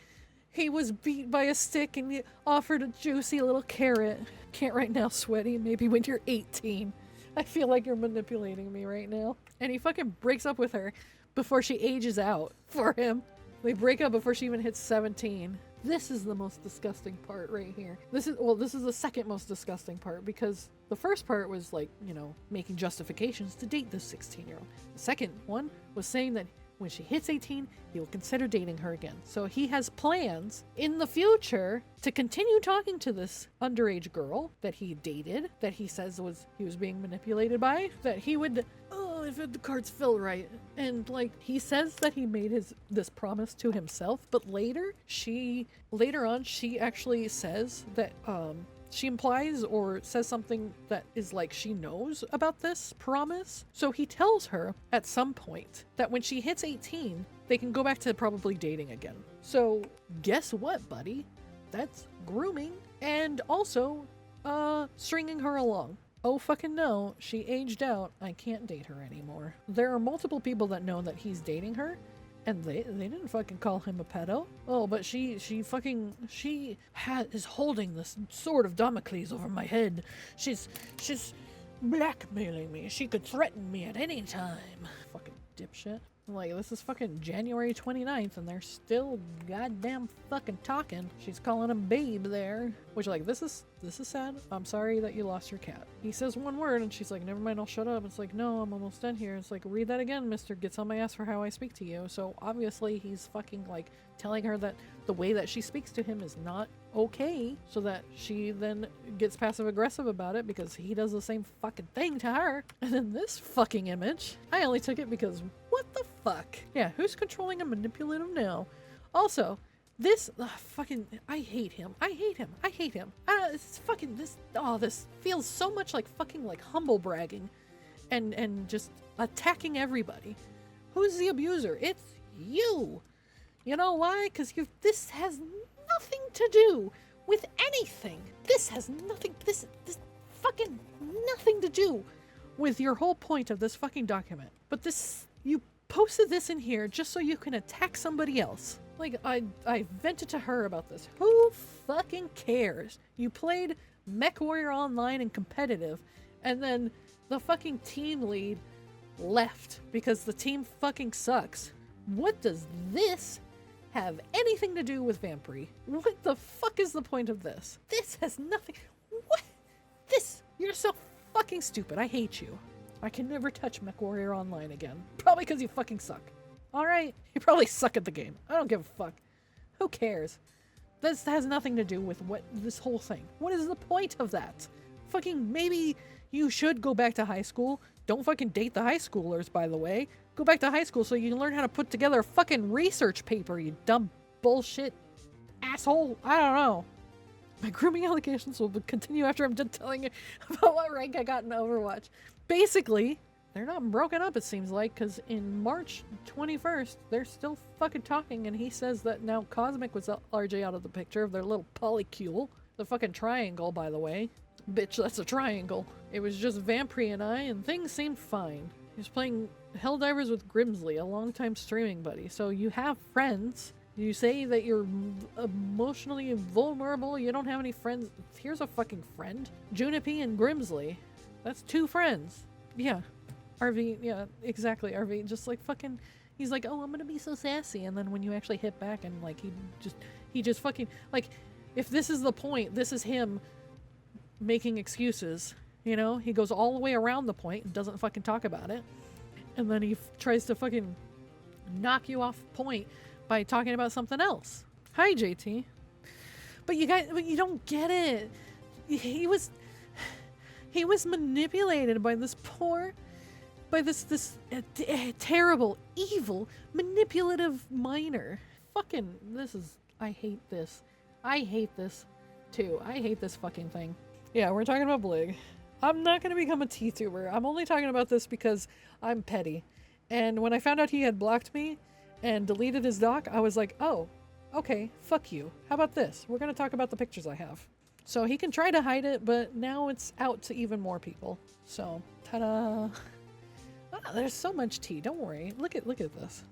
was beat by a stick and he offered a juicy little carrot. Can't right now, sweaty. Maybe when you're 18. I feel like you're manipulating me right now. And he fucking breaks up with her before she ages out for him. They break up before she even hits 17. This is the most disgusting part right here. This is the second most disgusting part, because the first part was like, you know, making justifications to date this 16-year-old. The second one was saying that when she hits 18, he will consider dating her again. So he has plans in the future to continue talking to this underage girl that he dated, that he says he was being manipulated by, that he would, if the cards fell right. And like, he says that he made this promise to himself, but later on she actually says that she implies or says something that is like she knows about this promise. So he tells her at some point that when she hits 18, they can go back to probably dating again. So guess what, buddy? That's grooming and also stringing her along. Oh fucking no, she aged out. I can't date her anymore. There are multiple people that know that he's dating her, and they didn't fucking call him a pedo. Oh, but she is holding this sword of Damocles over my head. She's blackmailing me. She could threaten me at any time. Fucking dipshit. Like, this is fucking January 29th and they're still goddamn fucking talking. She's calling him babe there. Which, like, this is sad. I'm sorry that you lost your cat. He says one word and she's like, never mind, I'll shut up. It's like, no, I'm almost done here. It's like, read that again, mister. Gets on my ass for how I speak to you. So obviously he's fucking like telling her that the way that she speaks to him is not okay, so that she then gets passive aggressive about it because he does the same fucking thing to her. And then this fucking image, I only took it because what the fuck? Yeah, who's controlling and manipulative now? Also, this fucking, I hate him. It's fucking this feels so much like fucking like humble bragging and just attacking everybody. Who's the abuser? It's you. You know why? Because this has nothing to do with anything. This has nothing, this fucking nothing to do with your whole point of this fucking document. But you posted this in here just so you can attack somebody else. Like, I vented to her about this. Who fucking cares? You played MechWarrior Online and competitive, and then the fucking team lead left because the team fucking sucks. What does this have anything to do with Vampiry? What the fuck is the point of this? This has nothing. What? You're so fucking stupid. I hate you. I can never touch MechWarrior Online again. Probably because you fucking suck. Alright? You probably suck at the game. I don't give a fuck. Who cares? This has nothing to do with this whole thing. What is the point of that? Fucking maybe you should go back to high school. Don't fucking date the high schoolers, by the way. Go back to high school so you can learn how to put together a fucking research paper, you dumb bullshit asshole. I don't know. My grooming allegations will continue after I'm done telling you about what rank I got in Overwatch. Basically, they're not broken up, it seems like, because in March 21st, they're still fucking talking, and he says that now Cosmic was RJ out of the picture of their little polycule. The fucking triangle, by the way. Bitch, that's a triangle. It was just Vampire and I, and things seemed fine. He was playing Helldivers with Grimsley, a longtime streaming buddy. So you have friends. You say that you're emotionally vulnerable, you don't have any friends. Here's a fucking friend. Junipi and Grimsley. That's 2 friends. Yeah. RV, yeah, exactly, RV. Just like fucking, he's like, oh, I'm gonna be so sassy. And then when you actually hit back and like, he just fucking, like, if this is the point, this is him making excuses, you know? He goes all the way around the point and doesn't fucking talk about it. And then he tries to fucking knock you off point by talking about something else. Hi, JT. But you don't get it. He was manipulated by this terrible, evil, manipulative minor. Fucking, I hate this. I hate this too. I hate this fucking thing. Yeah, we're talking about Blig. I'm not gonna become a T-tuber. I'm only talking about this because I'm petty. And when I found out he had blocked me and deleted his doc, I was like, oh, okay, fuck you. How about this? We're gonna talk about the pictures I have. So he can try to hide it, but now it's out to even more people. So, ta-da. Ah, there's so much tea. Don't worry. Look at this.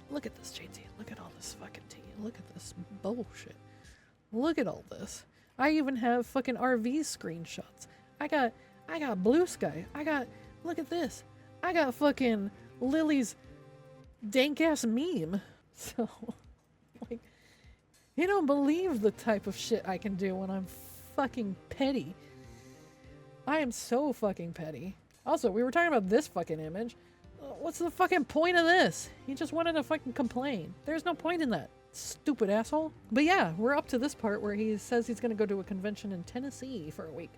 Look at this, JT. Look at all this fucking tea. Look at this bullshit. Look at all this. I even have fucking RV screenshots. I got Bluesky. Look at this. I got fucking Lily's dank ass meme. So, like, you don't believe the type of shit I can do when I'm fucking petty. I am so fucking petty. Also, we were talking about this fucking image. What's the fucking point of this? He just wanted to fucking complain. There's no point in that. Stupid asshole. But yeah, we're up to this part where he says he's gonna go to a convention in Tennessee for a week.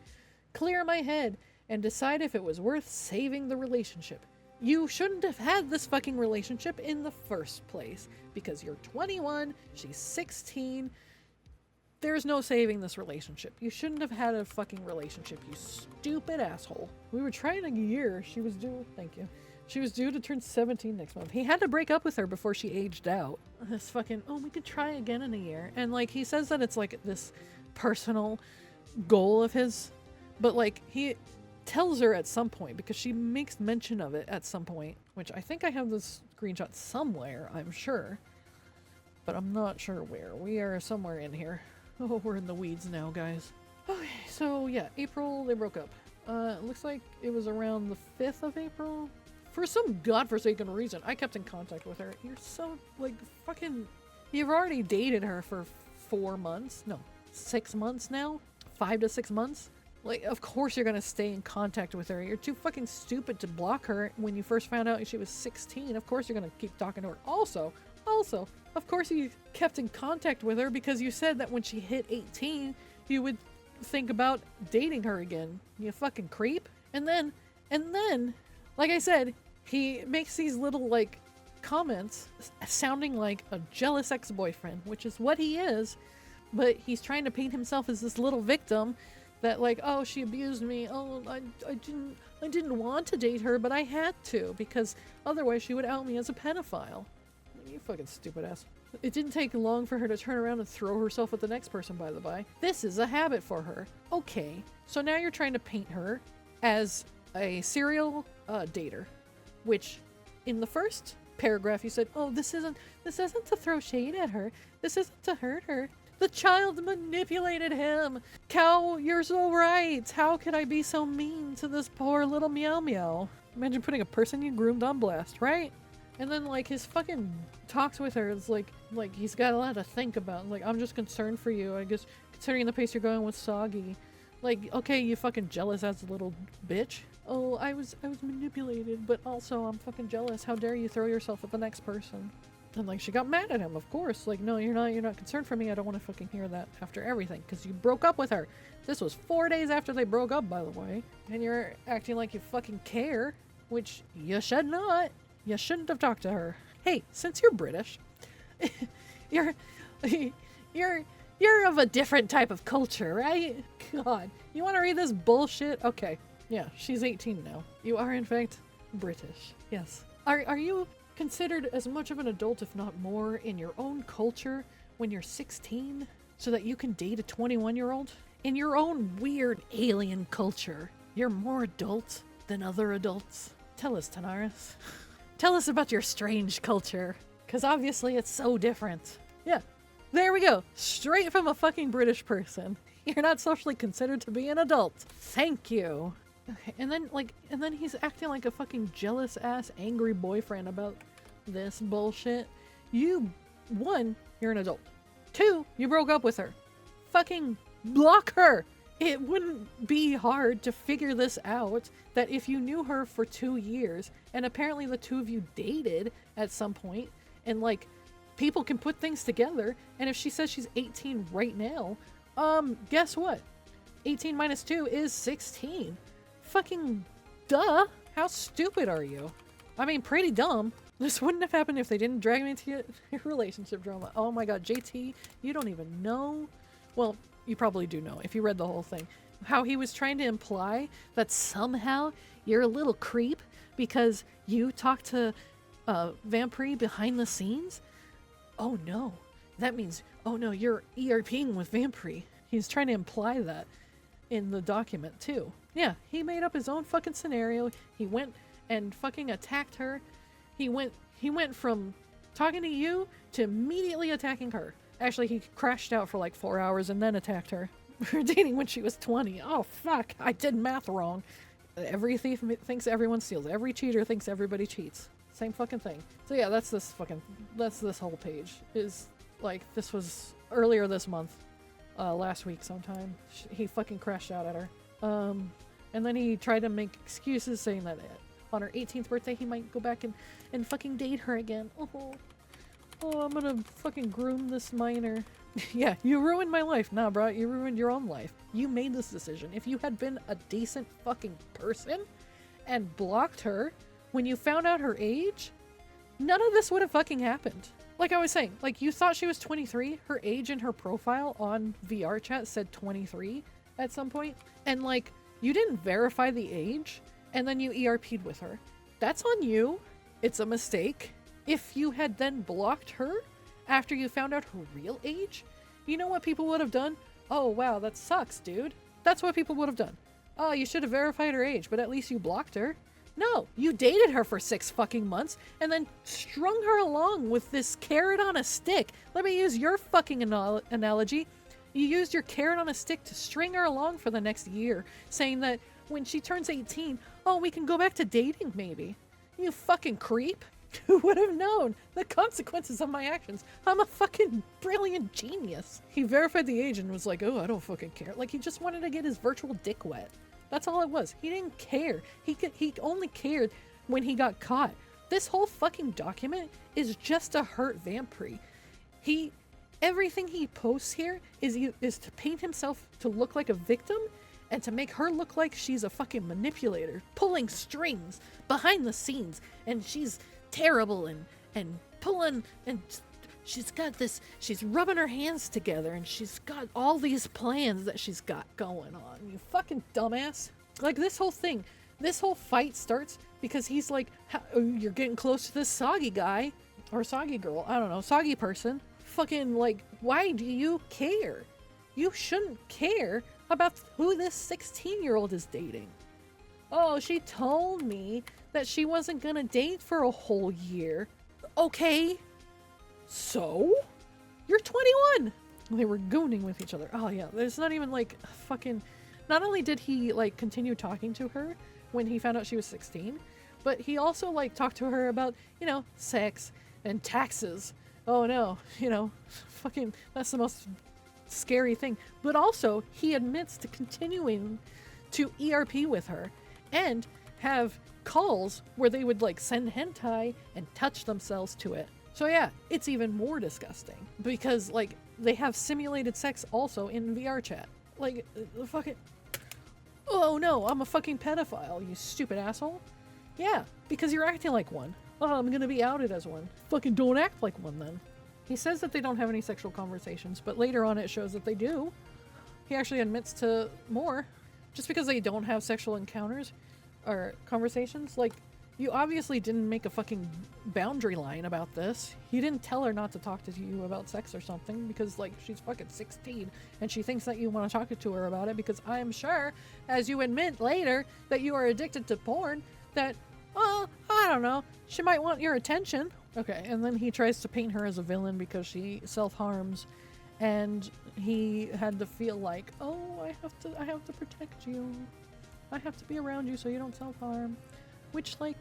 Clear my head and decide if it was worth saving the relationship. You shouldn't have had this fucking relationship in the first place because you're 21, she's 16. There's no saving this relationship. You shouldn't have had a fucking relationship, you stupid asshole. We were trying a year. She was due, thank you. She was due to turn 17 next month. He had to break up with her before she aged out. This fucking, oh, we could try again in a year. And like, he says that it's like this personal goal of his, but like, he tells her at some point, because she makes mention of it at some point, which I think I have this screenshot somewhere, I'm sure. But I'm not sure where. We are somewhere in here. Oh, we're in the weeds now, guys. Okay, so yeah, April, they broke up. It looks like it was around the 5th of April. For some godforsaken reason, I kept in contact with her. You're so, like, fucking... You've already dated her for 4 months? No, 6 months now? 5 to 6 months? Like, of course you're gonna stay in contact with her. You're too fucking stupid to block her when you first found out she was 16. Of course you're gonna keep talking to her. Also, of course you kept in contact with her because you said that when she hit 18, you would think about dating her again. You fucking creep. And then, like I said, he makes these little, like, comments sounding like a jealous ex-boyfriend, which is what he is, but he's trying to paint himself as this little victim that, like, oh, she abused me, oh, I didn't want to date her, but I had to, because otherwise she would out me as a pedophile. You fucking stupid ass. It didn't take long for her to turn around and throw herself at the next person, by the by. This is a habit for her. Okay, so now you're trying to paint her as a serial dater, which in the first paragraph you said, oh, this isn't to throw shade at her, this isn't to hurt her. The child manipulated him. Cow, you're so right. How could I be so mean to this poor little meow meow? Imagine putting a person you groomed on blast, right? And then, like, his fucking talks with her is like he's got a lot to think about. Like, I'm just concerned for you, I guess, considering the pace you're going with Soggy. Like, okay, you fucking jealous ass little bitch. Oh, I was manipulated, but also I'm fucking jealous. How dare you throw yourself at the next person? And, like, she got mad at him, of course. Like, no, you're not concerned for me. I don't want to fucking hear that after everything, because you broke up with her. This was 4 days after they broke up, by the way. And you're acting like you fucking care, which you should not. You shouldn't have talked to her. Hey, since you're British, you're You're of a different type of culture, right? God. You want to read this bullshit? Okay. Yeah, she's 18 now. You are, in fact, British. Yes. Are you considered as much of an adult, if not more, in your own culture when you're 16? So that you can date a 21-year-old? In your own weird alien culture, you're more adult than other adults? Tell us, Tanaris. Tell us about your strange culture. Because obviously it's so different. Yeah. There we go. Straight from a fucking British person. You're not socially considered to be an adult. Thank you. Okay, and then he's acting like a fucking jealous ass angry boyfriend about this bullshit. One, you're an adult. Two, you broke up with her. Fucking block her. It wouldn't be hard to figure this out, that if you knew her for 2 years, and apparently the two of you dated at some point, and like, people can put things together, and if she says she's 18 right now, guess what? 18 minus 2 is 16. Fucking duh. How stupid are you? I mean, pretty dumb. This wouldn't have happened if they didn't drag me into your relationship drama. Oh my god, JT, you don't even know. Well, you probably do know if you read the whole thing. How he was trying to imply that somehow you're a little creep because you talk to Vampire behind the scenes? Oh no. That means, oh no, you're ERPing with Vampire. He's trying to imply that in the document too. Yeah, he made up his own fucking scenario. He went and fucking attacked her. He went from talking to you to immediately attacking her. Actually, he crashed out for like 4 hours and then attacked her. We were dating when she was 20. Oh fuck, I did math wrong. Every thief thinks everyone steals. Every cheater thinks everybody cheats. Same fucking thing. So yeah, that's this whole page. Is like, this was earlier this month. Last week sometime. He fucking crashed out at her. And then he tried to make excuses saying that on her 18th birthday he might go back and fucking date her again. Oh, I'm gonna fucking groom this minor. Yeah, you ruined my life. Nah, bro, you ruined your own life. You made this decision. If you had been a decent fucking person and blocked her when you found out her age, none of this would have fucking happened. Like I was saying, like, you thought she was 23. Her age in her profile on VRchat said 23 at some point. And like, you didn't verify the age and then you ERP'd with her. That's on you. It's a mistake. If you had then blocked her after you found out her real age, you know what people would have done? Oh wow, that sucks, dude. That's what people would have done. Oh, you should have verified her age, but at least you blocked her. No, you dated her for 6 fucking months and then strung her along with this carrot on a stick. Let me use your fucking analogy. You used your carrot on a stick to string her along for the next year, saying that when she turns 18, oh, we can go back to dating maybe. You fucking creep. Who would have known the consequences of my actions? I'm a fucking brilliant genius. He verified the age and was like, oh, I don't fucking care. Like, he just wanted to get his virtual dick wet. That's all it was. He didn't care. He only cared when he got caught. This whole fucking document is just to hurt Vampire. Everything he posts here is to paint himself to look like a victim and to make her look like she's a fucking manipulator, pulling strings behind the scenes, and she's terrible and pulling, and she's rubbing her hands together, and she's got all these plans that she's got going on. You fucking dumbass. Like, this whole fight starts because he's like, you're getting close to this soggy guy, or soggy girl, I don't know, soggy person. Fucking, like, why do you care? You shouldn't care about who this 16-year-old is dating. Oh, she told me that she wasn't gonna date for a whole year. Okay. So? You're 21! They were gooning with each other. Oh yeah, there's not even like fucking... Not only did he like continue talking to her when he found out she was 16, but he also like talked to her about, you know, sex and taxes. Oh no, you know, fucking, that's the most scary thing. But also, he admits to continuing to ERP with her and have calls where they would like send hentai and touch themselves to it. So yeah, it's even more disgusting because like they have simulated sex also in VRchat. Like, the fucking... Oh no, I'm a fucking pedophile, you stupid asshole. Yeah, because you're acting like one. Oh, I'm gonna be outed as one. Fucking don't act like one then. He says that they don't have any sexual conversations, but later on it shows that they do. He actually admits to more. Just because they don't have sexual encounters or conversations, like, you obviously didn't make a fucking boundary line about this. You didn't tell her not to talk to you about sex or something because, like, she's fucking 16 and she thinks that you want to talk to her about it because I'm sure, as you admit later, that you are addicted to porn, that, I don't know, she might want your attention. Okay, and then he tries to paint her as a villain because she self-harms, and he had to feel like, oh, I have to protect you. I have to be around you so you don't self-harm. Which, like,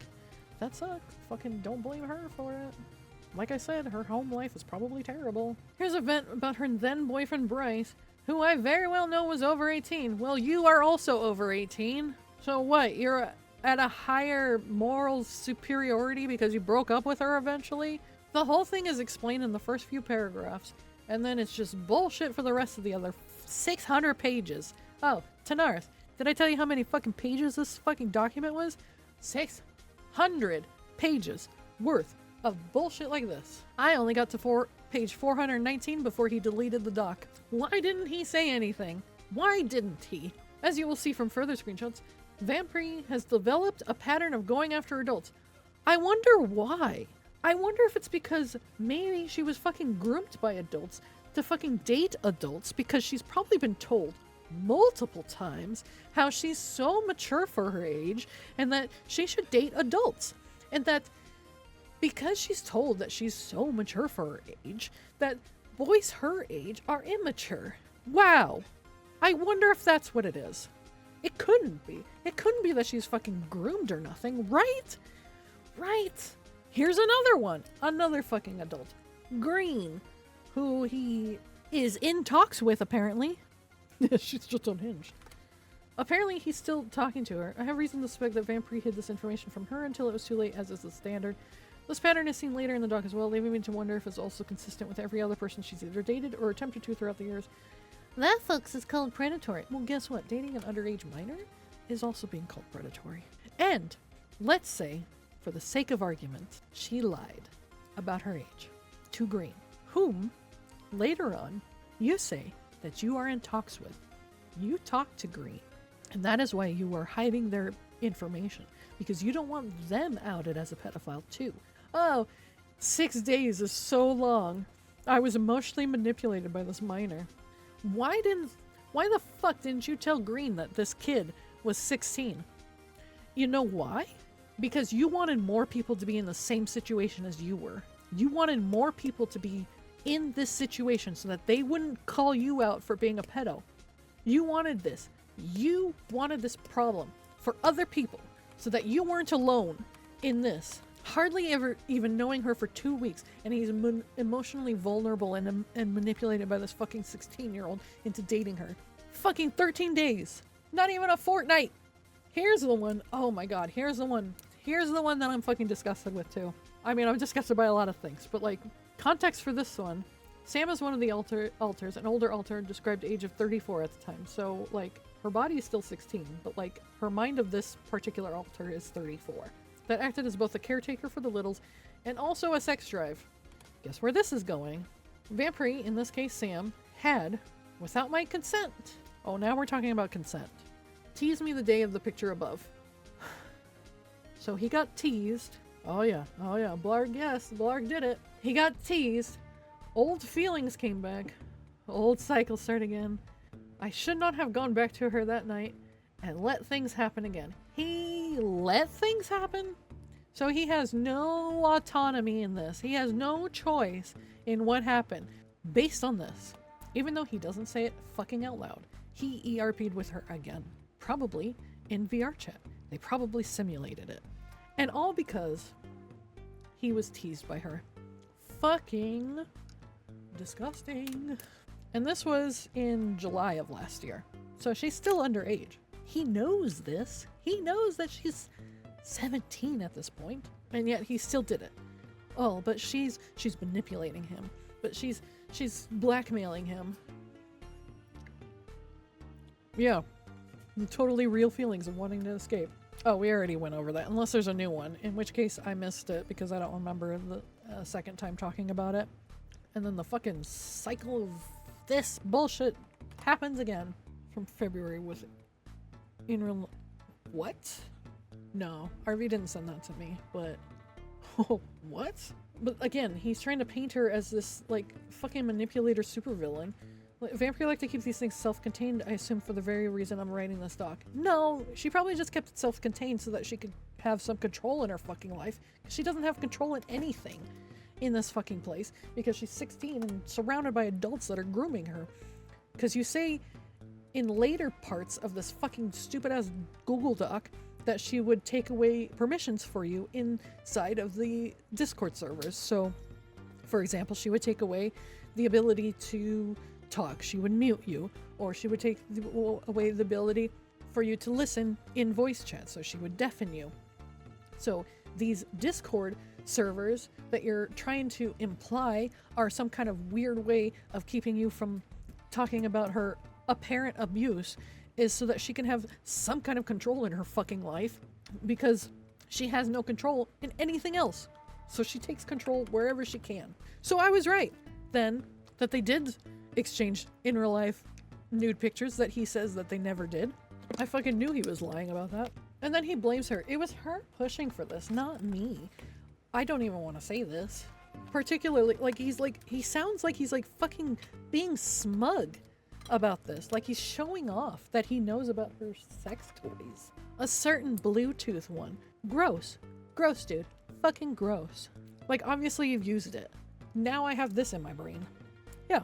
that sucks. Fucking don't blame her for it. Like I said, her home life is probably terrible. Here's a vent about her then boyfriend Bryce, who I very well know was over 18. Well, you are also over 18. So what, you're at a higher moral superiority because you broke up with her eventually? The whole thing is explained in the first few paragraphs, and then it's just bullshit for the rest of the other 600 pages. Oh, Tanarth, did I tell you how many fucking pages this fucking document was? 600 pages worth of bullshit like this. I only got to page 419 before he deleted the doc. Why didn't he say anything? Why didn't he? As you will see from further screenshots, Vampire has developed a pattern of going after adults. I wonder why. I wonder if it's because maybe she was fucking groomed by adults to fucking date adults because she's probably been told multiple times how she's so mature for her age and that she should date adults, and that because she's told that she's so mature for her age that boys her age are immature. Wow. I wonder if that's what it is. It couldn't be. It couldn't be that she's fucking groomed or nothing, right? Right. Here's another one. Another fucking adult. Green, who he is in talks with apparently. She's just unhinged. Apparently he's still talking to her. I have reason to suspect that Vampire hid this information from her until it was too late, as is the standard. This pattern is seen later in the doc as well, leaving me to wonder if it's also consistent with every other person she's either dated or attempted to throughout the years. That, folks, is called predatory. Well, guess what? Dating an underage minor is also being called predatory. And let's say, for the sake of argument, she lied about her age to Green, whom, later on, you say that you are in talks with. You talk to Green, and that is why you are hiding their information, because you don't want them outed as a pedophile too. Oh, 6 days is so long. I was emotionally manipulated by this minor. Why the fuck didn't you tell Green that this kid was 16? You know why? Because you wanted more people to be in the same situation as you were. You wanted more people to be in this situation so that they wouldn't call you out for being a pedo. You wanted this. You wanted this problem for other people so that you weren't alone in this. Hardly ever even knowing her for 2 weeks, and he's emotionally vulnerable and manipulated by this fucking 16-year-old into dating her. Fucking 13 days. Not even a fortnight. Here's the one. Oh my god, here's the one. Here's the one that I'm fucking disgusted with too. I mean, I'm disgusted by a lot of things, but like, context for this one. Sam is one of the alters, an older alter described age of 34 at the time. So like, her body is still 16, but like, her mind of this particular alter is 34. That acted as both a caretaker for the littles and also a sex drive. Guess where this is going? Vampire, in this case Sam, had, without my consent, oh now we're talking about consent, teased me the day of the picture above. So he got teased. Oh yeah, Blarg, yes, Blarg did it. He got teased. Old feelings came back. Old cycle start again. I should not have gone back to her that night and let things happen again. He let things happen? So he has no autonomy in this. He has no choice in what happened based on this. Even though he doesn't say it fucking out loud. He ERP'd with her again. Probably in VRchat. They probably simulated it. And all because he was teased by her. Fucking disgusting. And this was in July of last year. So she's still underage. He knows this. He knows that she's 17 at this point, and yet he still did it. Oh, but she's manipulating him. But she's blackmailing him. Yeah. Totally real feelings of wanting to escape. Oh, we already went over that, unless there's a new one, in which case I missed it because I don't remember the second time talking about it. And then the fucking cycle of this bullshit happens again from February with in real. What? No, RV didn't send that to me, but what? But again, he's trying to paint her as this like fucking manipulator supervillain. Vampire like to keep these things self-contained, I assume, for the very reason I'm writing this doc. No, she probably just kept it self-contained so that she could have some control in her fucking life. She doesn't have control in anything in this fucking place because she's 16 and surrounded by adults that are grooming her. Because you say in later parts of this fucking stupid-ass Google Doc that she would take away permissions for you inside of the Discord servers. So, for example, she would take away the ability to talk, she would mute you, or she would take away the ability for you to listen in voice chat, so she would deafen you. So these Discord servers that you're trying to imply are some kind of weird way of keeping you from talking about her apparent abuse is so that she can have some kind of control in her fucking life, because she has no control in anything else. So she takes control wherever she can. So I was right then that they did exchange in real life nude pictures that he says that they never did. I fucking knew he was lying about that. And then he blames her. It was her pushing for this, not me. I don't even want to say this. Particularly, he sounds like he's like fucking being smug about this. Like he's showing off that he knows about her sex toys. A certain Bluetooth one. Gross. Gross, dude. Fucking gross. Like, obviously you've used it. Now I have this in my brain. Yeah.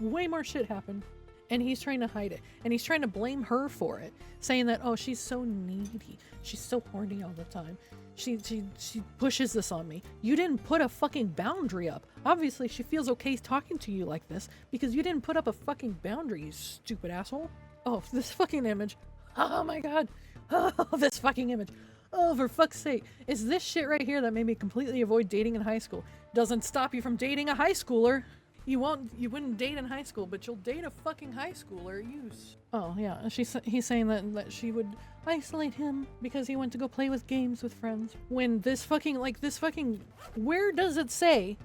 Way more shit happened. And he's trying to hide it. And he's trying to blame her for it. Saying that, oh, she's so needy. She's so horny all the time. She pushes this on me. You didn't put a fucking boundary up. Obviously, she feels okay talking to you like this because you didn't put up a fucking boundary, you stupid asshole. Oh, this fucking image. Oh my god. Oh, this fucking image. Oh, for fuck's sake. It's this shit right here that made me completely avoid dating in high school. Doesn't stop you from dating a high schooler. You wouldn't date in high school, but you'll date a fucking high schooler. Oh yeah, he's saying that she would isolate him because he went to go play with games with friends. When this fucking, where does it say?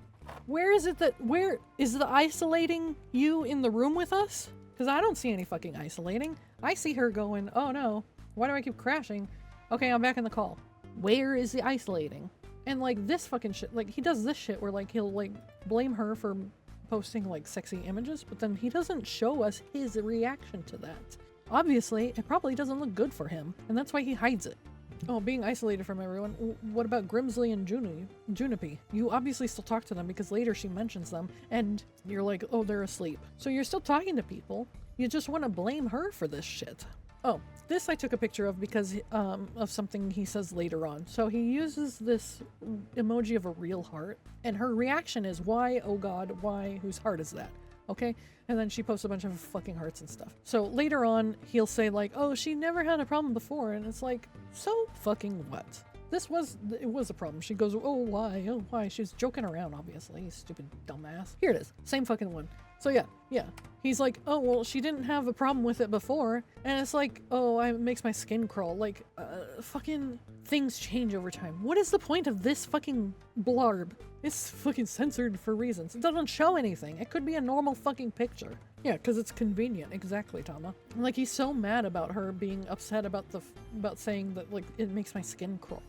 Where is the isolating you in the room with us? Because I don't see any fucking isolating. I see her going, oh no, why do I keep crashing? Okay, I'm back in the call. Where is the isolating? And like this fucking shit, like he does this shit where like he'll like blame her for posting like sexy images, but then he doesn't show us his reaction to that. Obviously, it probably doesn't look good for him, and that's why he hides it. Oh, being isolated from everyone. What about Grimsley and Junipi? You obviously still talk to them because later she mentions them, and you're like, oh, they're asleep. So you're still talking to people. You just want to blame her for this shit. Oh, this I took a picture of because of something he says later on. So he uses this emoji of a real heart, and her reaction is, why, oh god, why, whose heart is that? Okay? And then she posts a bunch of fucking hearts and stuff. So later on, he'll say like, oh, she never had a problem before, and it's like, so fucking what? It was a problem. She goes, oh, why? Oh, why? She's joking around, obviously. Stupid dumbass. Here it is. Same fucking one. So yeah. He's like, oh, well, she didn't have a problem with it before. And it's like, oh, it makes my skin crawl. Like, fucking things change over time. What is the point of this fucking blarb? It's fucking censored for reasons. It doesn't show anything. It could be a normal fucking picture. Yeah, because it's convenient. Exactly, Tama. Like, he's so mad about her being upset about saying that, like, it makes my skin crawl.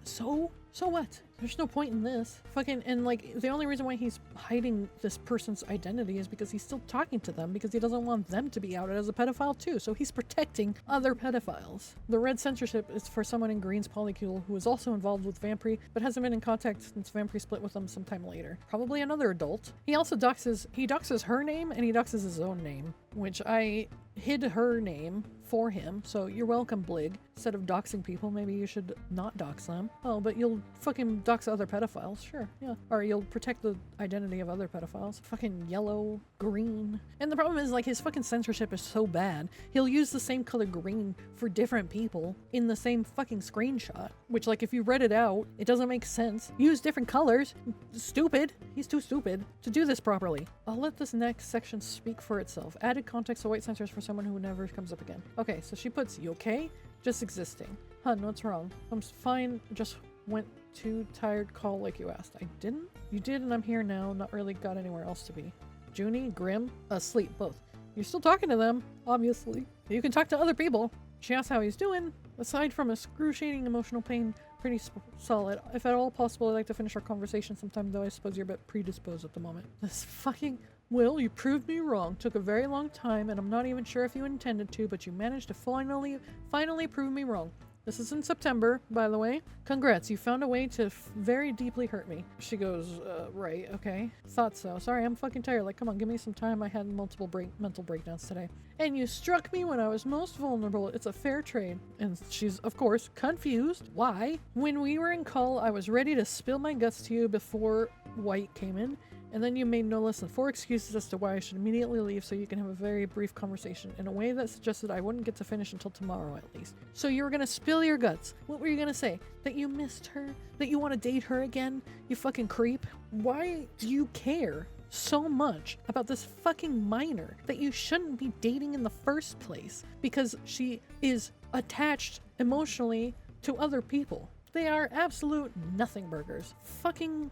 So what? There's no point in this. Fucking, and like, the only reason why he's hiding this person's identity is because he's still talking to them because he doesn't want them to be outed as a pedophile too. So he's protecting other pedophiles. The red censorship is for someone in Green's polycule who is also involved with Vampire, but hasn't been in contact since Vampire split with them sometime later. Probably another adult. He also doxes her name and he doxes his own name, which I hid her name for him, so you're welcome, Blig. Instead of doxing people, maybe you should not dox them. Oh, but you'll fucking dox other pedophiles, sure, yeah. Or you'll protect the identity of other pedophiles. Fucking yellow, green. And the problem is, like, his fucking censorship is so bad, he'll use the same color green for different people in the same fucking screenshot, which, like, if you read it out, it doesn't make sense. Use different colors. Stupid. He's too stupid to do this properly. I'll let this next section speak for itself. Added context to white censors for someone who never comes up again. Okay, so she puts, you okay? Just existing. Hun, what's wrong? I'm fine, just went too tired, call like you asked. I didn't? You did, and I'm here now. Not really got anywhere else to be. Junie, Grim, asleep, both. You're still talking to them, obviously. You can talk to other people. She asked how he's doing. Aside from excruciating emotional pain, pretty solid. If at all possible, I'd like to finish our conversation sometime, though I suppose you're a bit predisposed at the moment. This fucking... Will, you proved me wrong. Took a very long time, and I'm not even sure if you intended to, but you managed to finally prove me wrong. This is in September, by the way. Congrats, you found a way to very deeply hurt me. She goes, right, okay. Thought so. Sorry, I'm fucking tired. Like, come on, give me some time. I had multiple mental breakdowns today. And you struck me when I was most vulnerable. It's a fair trade. And she's, of course, confused. Why? When we were in call, I was ready to spill my guts to you before White came in. And then you made no less than 4 excuses as to why I should immediately leave so you can have a very brief conversation in a way that suggested I wouldn't get to finish until tomorrow at least. So you were gonna spill your guts. What were you gonna say? That you missed her? That you want to date her again? You fucking creep. Why do you care so much about this fucking minor that you shouldn't be dating in the first place? Because she is attached emotionally to other people. They are absolute nothing burgers. Fucking...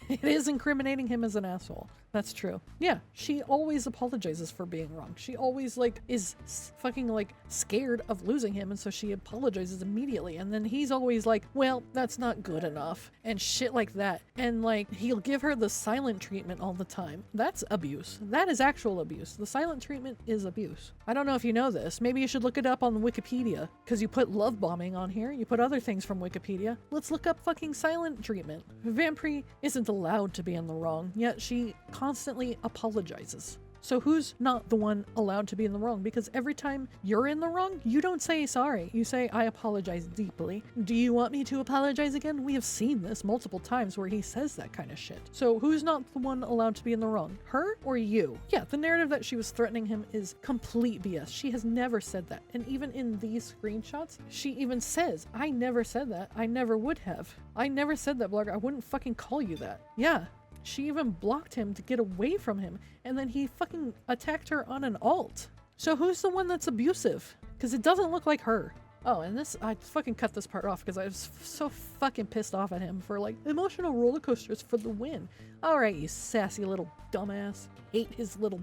It is incriminating him as an asshole. That's true. Yeah, she always apologizes for being wrong. She always, like, is fucking, like, scared of losing him, and so she apologizes immediately. And then he's always like, well, that's not good enough, and shit like that. And, like, he'll give her the silent treatment all the time. That's abuse. That is actual abuse. The silent treatment is abuse. I don't know if you know this. Maybe you should look it up on Wikipedia, because you put love bombing on here. You put other things from Wikipedia. Let's look up fucking silent treatment. Vampire isn't allowed to be in the wrong, yet she constantly apologizes. So who's not the one allowed to be in the wrong? Because every time you're in the wrong, you don't say sorry. You say, I apologize deeply. Do you want me to apologize again? We have seen this multiple times where he says that kind of shit. So who's not the one allowed to be in the wrong? Her or you? Yeah, the narrative that she was threatening him is complete BS. She has never said that. And even in these screenshots, she even says, I never said that. I never would have. I never said that, blogger. I wouldn't fucking call you that. Yeah. She even blocked him to get away from him, and then he fucking attacked her on an alt. So who's the one that's abusive? Because it doesn't look like her. Oh, and this, I fucking cut this part off because I was so fucking pissed off at him for, like, emotional roller coasters for the win. Alright, you sassy little dumbass. Hate his little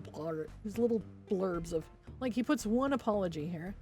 blurbs of, like, he puts one apology here.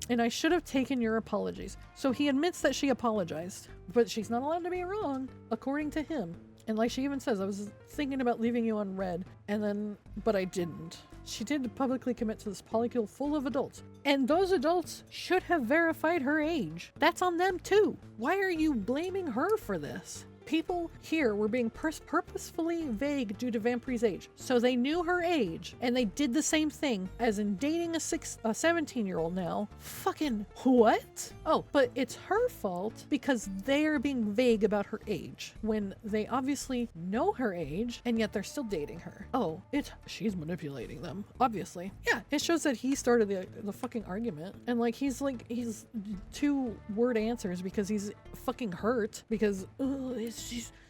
And I should have taken your apologies. So he admits that she apologized, but she's not allowed to be wrong, according to him. And like she even says, I was thinking about leaving you on red, and then, but I didn't. She did publicly commit to this polycule full of adults. And those adults should have verified her age. That's on them too. Why are you blaming her for this? People here were being purposefully vague due to Vampire's age. So they knew her age, and they did the same thing as in dating a 17-year-old now. Fucking what? Oh, but it's her fault because they're being vague about her age when they obviously know her age, and yet they're still dating her. Oh, she's manipulating them, obviously. Yeah, it shows that he started the fucking argument, and like he's 2-word answers because he's fucking hurt because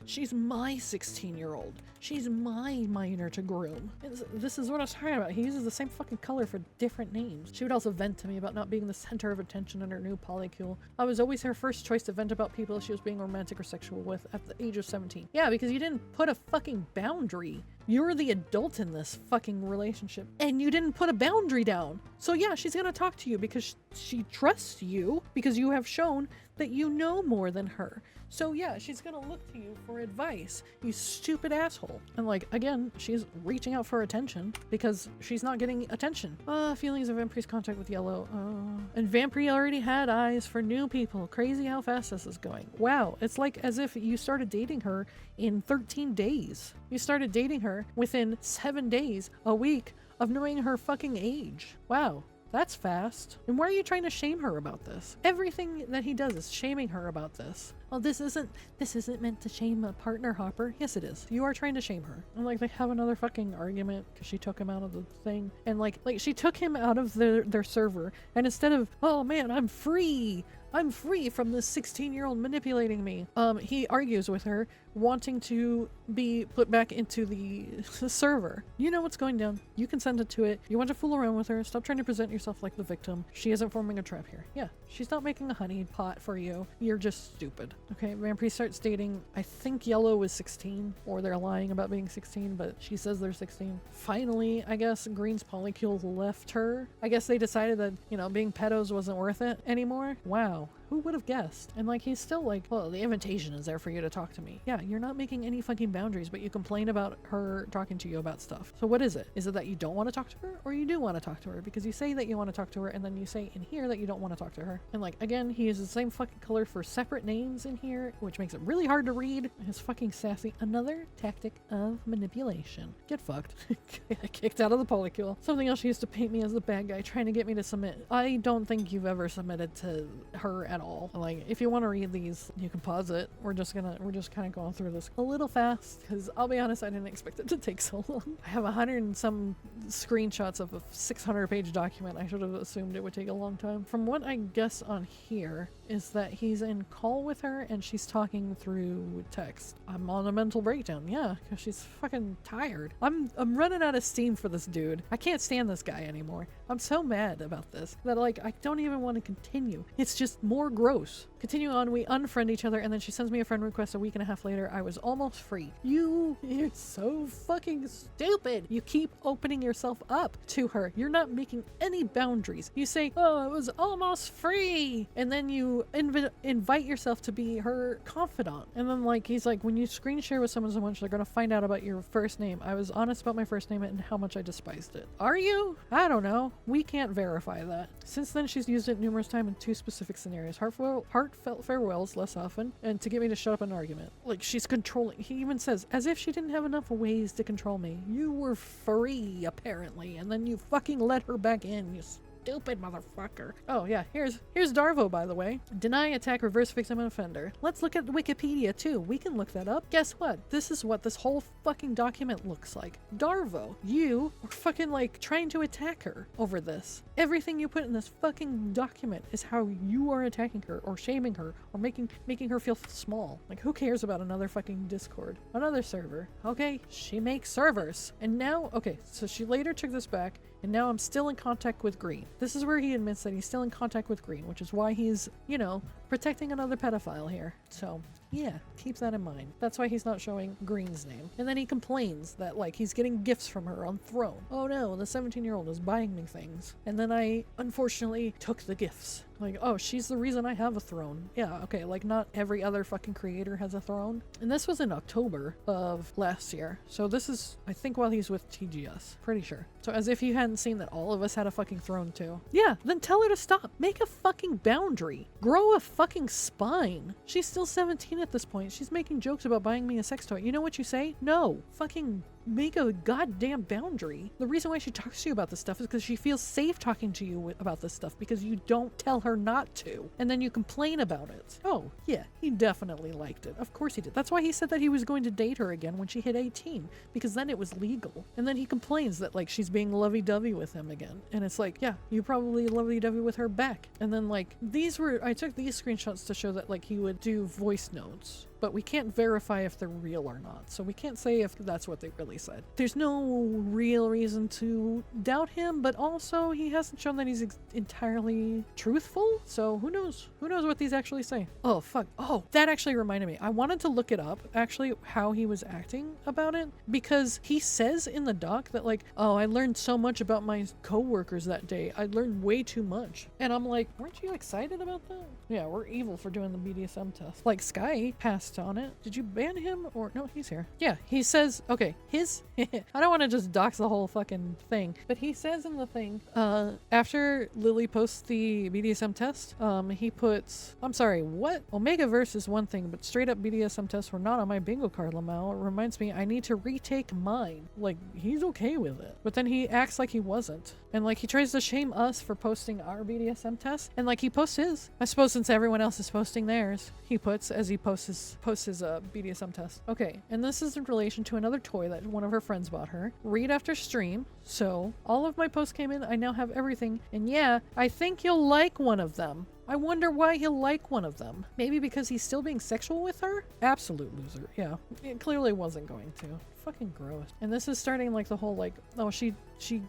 she's my 16-year-old. She's my minor to groom. This is what I was talking about. He uses the same fucking color for different names. She would also vent to me about not being the center of attention in her new polycule. I was always her first choice to vent about people she was being romantic or sexual with at the age of 17. Yeah, because you didn't put a fucking boundary. You're the adult in this fucking relationship, and you didn't put a boundary down. So yeah, she's gonna talk to you because she trusts you, because you have shown that you know more than her. So yeah, she's gonna look to you for advice, you stupid asshole. And like, again, she's reaching out for attention because she's not getting attention. Feelings of Vampire's contact with Yellow. And Vampire already had eyes for new people. Crazy how fast this is going. Wow, it's like as if you started dating her in 13 days. You started dating her within 7 days, a week of knowing her fucking age. Wow. That's fast. And why are you trying to shame her about this? Everything that he does is shaming her about this. Well, this isn't meant to shame a partner, Hopper. Yes, it is. You are trying to shame her. And like, they have another fucking argument because she took him out of the thing. And like she took him out of their server. And instead of, oh man, I'm free, I'm free from this 16-year-old manipulating me. He argues with her, wanting to be put back into the server. You know what's going down. You consented to it. You want to fool around with her. Stop trying to present yourself like the victim. She isn't forming a trap here. Yeah, she's not making a honey pot for you. You're just stupid. Okay, Vampire starts dating. I think Yellow was 16, or they're lying about being 16, but she says they're 16. Finally, I guess Green's polycule left her. I guess they decided that, you know, being pedos wasn't worth it anymore. Wow. Who would have guessed? And like, he's still like, well, the invitation is there for you to talk to me. Yeah, you're not making any fucking boundaries, but you complain about her talking to you about stuff. So what is it? Is it that you don't want to talk to her, or you do want to talk to her? Because you say that you want to talk to her, and then you say in here that you don't want to talk to her. And like, again, he uses the same fucking color for separate names in here, which makes it really hard to read. His fucking sassy. Another tactic of manipulation. Get fucked. Kicked out of the polycule. Something else, she used to paint me as the bad guy, trying to get me to submit. I don't think you've ever submitted to her at all. Like, if you want to read these, you can pause it. We're just kind of going through this a little fast, because I'll be honest, I didn't expect it to take so long. I have 100 and some screenshots of a 600-page document. I should have assumed it would take a long time. From what I guess on here is that he's in call with her and she's talking through text. I'm on a mental breakdown, yeah, because she's fucking tired. I'm running out of steam for this dude. I can't stand this guy anymore. I'm so mad about this that like I don't even want to continue. It's just more gross. Continue on, we unfriend each other, and then she sends me a friend request a week and a half later. I was almost free. You're so fucking stupid. You keep opening yourself up to her. You're not making any boundaries. You say, oh, I was almost free, and then you invite yourself to be her confidant. And then like, he's like, when you screen share with someone so much, they're gonna find out about your first name. I was honest about my first name and how much I despised it. Are you? I don't know. We can't verify that. Since then, she's used it numerous times in two specific scenarios. Heartfelt farewells less often, and to get me to shut up an argument. Like, she's controlling. He even says, as if she didn't have enough ways to control me. You were free, apparently, and then you fucking let her back in, you stupid motherfucker. Oh yeah, here's Darvo, by the way. Deny, attack, reverse victim, and offender. Let's look at Wikipedia too. We can look that up. Guess what? This is what this whole fucking document looks like. Darvo, you are fucking like trying to attack her over this. Everything you put in this fucking document is how you are attacking her or shaming her or making her feel small. Like, who cares about another fucking Discord? Another server. Okay, she makes servers. And now, okay, so she later took this back, and now I'm still in contact with Green. This is where he admits that he's still in contact with Green, which is why he's, you know, protecting another pedophile here. So, yeah, keep that in mind. That's why he's not showing Green's name. And then he complains that, like, he's getting gifts from her on Throne. Oh no, the 17-year-old is buying me things. And then I, unfortunately, took the gifts. Like, oh, she's the reason I have a throne. Yeah, okay, like not every other fucking creator has a throne. And this was in October of last year. So this is, I think, while he's with TGS. Pretty sure. So as if you hadn't seen that all of us had a fucking throne too. Yeah, then tell her to stop. Make a fucking boundary. Grow a fucking spine. She's still 17 at this point. She's making jokes about buying me a sex toy. You know what you say? No. Fucking make a goddamn boundary. The reason why she talks to you about this stuff is because she feels safe talking to you about this stuff because you don't tell her not to. And then you complain about it. Oh, yeah, he definitely liked it. Of course he did. That's why he said that he was going to date her again when she hit 18, because then it was legal. And then he complains that, like, she's being lovey-dovey with him again. And it's like, yeah, you probably lovey-dovey with her back. And then, like, I took these screenshots to show that, like, he would do voice notes. But we can't verify if they're real or not. So we can't say if that's what they really said. There's no real reason to doubt him, but also he hasn't shown that he's entirely truthful. So who knows? Who knows what these actually say? Oh, fuck. Oh, that actually reminded me. I wanted to look it up, actually, how he was acting about it. Because he says in the doc that, like, oh, I learned so much about my coworkers that day. I learned way too much. And I'm like, weren't you excited about that? Yeah, we're evil for doing the BDSM test. Like, Sky passed on it. Did you ban him? Or no, he's here. Yeah, he says, okay, his I don't want to just dox the whole fucking thing, but he says in the thing, after Lily posts the BDSM test, he puts, I'm sorry, what? Omegaverse is one thing, but straight up BDSM tests were not on my bingo card, Lamau. It reminds me I need to retake mine. Like, he's okay with it. But then he acts like he wasn't. And like, he tries to shame us for posting our BDSM test. And like, he posts his. I suppose since everyone else is posting theirs, he puts as he posts his BDSM test. Okay, and this is in relation to another toy that one of her friends bought her. Read after stream. So all of my posts came in. I now have everything. And yeah, I think you'll like one of them. I wonder why he'll like one of them. Maybe because he's still being sexual with her? Absolute loser. Yeah, it clearly wasn't going to. Fucking gross. And this is starting like the whole like, oh, she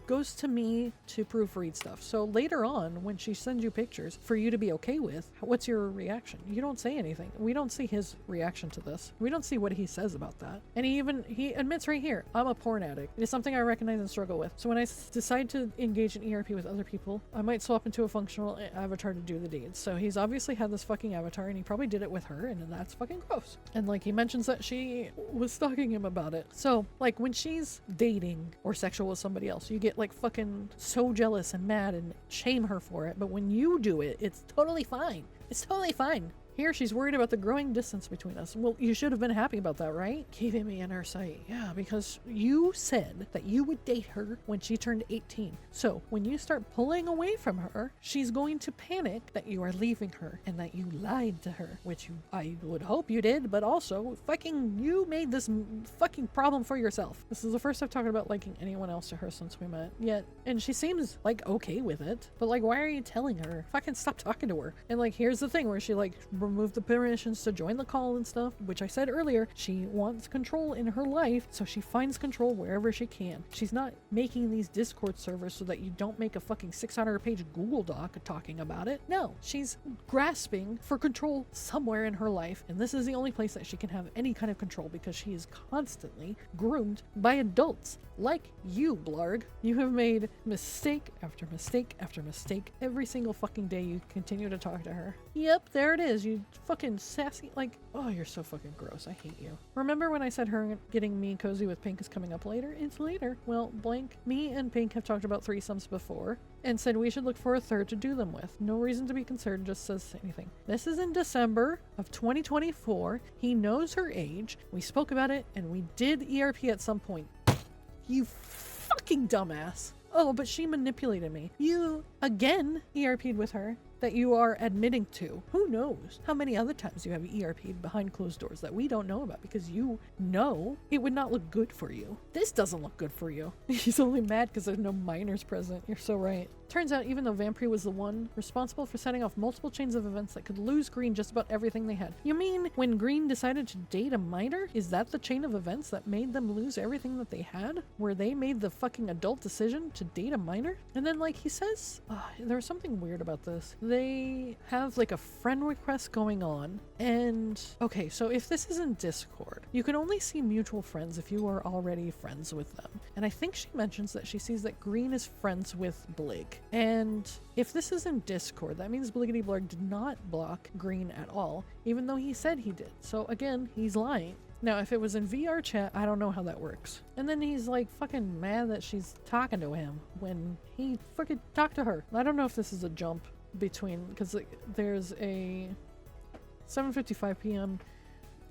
goes to me to proofread stuff. So later on, when she sends you pictures for you to be okay with, what's your reaction? You don't say anything. We don't see his reaction to this. We don't see what he says about that. And he admits right here, I'm a porn addict. It is something I recognize and struggle with. So when I decide to engage in ERP with other people, I might swap into a functional avatar to do the deeds. So he's obviously had this fucking avatar and he probably did it with her, and that's fucking gross. And like he mentions that she was stalking him about it. So like when she's dating or sexual with somebody else, you get like fucking so jealous and mad and shame her for it. But when you do it, it's totally fine. It's totally fine. Here she's worried about the growing distance between us. Well, you should have been happy about that, right? Keeping me in her sight. Yeah, because you said that you would date her when she turned 18. So when you start pulling away from her, she's going to panic that you are leaving her and that you lied to her, which I would hope you did, but also fucking you made this fucking problem for yourself. This is the first I've talked about liking anyone else to her since we met. Yet, and she seems like okay with it, but like why are you telling her? Fucking stop talking to her. And like here's the thing where she like remove the permissions to join the call and stuff, which I said earlier, she wants control in her life, so she finds control wherever she can. She's not making these Discord servers so that you don't make a fucking 600-page Google Doc talking about it. No, she's grasping for control somewhere in her life, and this is the only place that she can have any kind of control because she is constantly groomed by adults like you, Blarg. You have made mistake after mistake after mistake every single fucking day you continue to talk to her. Yep, there it is. You fucking sassy, like, oh, you're so fucking gross. I hate you. Remember when I said her getting me cozy with Pink is coming up later? It's later. Well, blank, me and Pink have talked about threesomes before and said we should look for a third to do them with. No reason to be concerned, just says anything. This is in December of 2024. He knows her age. We spoke about it and we did ERP at some point. You fucking dumbass. Oh, but she manipulated me. You, again, ERP'd with her that you are admitting to. Who knows how many other times you have ERP'd behind closed doors that we don't know about because you know it would not look good for you. This doesn't look good for you. He's only mad because there's no minors present. You're so right. Turns out even though Vampire was the one responsible for setting off multiple chains of events that could lose Green just about everything they had. You mean when Green decided to date a minor? Is that the chain of events that made them lose everything that they had? Where they made the fucking adult decision to date a minor? And then like he says, there's something weird about this. They have like a friend request going on, and okay, so if this is in Discord, you can only see mutual friends if you are already friends with them. And I think she mentions that she sees that Green is friends with Blig. And if this is in Discord, that means BligityBlarg did not block Green at all, even though he said he did. So again, he's lying. Now, if it was in VRchat, I don't know how that works. And then he's like fucking mad that she's talking to him when he fucking talked to her. I don't know if this is a jump between, because there's a 7:55 p.m.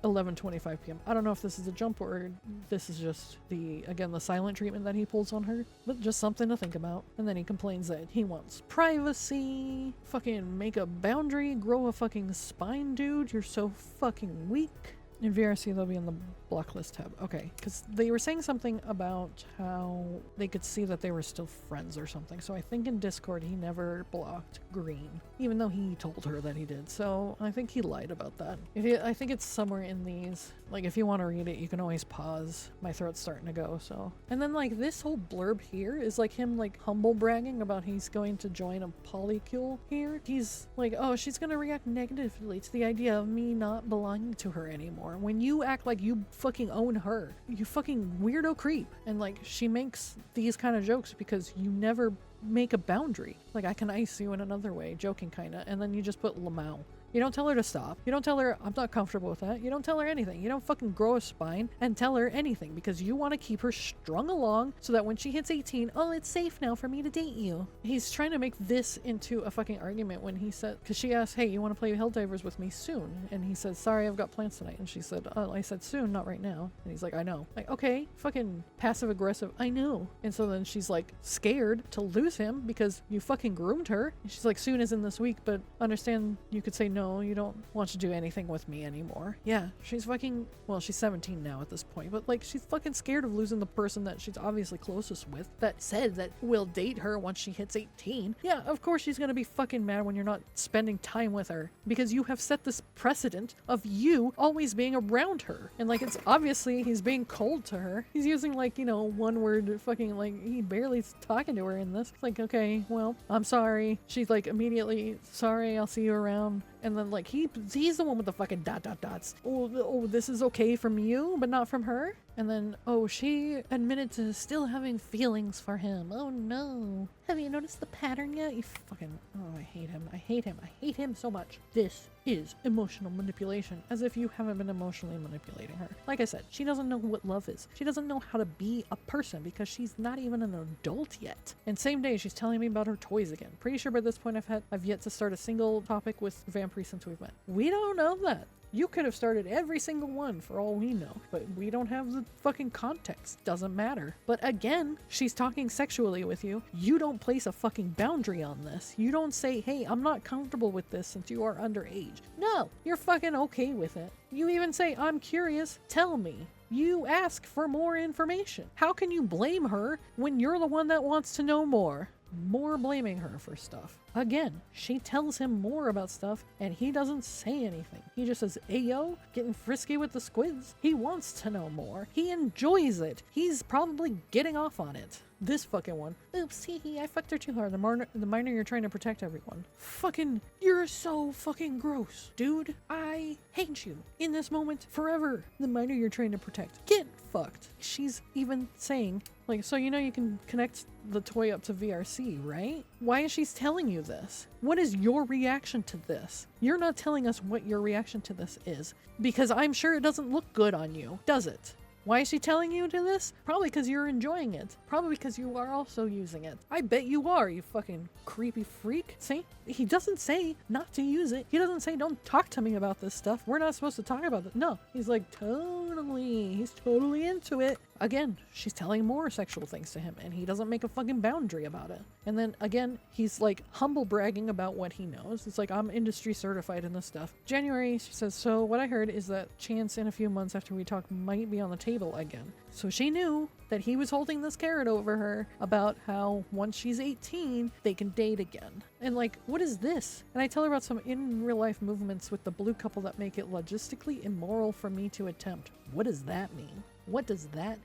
11:25 p.m. I don't know if this is a jump or this is just the silent treatment that he pulls on her, but just something to think about. And then he complains that he wants privacy, fucking make a boundary, grow a fucking spine, dude. You're so fucking weak. In VRC, they'll be in the block list tab. Okay, because they were saying something about how they could see that they were still friends or something. So I think in Discord, he never blocked Green, even though he told her that he did. So I think he lied about that. I think it's somewhere in these. Like, if you want to read it, you can always pause. My throat's starting to go, so. And then, like, this whole blurb here is, like, him, like, humble bragging about he's going to join a polycule here. He's like, oh, she's going to react negatively to the idea of me not belonging to her anymore. When you act like you fucking own her, you fucking weirdo creep. And, like, she makes these kind of jokes because you never make a boundary. Like, I can ice you in another way, joking kind of, and then you just put Lamau. You don't tell her to stop. You don't tell her, I'm not comfortable with that. You don't tell her anything. You don't fucking grow a spine and tell her anything because you want to keep her strung along so that when she hits 18, oh, it's safe now for me to date you. He's trying to make this into a fucking argument when he said, because she asked, hey, you want to play Helldivers with me soon? And he said, sorry, I've got plans tonight. And she said, oh, I said soon, not right now. And he's like, I know. Like, okay, fucking passive aggressive. I know. And so then she's like scared to lose him because you fucking groomed her. And she's like, soon is in this week, but understand you could say no no, you don't want to do anything with me anymore. Yeah, she's fucking, well, she's 17 now at this point, but like she's fucking scared of losing the person that she's obviously closest with that said that will date her once she hits 18. Yeah, of course she's gonna be fucking mad when you're not spending time with her because you have set this precedent of you always being around her. And like, it's obviously he's being cold to her. He's using like, you know, one word fucking, like he barely's talking to her in this. It's like, okay, well, I'm sorry. She's like immediately, sorry, I'll see you around. And then like he's the one with the fucking dots. Oh, this is okay from you, but not from her. And then, oh, she admitted to still having feelings for him. Oh no. Have you noticed the pattern yet? You fucking, oh, I hate him. I hate him. I hate him so much. This is emotional manipulation, as if you haven't been emotionally manipulating her. Like I said, she doesn't know what love is. She doesn't know how to be a person because she's not even an adult yet. And same day, she's telling me about her toys again. Pretty sure by this point I've yet to start a single topic with Vampire since we've met. We don't know that. You could have started every single one for all we know, but we don't have the fucking context. Doesn't matter. But again, she's talking sexually with you. You don't place a fucking boundary on this. You don't say, hey, I'm not comfortable with this since you are underage. No, you're fucking okay with it. You even say, I'm curious, tell me. You ask for more information. How can you blame her when you're the one that wants to know more? More blaming her for stuff. Again, she tells him more about stuff and he doesn't say anything. He just says, ayo, getting frisky with the squids. He wants to know more. He enjoys it. He's probably getting off on it. This fucking one. Oops, hee, I fucked her too hard. The minor you're trying to protect everyone. Fucking, you're so fucking gross. Dude, I hate you. In this moment, forever. The minor you're trying to protect. Get fucked. She's even saying, like, so you know you can connect the toy up to VRC, right? Why is she telling you this? What is your reaction to this? You're not telling us what your reaction to this is, because I'm sure it doesn't look good on you, does it? Why is she telling you to this? Probably because you're enjoying it. Probably because you are also using it. I bet you are, you fucking creepy freak. See? He doesn't say not to use it. He doesn't say don't talk to me about this stuff. We're not supposed to talk about it. No. He's like, totally. He's totally into it. Again, she's telling more sexual things to him and he doesn't make a fucking boundary about it. And then again, he's like humble bragging about what he knows. It's like, I'm industry certified in this stuff. January, she says, so what I heard is that Chance in a few months after we talk might be on the table again. So she knew that he was holding this carrot over her about how once she's 18, they can date again. And like, what is this? And I tell her about some in real life movements with the blue couple that make it logistically immoral for me to attempt. What does that mean? What does that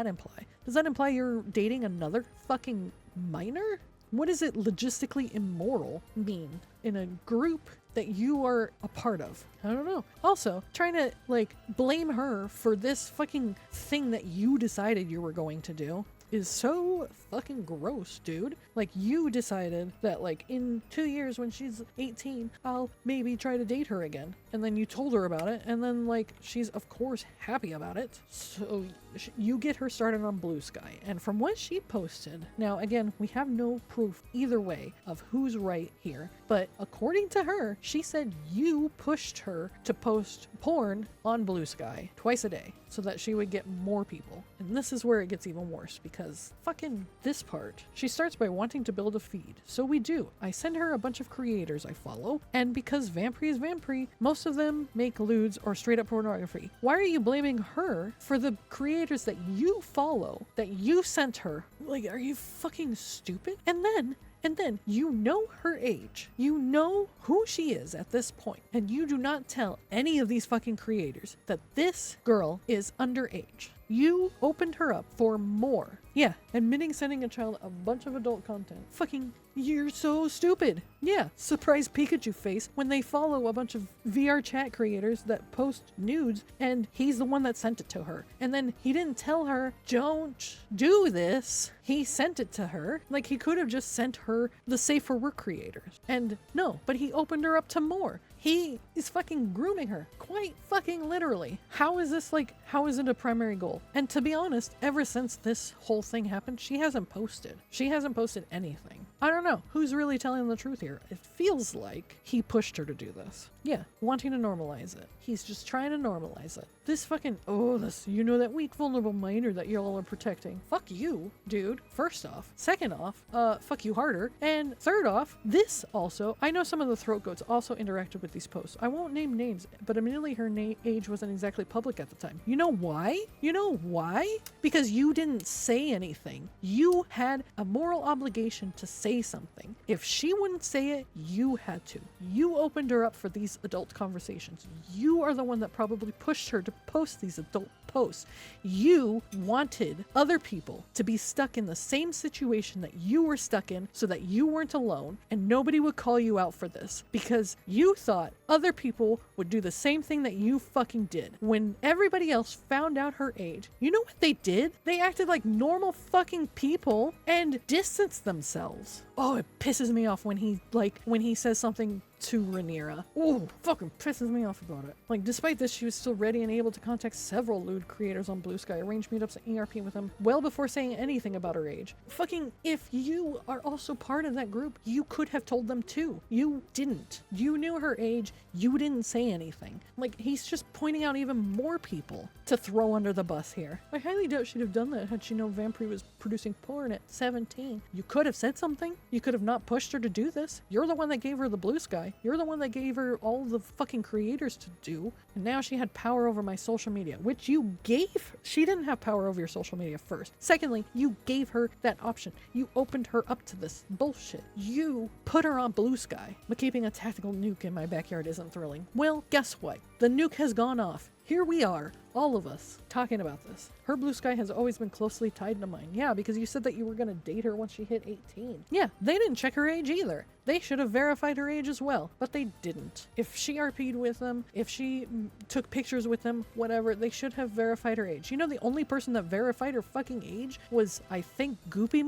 imply? Does that imply you're dating another fucking minor? What does it logistically immoral mean in a group that you are a part of? I don't know. Also, trying to like blame her for this fucking thing that you decided you were going to do is so fucking gross, dude. Like, you decided that like in 2 years when she's 18, I'll maybe try to date her again. And then you told her about it, and then like she's of course happy about it. So you get her started on Bluesky. And from what she posted, now again, we have no proof either way of who's right here, but according to her, she said you pushed her to post porn on Bluesky twice a day so that she would get more people. And this is where it gets even worse, because fucking this part. She starts by wanting to build a feed. So we do. I send her a bunch of creators I follow, and because Vampire is Vampire, most of them make lewds or straight up pornography. Why are you blaming her for the creators that you follow, that you sent her? Like, are you fucking stupid? And then you know her age. You know who she is at this point. And you do not tell any of these fucking creators that this girl is underage. You opened her up for more. Yeah, admitting sending a child a bunch of adult content. Fucking, you're so stupid. Yeah, surprise Pikachu face when they follow a bunch of VRchat creators that post nudes and he's the one that sent it to her. And then he didn't tell her, don't do this. He sent it to her. Like, he could have just sent her the safe for work creators. And no, but he opened her up to more. He is fucking grooming her. Quite fucking literally. How is this like, how is it a primary goal? And to be honest, ever since this whole thing happened, she hasn't posted. She hasn't posted anything. I don't know. Who's really telling the truth here? It feels like he pushed her to do this. Yeah, wanting to normalize it. He's just trying to normalize it. This fucking, you know, that weak, vulnerable minor that y'all are protecting. Fuck you, dude. First off. Second off, fuck you harder. And third off, this also, I know some of the throat goats also interacted with these posts. I won't name names, but admittedly her age wasn't exactly public at the time. You know why? You know why? Because you didn't say anything. You had a moral obligation to say something. If she wouldn't say it, you had to. You opened her up for these adult conversations. You are the one that probably pushed her to post these adult posts. You wanted other people to be stuck in the same situation that you were stuck in so that you weren't alone and nobody would call you out for this because you thought other people would do the same thing that you fucking did. When everybody else found out her age, you know what they did? They acted like normal fucking people and distanced themselves. Oh, it pisses me off when he says something to Rhaenyra. Oh, fucking pisses me off about it. Like, despite this, she was still ready and able to contact several lewd creators on Bluesky, arrange meetups and ERP with them well before saying anything about her age. Fucking, if you are also part of that group, you could have told them too. You didn't. You knew her age. You didn't say anything. Like, he's just pointing out even more people to throw under the bus here. I highly doubt she'd have done that had she known Vampire was producing porn at 17. You could have said something. You could have not pushed her to do this. You're the one that gave her the Bluesky. You're the one that gave her all the fucking creators to do. And now she had power over my social media, which you gave. She didn't have power over your social media first. Secondly, you gave her that option. You opened her up to this bullshit. You put her on Bluesky. But keeping a tactical nuke in my backyard isn't thrilling. Well, guess what? The nuke has gone off. Here we are, all of us, talking about this. Her Bluesky has always been closely tied to mine. Yeah, because you said that you were going to date her once she hit 18. Yeah, they didn't check her age either. They should have verified her age as well, but they didn't. If she RP'd with them, if she took pictures with them, whatever, they should have verified her age. You know, the only person that verified her fucking age was, I think, Goopy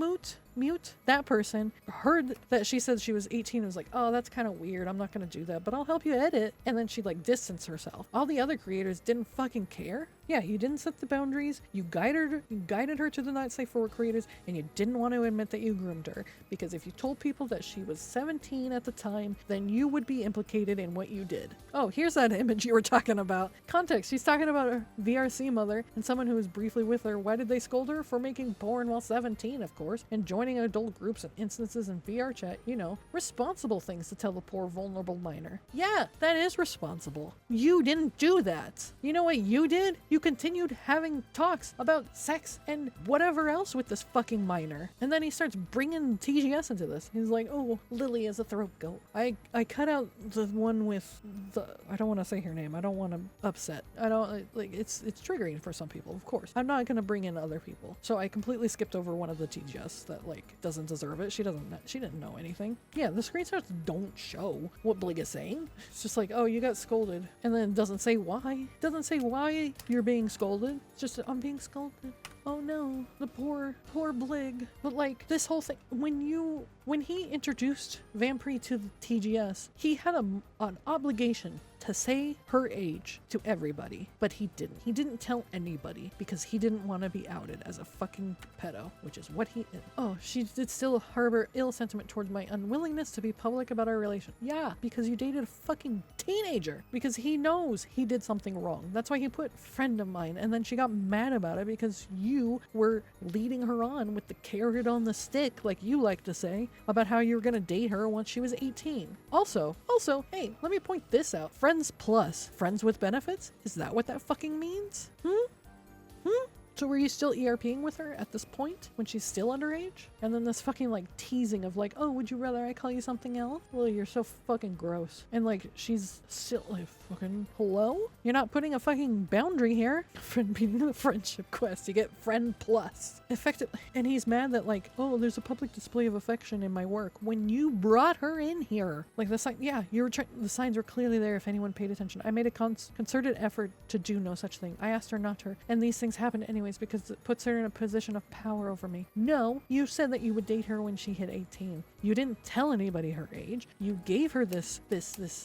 Mute. That person heard that she said she was 18 and was like, oh, that's kind of weird. I'm not going to do that, but I'll help you edit. And then she like distanced herself. All the other creators didn't fucking care. Yeah, you didn't set the boundaries. You guided her to the not safe for work creators, and you didn't want to admit that you groomed her. Because if you told people that she was 17 at the time, then you would be implicated in what you did. Oh, here's that image you were talking about. Context, she's talking about her VRC mother and someone who was briefly with her. Why did they scold her? For making porn while 17, of course, and joining adult groups and instances in VRchat. You know, responsible things to tell the poor vulnerable minor. Yeah, that is responsible. You didn't do that. You know what you did? You continued having talks about sex and whatever else with this fucking minor. And then he starts bringing TGS into this. He's like, oh, Lily is a throat goat. I cut out the one with the, I don't want to say her name. I don't want to upset. I don't, like, it's triggering for some people, of course. I'm not going to bring in other people. So I completely skipped over one of the TGS that, like, doesn't deserve it. She didn't know anything. Yeah, the screenshots don't show what Blig is saying. It's just like, oh, you got scolded. And then it doesn't say why. It doesn't say why you're being scolded. It's just, I'm being scolded. Oh no, the poor Blig. But like, this whole thing, when he introduced Vampire to the TGS, he had an obligation to say her age to everybody, but he didn't. He didn't tell anybody because he didn't want to be outed as a fucking pedo, which is what he is. Oh, she did still harbor ill sentiment towards my unwillingness to be public about our relation. Yeah, because you dated a fucking teenager, because he knows he did something wrong. That's why he put friend of mine, and then she got mad about it because you were leading her on with the carrot on the stick, like you like to say, about how you were going to date her once she was 18. Also, hey, let me point this out. Friends plus friends with benefits? Is that what that fucking means? So were you still ERPing with her at this point when she's still underage? And then this fucking like teasing of like, oh, would you rather I call you something else? Well, you're so fucking gross. And like, she's still like, fucking hello? You're not putting a fucking boundary here. Friend beating the friendship quest. You get friend plus. Effectively. And he's mad that like, oh, there's a public display of affection in my work when you brought her in here. Like the sign, yeah, you were the signs were clearly there if anyone paid attention. I made a concerted effort to do no such thing. I asked her not to, and these things happened anyways families because it puts her in a position of power over me. No, you said that you would date her when she hit 18. You didn't tell anybody her age. You gave her this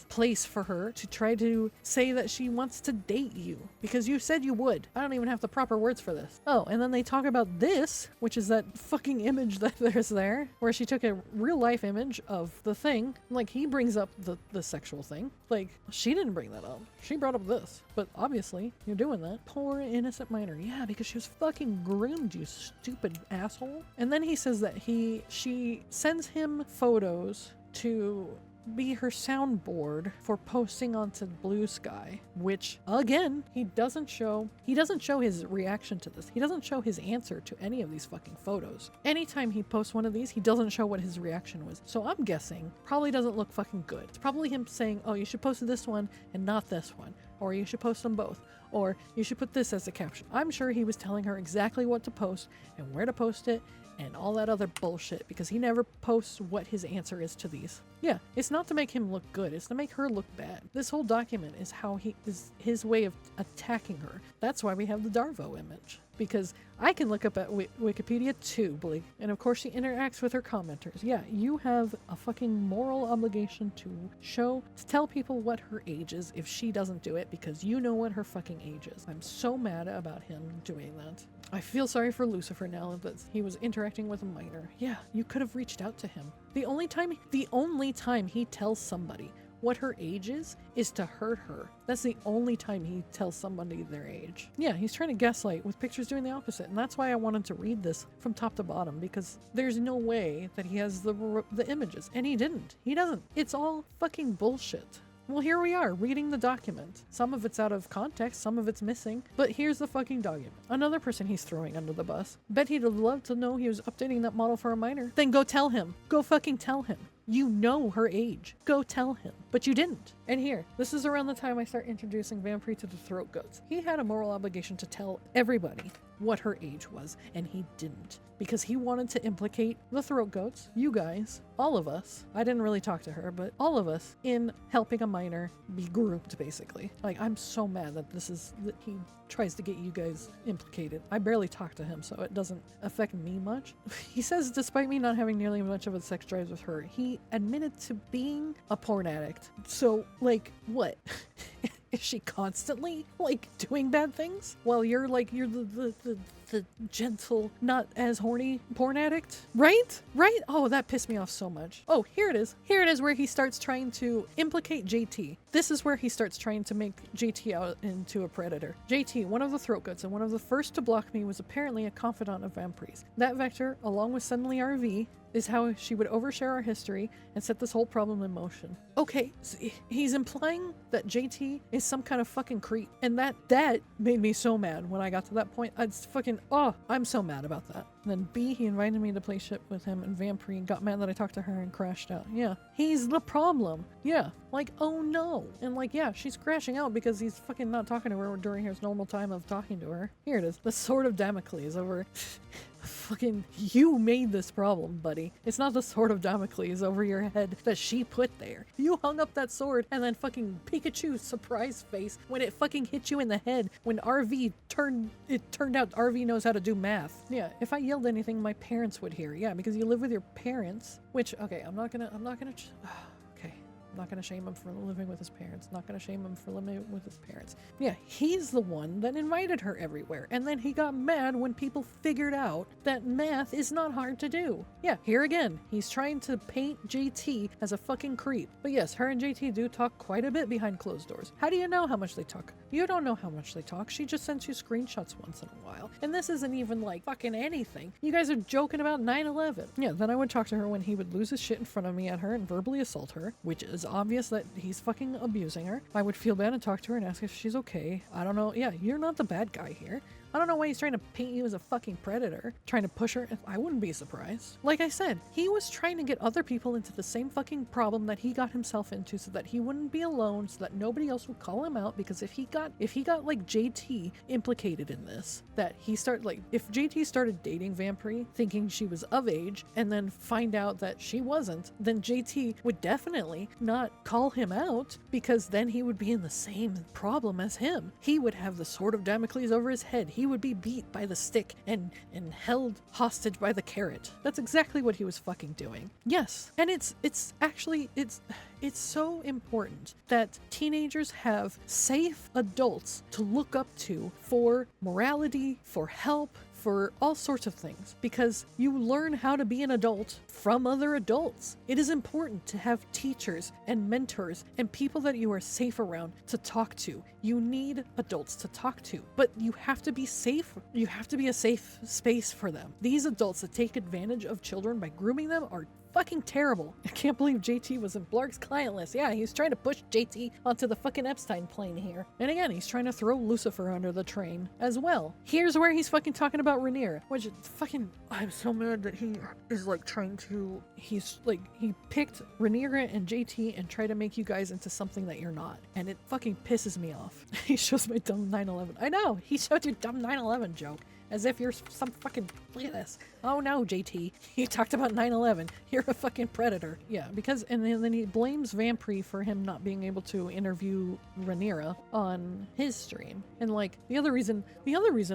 place for her to try to say that she wants to date you because you said you would. I don't even have the proper words for this. Oh, and then they talk about this, which is that fucking image that there's there, where she took a real life image of the thing. Like, he brings up the sexual thing. Like, she didn't bring that up. She brought up this. But obviously, you're doing that. Poor innocent minor. Yeah, because she was fucking groomed, you stupid asshole. And then he says that she sends him photos to be her soundboard for posting onto Bluesky, which again, he doesn't show his reaction to this. He doesn't show his answer to any of these fucking photos. Anytime he posts one of these, he doesn't show what his reaction was. So I'm guessing probably doesn't look fucking good. It's probably him saying, oh, you should post this one and not this one, or you should post them both, or you should put this as a caption. I'm sure he was telling her exactly what to post and where to post it and all that other bullshit, because he never posts what his answer is to these. Yeah, it's not to make him look good, it's to make her look bad. This whole document is how his way of attacking her. That's why we have the Darvo image. Because I can look up at Wikipedia too, Blig. And of course she interacts with her commenters. Yeah, you have a fucking moral obligation to tell people what her age is if she doesn't do it, because you know what her fucking age is. I'm so mad about him doing that. I feel sorry for Lucifer now that he was interacting with a minor. Yeah, you could have reached out to him. The only time he tells somebody what her age is to hurt her. That's the only time he tells somebody their age. Yeah, he's trying to gaslight with pictures doing the opposite. And that's why I wanted to read this from top to bottom, because there's no way that he has the images. And he didn't. He doesn't. It's all fucking bullshit. Well, here we are, reading the document. Some of it's out of context, some of it's missing, but here's the fucking document. Another person he's throwing under the bus. Bet he'd have loved to know he was updating that model for a minor. Then go tell him. Go fucking tell him. You know her age. Go tell him. But you didn't. And here, this is around the time I start introducing Vampire to the throat goats. He had a moral obligation to tell everybody what her age was, and he didn't. Because he wanted to implicate the throat goats, you guys, all of us. I didn't really talk to her, but all of us in helping a minor be groomed, basically. Like, I'm so mad that he tries to get you guys implicated. I barely talk to him, so it doesn't affect me much. He says, despite me not having nearly much of a sex drive with her, he admitted to being a porn addict. So, like, what? Is she constantly, like, doing bad things? While you're the gentle, not as horny porn addict? Right? Right? Oh, that pissed me off so much. Oh, here it is. Here it is where he starts trying to implicate JT. This is where he starts trying to make JT out into a predator. JT, one of the throat goats and one of the first to block me, was apparently a confidant of Vampires. That vector, along with Suddenly RV, is how she would overshare our history and set this whole problem in motion. Okay, so he's implying that JT is some kind of fucking creep. And that made me so mad when I got to that point. I'm so mad about that. And then B, he invited me to play ship with him, and Vampire got mad that I talked to her and crashed out. Yeah, he's the problem. Yeah, like, oh no. And like, yeah, she's crashing out because he's fucking not talking to her during his normal time of talking to her. Here it is. The Sword of Damocles over... Fucking, you made this problem, buddy. It's not the Sword of Damocles over your head that she put there. You hung up that sword and then fucking Pikachu's surprise face when it fucking hit you in the head when it turned out RV knows how to do math. Yeah, if I yelled anything, my parents would hear. Yeah, because you live with your parents, which, okay, I'm not gonna not going to shame him for living with his parents. Not going to shame him for living with his parents. Yeah, he's the one that invited her everywhere. And then he got mad when people figured out that math is not hard to do. Yeah, here again, he's trying to paint JT as a fucking creep. But yes, her and JT do talk quite a bit behind closed doors. How do you know how much they talk? You don't know how much they talk. She just sends you screenshots once in a while. And this isn't even like fucking anything. You guys are joking about 9/11. Yeah, then I would talk to her when he would lose his shit in front of me at her and verbally assault her, which is obvious that he's fucking abusing her. I would feel bad and talk to her and ask if she's okay. I don't know. Yeah, you're not the bad guy here. I don't know why he's trying to paint you as a fucking predator, trying to push her. I wouldn't be surprised. Like I said, he was trying to get other people into the same fucking problem that he got himself into so that he wouldn't be alone, so that nobody else would call him out, because if he got like JT implicated in this, that he started, like, if JT started dating Vampire thinking she was of age and then find out that she wasn't, then JT would definitely not call him out, because then he would be in the same problem as him. He would have the Sword of Damocles over his head. He he would be beat by the stick and held hostage by the carrot. That's exactly what he was fucking doing. Yes. And it's so important that teenagers have safe adults to look up to for morality, for help, for all sorts of things, because you learn how to be an adult from other adults. It is important to have teachers and mentors and people that you are safe around to talk to. You need adults to talk to, but you have to be safe. You have to be a safe space for them. These adults that take advantage of children by grooming them are fucking terrible. I can't believe JT was in Blarg's client list. Yeah, he's trying to push JT onto the fucking Epstein plane here. And again, he's trying to throw Lucifer under the train as well. Here's where he's fucking talking about Rhaenyra, which fucking, I'm so mad that he is like trying to, he's like, he picked Rhaenyra and JT and tried to make you guys into something that you're not. And it fucking pisses me off. He shows my dumb 9/11. I know, he showed your dumb 9/11 joke. As if you're some fucking, look at this. Oh no, JT, you talked about 9/11. You're a fucking predator. Yeah, because, and then he blames Vampire for him not being able to interview Rhaenyra on his stream. And like, the other reason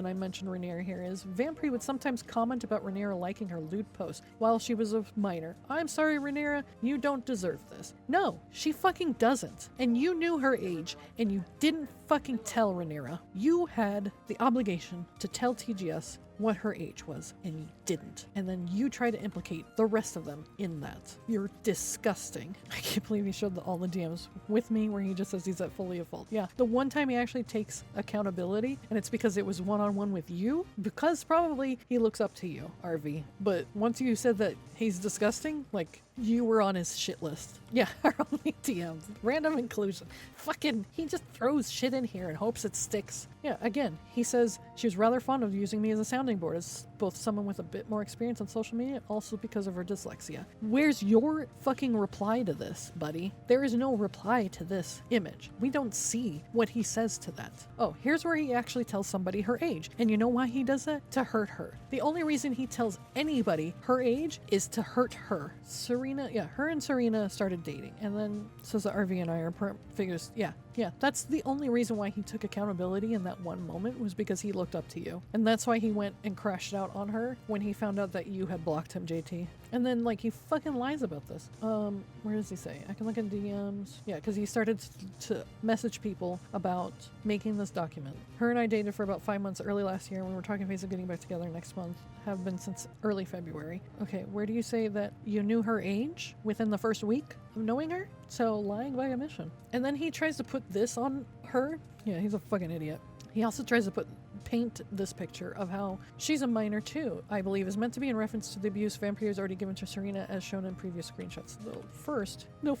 I mentioned Rhaenyra here is Vampire would sometimes comment about Rhaenyra liking her lewd posts while she was a minor. I'm sorry, Rhaenyra, you don't deserve this. No, she fucking doesn't. And you knew her age, and you didn't fucking tell Rhaenyra. You had the obligation to tell TGS what her age was, and you didn't. And then you try to implicate the rest of them in that. You're disgusting. I can't believe he showed all the DMs with me where he just says he's at fully at fault. Yeah, the one time he actually takes accountability, and it's because it was one-on-one with you, because probably he looks up to you, RV. But once you said that he's disgusting, like, you were on his shit list. Yeah, our only DMs. Random inclusion. Fucking, he just throws shit in here and hopes it sticks. Yeah, again, he says she was rather fond of using me as a sounding board, as both someone with a bit more experience on social media, also because of her dyslexia. Where's your fucking reply to this, buddy? There is no reply to this image. We don't see what he says to that. Oh, here's where he actually tells somebody her age. And you know why he does that? To hurt her. The only reason he tells anybody her age is to hurt her. Serena, yeah, her and Serena started dating. And then says that RV and I are figures. Yeah, that's the only reason why he took accountability in that one moment, was because he looked up to you. And that's why he went and crashed out on her when he found out that you had blocked him, JT. And then, like, he fucking lies about this. Where does he say? I can look in DMs. Yeah, because he started to message people about making this document. Her and I dated for about 5 months early last year, and we were talking face of getting back together next month. Have been since early February. Okay, where do you say that you knew her age within the first week of knowing her? So, lying by omission. And then he tries to put this on her. Yeah, he's a fucking idiot. He also tries to paint this picture of how she's a minor too, I believe is meant to be in reference to the abuse Vampire has already given to Serena as shown in previous screenshots. Though first, no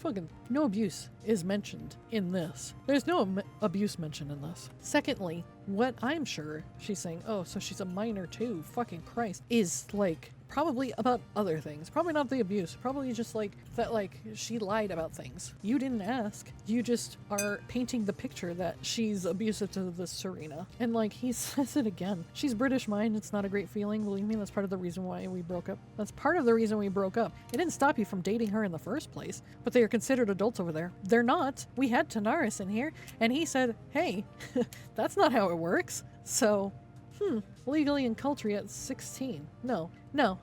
abuse is mentioned in this. There's no abuse mentioned in this. Secondly, what I'm sure she's saying, oh, so she's a minor too, fucking Christ, is like probably about other things. Probably not the abuse. Probably just like that, like she lied about things. You didn't ask. You just are painting the picture that she's abusive to the Serena. And like he says it again. She's British mind. It's not a great feeling. Believe me, that's part of the reason why we broke up. That's part of the reason we broke up. It didn't stop you from dating her in the first place, but they are considered adults over there. They're not. We had Tanaris in here, and he said, hey, that's not how it works. So, legally and culturally at 16. No,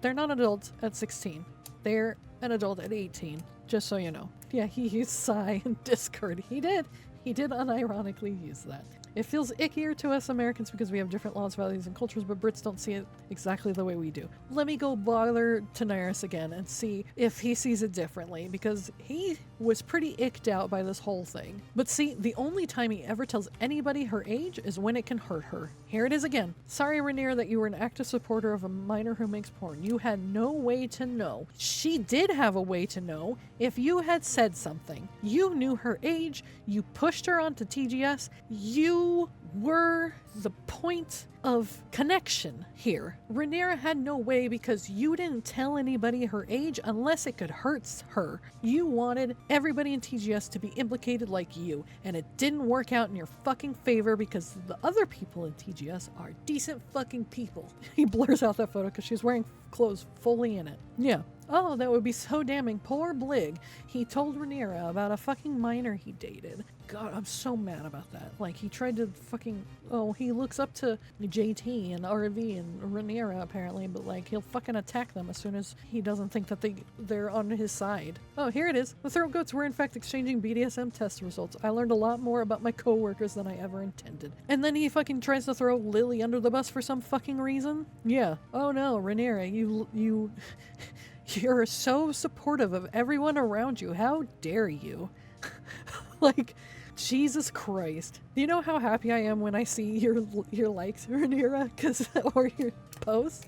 they're not adults at 16. They're an adult at 18, just so you know. Yeah, he used Psy in Discord. He did unironically use that. It feels ickier to us Americans because we have different laws, values, and cultures, but Brits don't see it exactly the way we do. Let me go bother Tanaris again and see if he sees it differently, because he was pretty icked out by this whole thing. But see, the only time he ever tells anybody her age is when it can hurt her. Here it is again. Sorry, Rhaenyra, that you were an active supporter of a minor who makes porn. You had no way to know. She did have a way to know if you had said something. You knew her age. You pushed her onto TGS. You were the point of connection here. Rhaenyra had no way because you didn't tell anybody her age unless it could hurt her. You wanted everybody in TGS to be implicated like you, and it didn't work out in your fucking favor because the other people in TGS are decent fucking people. He blurs out that photo because she's wearing clothes fully in it. Yeah. Oh, that would be so damning. Poor Blig. He told Rhaenyra about a fucking minor he dated. God, I'm so mad about that. Like, he tried to fucking... Oh, he looks up to JT and RV and Rhaenyra, apparently, but, like, he'll fucking attack them as soon as he doesn't think that they're on his side. Oh, here it is. The throat goats were, in fact, exchanging BDSM test results. I learned a lot more about my coworkers than I ever intended. And then he fucking tries to throw Lily under the bus for some fucking reason? Yeah. Oh, no, Rhaenyra, you... You're so supportive of everyone around you. How dare you? Like, Jesus Christ. Do you know how happy I am when I see your likes, Rhaenyra? Or your posts?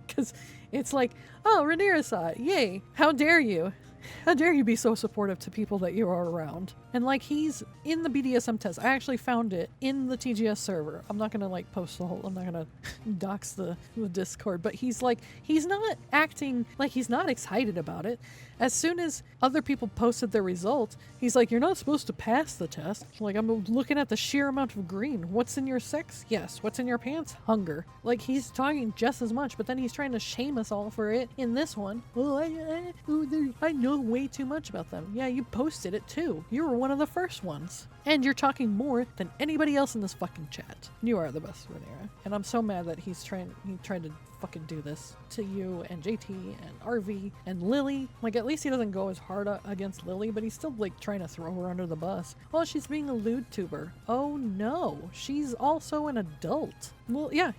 Because it's like, oh, Rhaenyra saw it. Yay. How dare you? How dare you be so supportive to people that you are around? And like, he's in the BDSM test. I actually found it in the TGS server. I'm not gonna like post the whole, I'm not gonna dox the Discord, but he's like, he's not acting like he's not excited about it. As soon as other people posted their results, he's like, you're not supposed to pass the test. Like, I'm looking at the sheer amount of green. What's in your sex? Yes. What's in your pants? Hunger. Like, he's talking just as much, but then he's trying to shame us all for it in this one. Well, I know way too much about them. Yeah, you posted it too. You were one of the first ones. And you're talking more than anybody else in this fucking chat. You are the best, Rhaenyra. And I'm so mad that he tried to fucking do this to you and JT and RV and Lily. Like, at least he doesn't go as hard against Lily, but he's still like trying to throw her under the bus. Oh, she's being a lewd tuber. Oh no, she's also an adult. Well, yeah,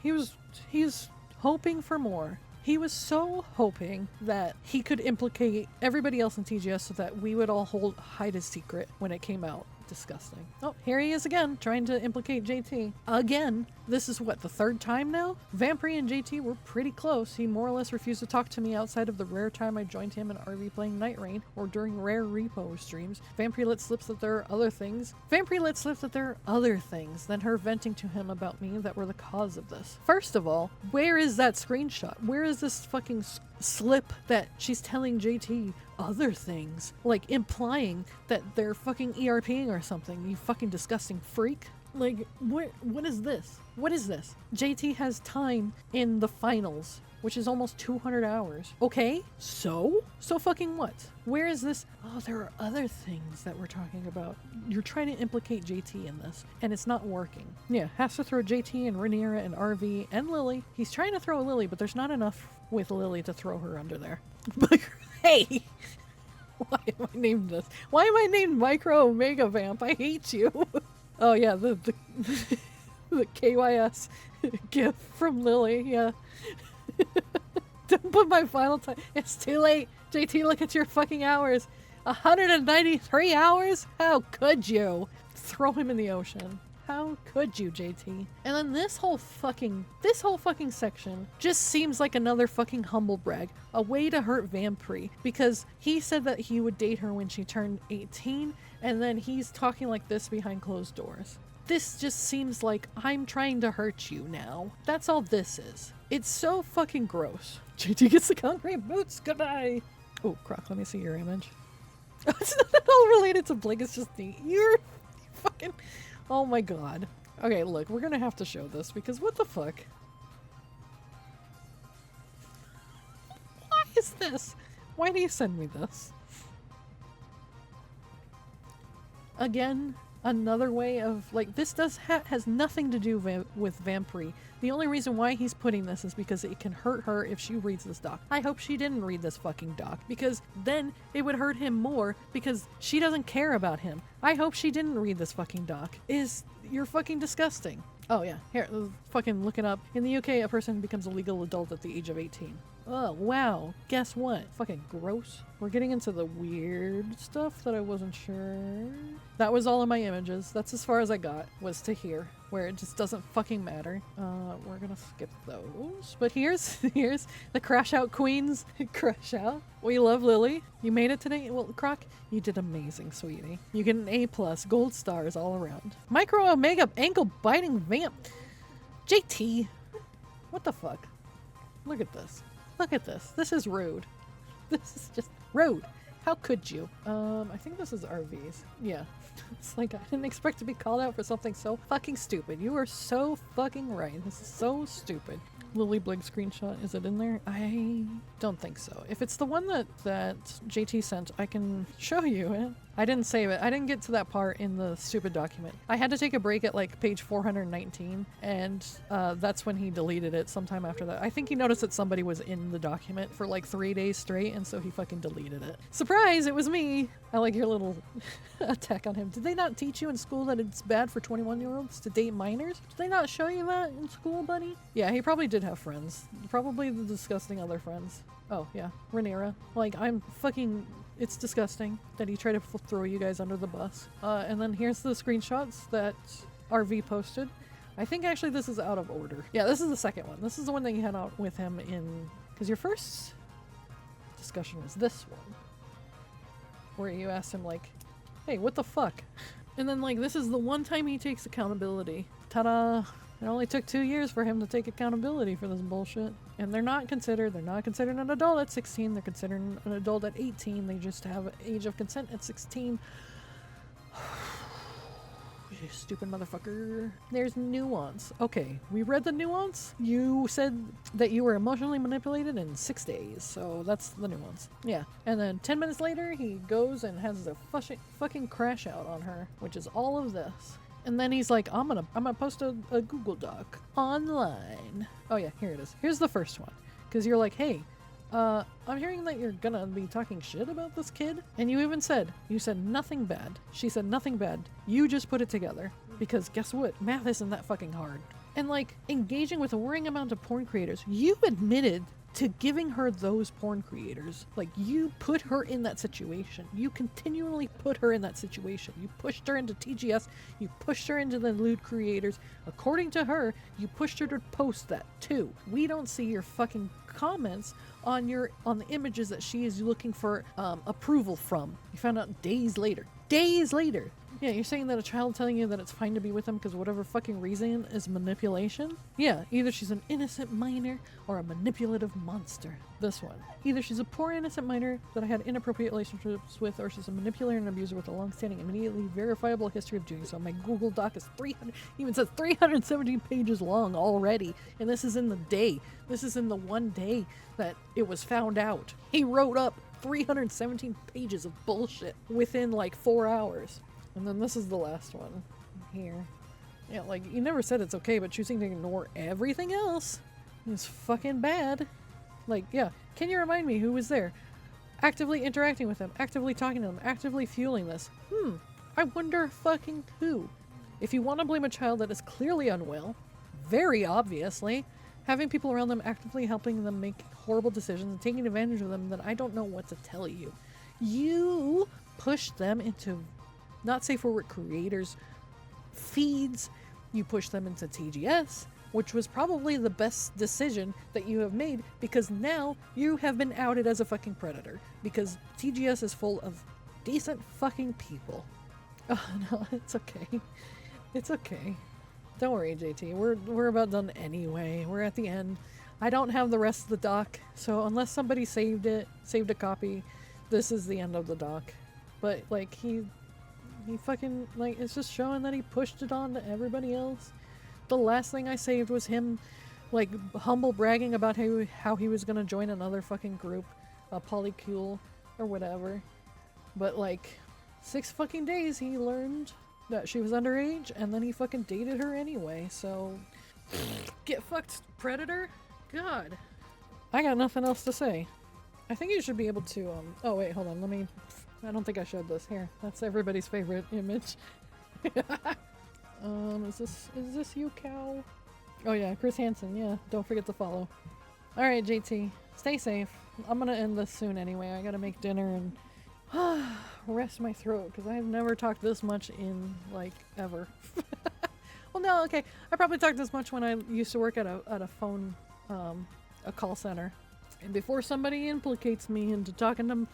he's hoping for more. He was so hoping that he could implicate everybody else in TGS so that we would all hide his secret when it came out. Disgusting. Oh, here he is again, trying to implicate JT. Again. This is what, the third time now? Vampire and JT were pretty close. He more or less refused to talk to me outside of the rare time I joined him and RV playing Night Rain or during rare repo streams. Vampire let slip that there are other things. Vampire let slip that there are other things than her venting to him about me that were the cause of this. First of all, where is that screenshot? Where is this fucking slip that she's telling JT other things? Like, implying that they're fucking ERPing or something, you fucking disgusting freak. Like, what is this? What is this? JT has time in the finals, which is almost 200 hours. Okay, so fucking what? Where is this? Oh, there are other things that we're talking about. You're trying to implicate JT in this, and it's not working. Yeah, has to throw JT and Rhaenyra and RV and Lily. He's trying to throw Lily, but there's not enough with Lily to throw her under there. But hey! Why am I named this? Why am I named Micro Omega Vamp? I hate you. Oh yeah, the KYS gift from Lily, yeah. Don't put my final time. It's too late. JT, look at your fucking hours. 193 hours? How could you? Throw him in the ocean. How could you, JT? And then this whole fucking section just seems like another fucking humble brag. A way to hurt Vampire. Because he said that he would date her when she turned 18, and then he's talking like this behind closed doors. This just seems like I'm trying to hurt you now. That's all this is. It's so fucking gross. JT gets the concrete boots. Goodbye. Oh, Croc, let me see your image. It's not at all related to Blake. It's just the you're fucking... Oh my god. Okay, look, we're gonna have to show this because what the fuck? Why is this? Why do you send me this? Again, another way of, like, this has nothing to do with Vampire. The only reason why he's putting this is because it can hurt her if she reads this doc. I hope she didn't read this fucking doc, because then it would hurt him more because she doesn't care about him. I hope she didn't read this fucking doc. You're fucking disgusting. Oh yeah, here, fucking look it up. In the UK, a person becomes a legal adult at the age of 18. Oh, wow. Guess what? Fucking gross. We're getting into the weird stuff that I wasn't sure. That was all of my images. That's as far as I got, was to here, where it just doesn't fucking matter. We're gonna skip those. But here's the Crash Out Queens. Crash Out. We love Lily. You made it today. Well, Croc, you did amazing, sweetie. You get an A+, gold stars all around. Micro Omega Ankle Biting Vamp. JT. What the fuck? Look at this. Look at this. This is rude. This is just rude. How could you? I think this is RV's. Yeah. It's like, I didn't expect to be called out for something so fucking stupid. You are so fucking right. This is so stupid. Lily Blig screenshot, is it in there? I don't think so. If it's the one that JT sent, I can show you it. I didn't save it. I didn't get to that part in the stupid document. I had to take a break at like page 419, and that's when he deleted it sometime after that. I think he noticed that somebody was in the document for like 3 days straight, and so he fucking deleted it. Surprise, it was me! I like your little attack on him. Did they not teach you in school that it's bad for 21-year-olds to date minors? Did they not show you that in school, buddy? Yeah, he probably did have friends. Probably the disgusting other friends. Oh, yeah. Rhaenyra. Like, I'm fucking... It's disgusting that he tried to throw you guys under the bus. And then here's the screenshots that RV posted. I think actually this is out of order. Yeah, this is the second one. This is the one that you had out with him in... Because your first discussion was this one. Where you asked him, like, hey, what the fuck? And then, like, this is the one time he takes accountability. Ta-da! It only took 2 years for him to take accountability for this bullshit. And they're not considered an adult at 16, they're considered an adult at 18, they just have age of consent at 16. You stupid motherfucker. There's nuance. Okay, we read the nuance. You said that you were emotionally manipulated in 6 days, so that's the nuance. Yeah, and then 10 minutes later, he goes and has a fucking crash out on her, which is all of this. And then he's like, I'm gonna post a Google Doc online. Oh yeah, here it is. Here's the first one. Because you're like, hey, I'm hearing that you're gonna be talking shit about this kid. And you even said, nothing bad. She said nothing bad. You just put it together. Because guess what? Math isn't that fucking hard. And like, engaging with a worrying amount of porn creators, you admitted to giving her those porn creators. Like, you put her in that situation. You continually put her in that situation. You pushed her into TGS. You pushed her into the lewd creators. According to her, you pushed her to post that too. We don't see your fucking comments on the images that she is looking for approval from. You found out days later. Days later! Yeah, you're saying that a child telling you that it's fine to be with them because whatever fucking reason is manipulation? Yeah, either she's an innocent minor or a manipulative monster. This one. Either she's a poor innocent minor that I had inappropriate relationships with, or she's a manipulator and abuser with a long-standing, immediately verifiable history of doing so. My Google Doc is 317 pages long already, and this is in the day. This is in the one day that it was found out. He wrote up 317 pages of bullshit within like 4 hours. And then this is the last one here. Yeah, like, you never said it's okay, but choosing to ignore everything else is fucking bad. Like, yeah, can you remind me who was there? Actively interacting with them, actively talking to them, actively fueling this. I wonder fucking who. If you want to blame a child that is clearly unwell, very obviously, having people around them actively helping them make horrible decisions and taking advantage of them, then I don't know what to tell you. You pushed them into not safe for work creators feeds. You push them into TGS, which was probably the best decision that you have made, because now you have been outed as a fucking predator, because TGS is full of decent fucking people. Oh no, it's okay. It's okay. Don't worry, JT. We're about done anyway. We're at the end. I don't have the rest of the doc, so unless somebody saved a copy, this is the end of the doc. But like, he fucking, like, it's just showing that he pushed it on to everybody else. The last thing I saved was him, like, humble bragging about how he was gonna join another fucking group, a polycule or whatever. But like, 6 fucking days he learned that she was underage, and then he fucking dated her anyway, so get fucked, predator. God, I got nothing else to say. I think you should be able to oh wait, hold on, I don't think I showed this. Here, that's everybody's favorite image. Is this you, cow? Oh yeah, Chris Hansen, yeah, don't forget to follow. Alright, JT, stay safe. I'm gonna end this soon anyway. I gotta make dinner and rest my throat, because I've never talked this much in, like, ever. Well, no, okay, I probably talked this much when I used to work at a phone, a call center. And before somebody implicates me into talking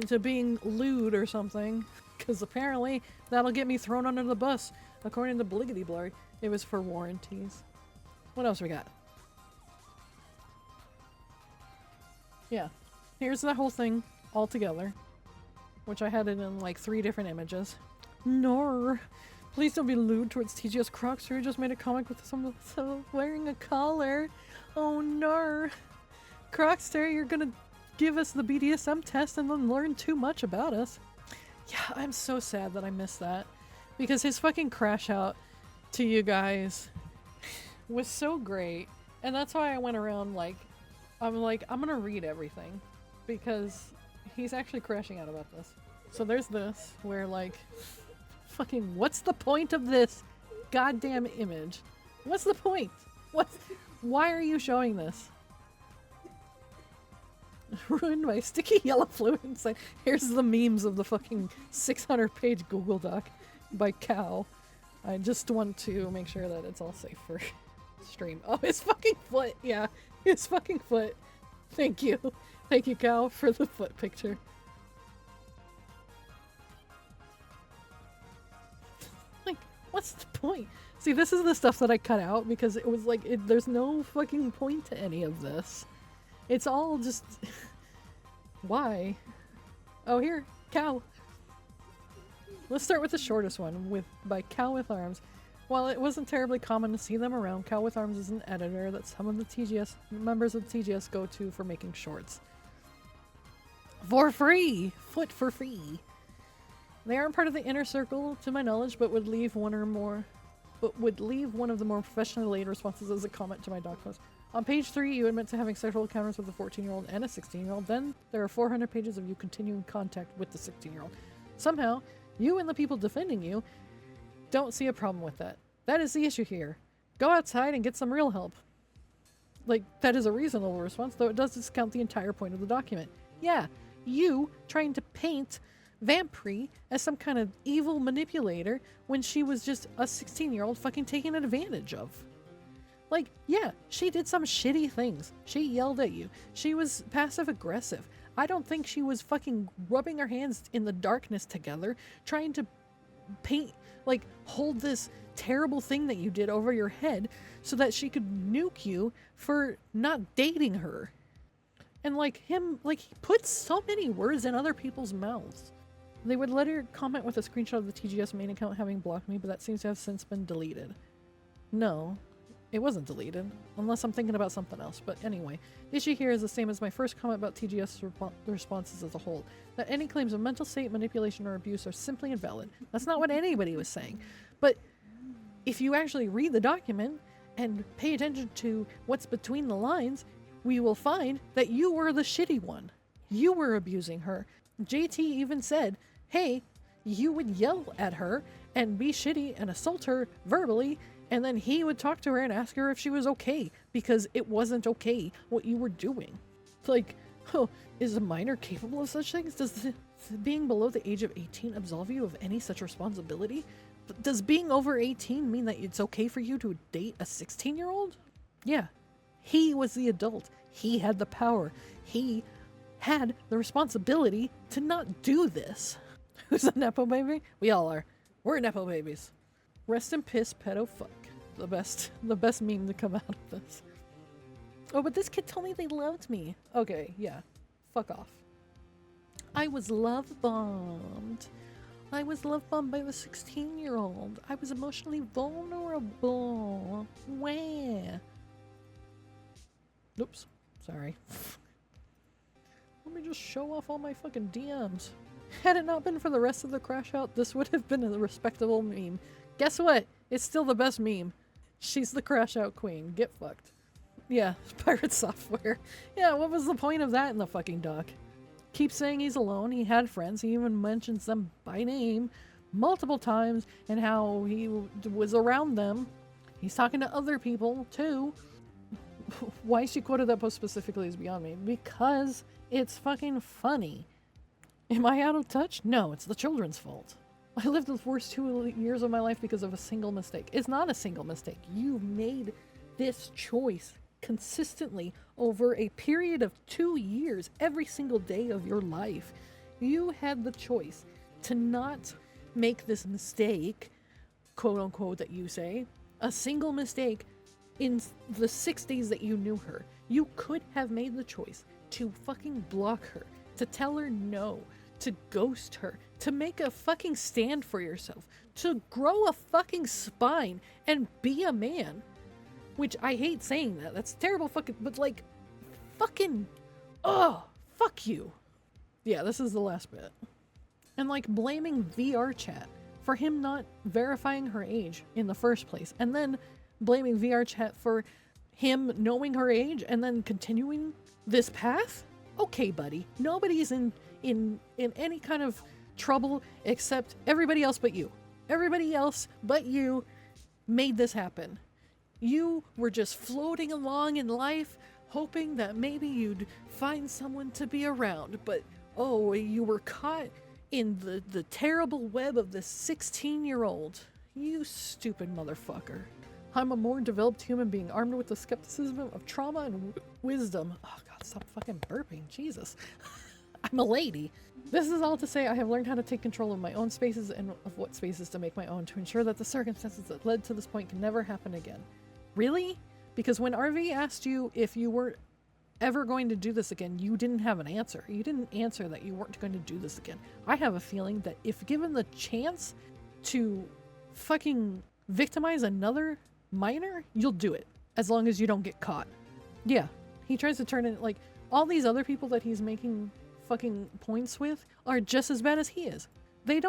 to being lewd or something, because apparently that'll get me thrown under the bus. According to BligityBlarg, it was for warranties. What else we got? Yeah, here's the whole thing all together, which I had it in like 3 different images. Nor. Please don't be lewd towards TGS Crocs who just made a comic with someone wearing a collar. Oh no. Crocster, you're gonna give us the BDSM test and then learn too much about us. Yeah, I'm so sad that I missed that. Because his fucking crash out to you guys was so great. And that's why I went around I'm gonna read everything. Because he's actually crashing out about this. So there's this, where fucking, what's the point of this goddamn image? What's the point? Why are you showing this? Ruined by sticky yellow fluid inside. Here's the memes of the fucking 600-page Google Doc by Cow. I just want to make sure that it's all safe for stream. Oh, his fucking foot! Yeah, his fucking foot. Thank you. Thank you, Cow, for the foot picture. What's the point? See, this is the stuff that I cut out because it was there's no fucking point to any of this. It's all just... Why? Oh, here. Cow. Let's start with the shortest one, by Cow with Arms. While it wasn't terribly common to see them around, Cow with Arms is an editor that some of the members of TGS go to for making shorts. For free! Foot for free! They aren't part of the inner circle, to my knowledge, but would leave one of the more professionally laid responses as a comment to my doc post. On page 3, you admit to having sexual encounters with a 14-year-old and a 16-year-old. Then there are 400 pages of you continuing contact with the 16-year-old. Somehow, you and the people defending you don't see a problem with that. That is the issue here. Go outside and get some real help. That is a reasonable response, though it does discount the entire point of the document. Yeah, you trying to paint Vampre as some kind of evil manipulator when she was just a 16-year-old fucking taken advantage of. Yeah, she did some shitty things. She yelled at you. She was passive-aggressive. I don't think she was fucking rubbing her hands in the darkness together, trying to paint, hold this terrible thing that you did over your head so that she could nuke you for not dating her. And he puts so many words in other people's mouths. They would later comment with a screenshot of the TGS main account having blocked me, but that seems to have since been deleted. No, it wasn't deleted, unless I'm thinking about something else. But anyway, the issue here is the same as my first comment about TGS responses as a whole, that any claims of mental state, manipulation, or abuse are simply invalid. That's not what anybody was saying. But if you actually read the document and pay attention to what's between the lines, we will find that you were the shitty one. You were abusing her. JT even said, hey, you would yell at her and be shitty and assault her verbally, and then he would talk to her and ask her if she was okay, because it wasn't okay what you were doing. Is a minor capable of such things? Does being below the age of 18 absolve you of any such responsibility? Does being over 18 mean that it's okay for you to date a 16-year-old? Yeah. He was the adult. He had the power. He had the responsibility to not do this. Who's a Nepo baby? We all are. We're Nepo babies. Rest in piss, pedo fuck. The best meme to come out of this. Oh, but this kid told me they loved me. Okay, yeah. Fuck off. I was love bombed. I was love bombed by the 16-year-old. I was emotionally vulnerable. Where? Oops. Sorry. Let me just show off all my fucking DMs. Had it not been for the rest of the crash out, this would have been a respectable meme. Guess what? It's still the best meme. She's the crash out queen. Get fucked. Yeah, pirate software. Yeah, what was the point of that in the fucking doc? Keep saying he's alone. He had friends. He even mentions them by name multiple times and how he was around them. He's talking to other people too. Why she quoted that post specifically is beyond me. Because it's fucking funny. Am I out of touch? No, it's the children's fault. I lived the worst 2 years of my life because of a single mistake. It's not a single mistake. You made this choice consistently over a period of 2 years, every single day of your life. You had the choice to not make this mistake, quote unquote, that you say, a single mistake in the 6 days that you knew her. You could have made the choice to fucking block her, to tell her no, to ghost her, to make a fucking stand for yourself, to grow a fucking spine and be a man. Which I hate saying that. That's terrible fucking, but like, fucking, fuck you. Yeah, this is the last bit. And like blaming VRchat for him not verifying her age in the first place, and then blaming VRchat for him knowing her age and then continuing this path? Okay, buddy. Nobody's in any kind of trouble except everybody else but you. Everybody else but you made this happen. You were just floating along in life, hoping that maybe you'd find someone to be around, but oh, you were caught in the terrible web of this 16-year-old. You stupid motherfucker. I'm a more developed human being, armed with the skepticism of trauma and wisdom. Oh god, stop fucking burping, Jesus. I'm a lady. This is all to say I have learned how to take control of my own spaces and of what spaces to make my own, to ensure that the circumstances that led to this point can never happen again. Really? Because when RV asked you if you were ever going to do this again, you didn't have an answer. You didn't answer that you weren't going to do this again. I have a feeling that if given the chance to fucking victimize another minor, you'll do it. As long as you don't get caught. Yeah. He tries to turn it like all these other people that he's making fucking points with are just as bad as he is. They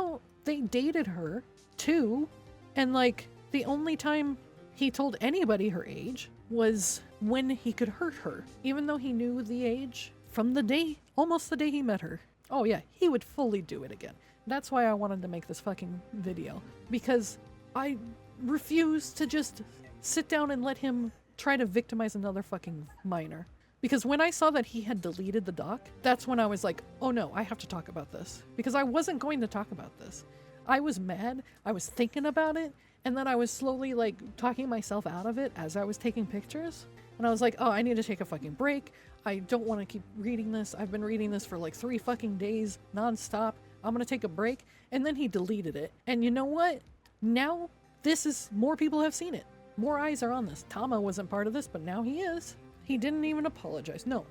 dated her too, and like the only time he told anybody her age was when he could hurt her, even though he knew the age from the day, almost the day he met her. Oh yeah, he would fully do it again. That's why I wanted to make this fucking video, because I refuse to just sit down and let him try to victimize another fucking minor. Because when I saw that he had deleted the doc, that's when I was like, oh no, I have to talk about this. Because I wasn't going to talk about this. I was mad, I was thinking about it, and then I was slowly like talking myself out of it as I was taking pictures. And I was like, oh, I need to take a fucking break. I don't want to keep reading this. I've been reading this for like 3 fucking days nonstop. I'm gonna take a break. And then he deleted it. And you know what? Now this is, more people have seen it. More eyes are on this. Tama wasn't part of this, but now he is. He didn't even apologize. No,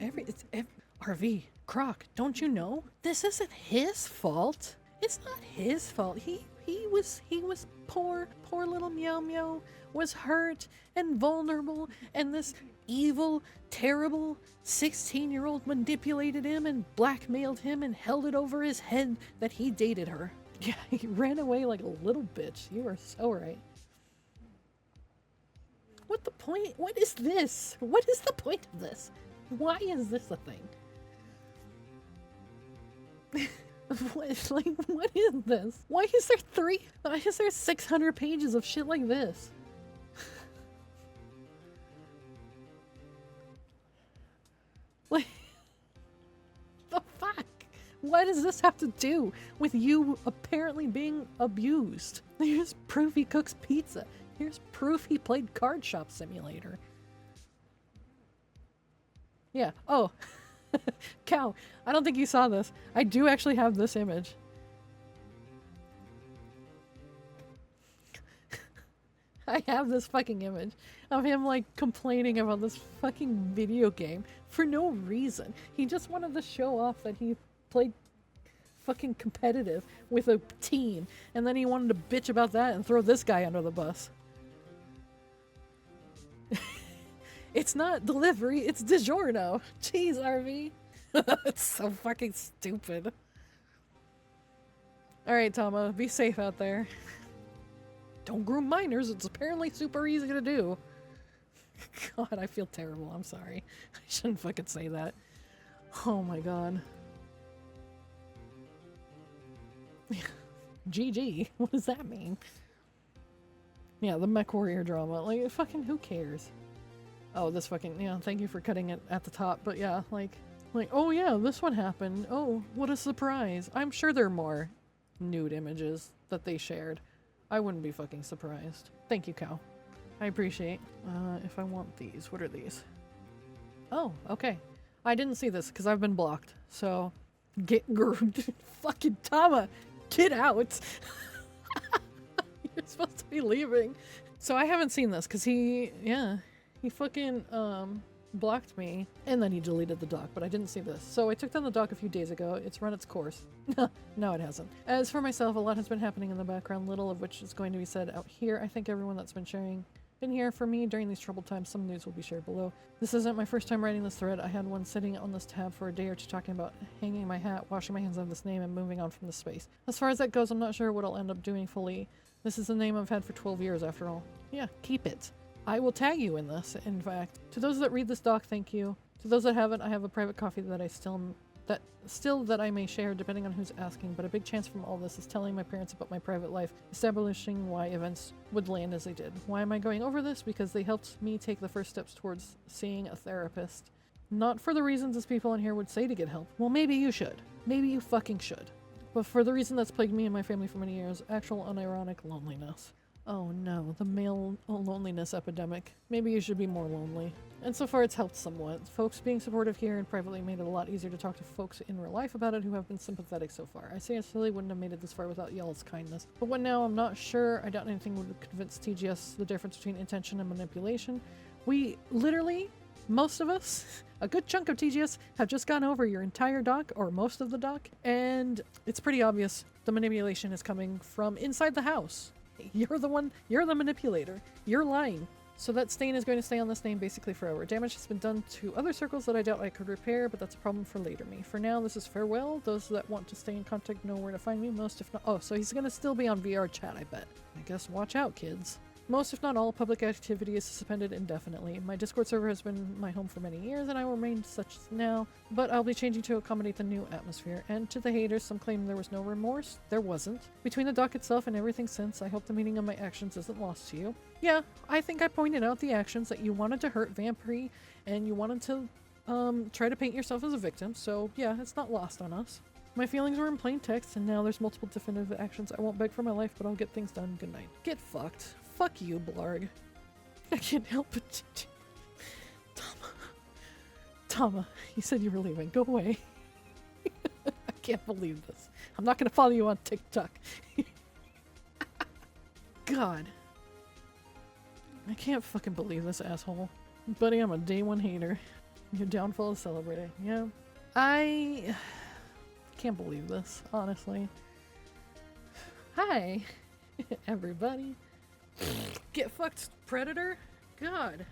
RV, Croc, don't you know? This isn't his fault. It's not his fault. He was poor little Meow Meow was hurt and vulnerable, and this evil, terrible 16-year-old manipulated him and blackmailed him and held it over his head that he dated her. Yeah, he ran away like a little bitch. You are so right. What the point? What is this? What is the point of this? Why is this a thing? What is this? Why is there 600 pages of shit like this? Like, the fuck? What does this have to do with you apparently being abused? Here's proof he cooks pizza. Here's proof he played Card Shop Simulator. Yeah. Oh. Cow, I don't think you saw this. I do actually have this image. I have this fucking image of him like complaining about this fucking video game for no reason. He just wanted to show off that he played fucking competitive with a team, and then he wanted to bitch about that and throw this guy under the bus. It's not delivery, it's DiGiorno. Jeez, RV. It's so fucking stupid. Alright, Tama, be safe out there. Don't groom minors, it's apparently super easy to do. God, I feel terrible, I'm sorry. I shouldn't fucking say that. Oh my god. GG, what does that mean? Yeah, the mech warrior drama, like, fucking who cares? Oh, this fucking, yeah, thank you for cutting it at the top, but yeah, like, oh yeah, this one happened. Oh, what a surprise. I'm sure there are more nude images that they shared. I wouldn't be fucking surprised. Thank you, Cow. I appreciate. If I want these, what are these? Oh, okay. I didn't see this because I've been blocked, so get groomed. Fucking Tama, get out. You're supposed to be leaving. So I haven't seen this because he fucking, blocked me, and then he deleted the doc, but I didn't see this. So I took down the doc a few days ago. It's run its course. No, it hasn't. As for myself, a lot has been happening in the background, little of which is going to be said out here. I think everyone that's been here for me during these troubled times, some news will be shared below. This isn't my first time writing this thread. I had one sitting on this tab for a day or two talking about hanging my hat, washing my hands of this name, and moving on from the space. As far as that goes, I'm not sure what I'll end up doing fully. This is the name I've had for 12 years after all. Yeah, keep it. I will tag you in this, in fact. To those that read this doc, thank you. To those that haven't, I have a private coffee that I that I may share depending on who's asking, but a big chance from all this is telling my parents about my private life, establishing why events would land as they did. Why am I going over this? Because they helped me take the first steps towards seeing a therapist. Not for the reasons as people on here would say to get help. Well, maybe you should. Maybe you fucking should. But for the reason that's plagued me and my family for many years, actual unironic loneliness. Oh no, the male loneliness epidemic. Maybe you should be more lonely. And so far it's helped somewhat. Folks being supportive here and privately made it a lot easier to talk to folks in real life about it who have been sympathetic so far. I seriously wouldn't have made it this far without y'all's kindness. But what now? I'm not sure. I doubt anything would convince TGS the difference between intention and manipulation. We literally, most of us, a good chunk of TGS have just gone over your entire doc, or most of the doc, and it's pretty obvious the manipulation is coming from inside the house. You're the manipulator. You're lying. So that stain is going to stay on this name basically forever. Damage has been done to other circles that I doubt I could repair, but that's a problem for later me. For now, this is farewell. Those that want to stay in contact know where to find me. Most if not— oh, so he's going to still be on VRchat, I bet. I guess watch out, kids. Most, if not all, public activity is suspended indefinitely. My Discord server has been my home for many years, and I will remain such now, but I'll be changing to accommodate the new atmosphere. And to the haters, some claim there was no remorse. There wasn't. Between the doc itself and everything since, I hope the meaning of my actions isn't lost to you. Yeah, I think I pointed out the actions that you wanted to hurt Vampire, and you wanted to try to paint yourself as a victim, so yeah, it's not lost on us. My feelings were in plain text, and now there's multiple definitive actions. I won't beg for my life, but I'll get things done. Good night. Get fucked. Fuck you, Blarg. I can't help it. Tama, you said you were leaving. Go away. I can't believe this. I'm not gonna follow you on TikTok. God. I can't fucking believe this asshole. Buddy, I'm a day one hater. Your downfall is celebrating. Yeah. I can't believe this, honestly. Hi, everybody. Get fucked, Predator? God.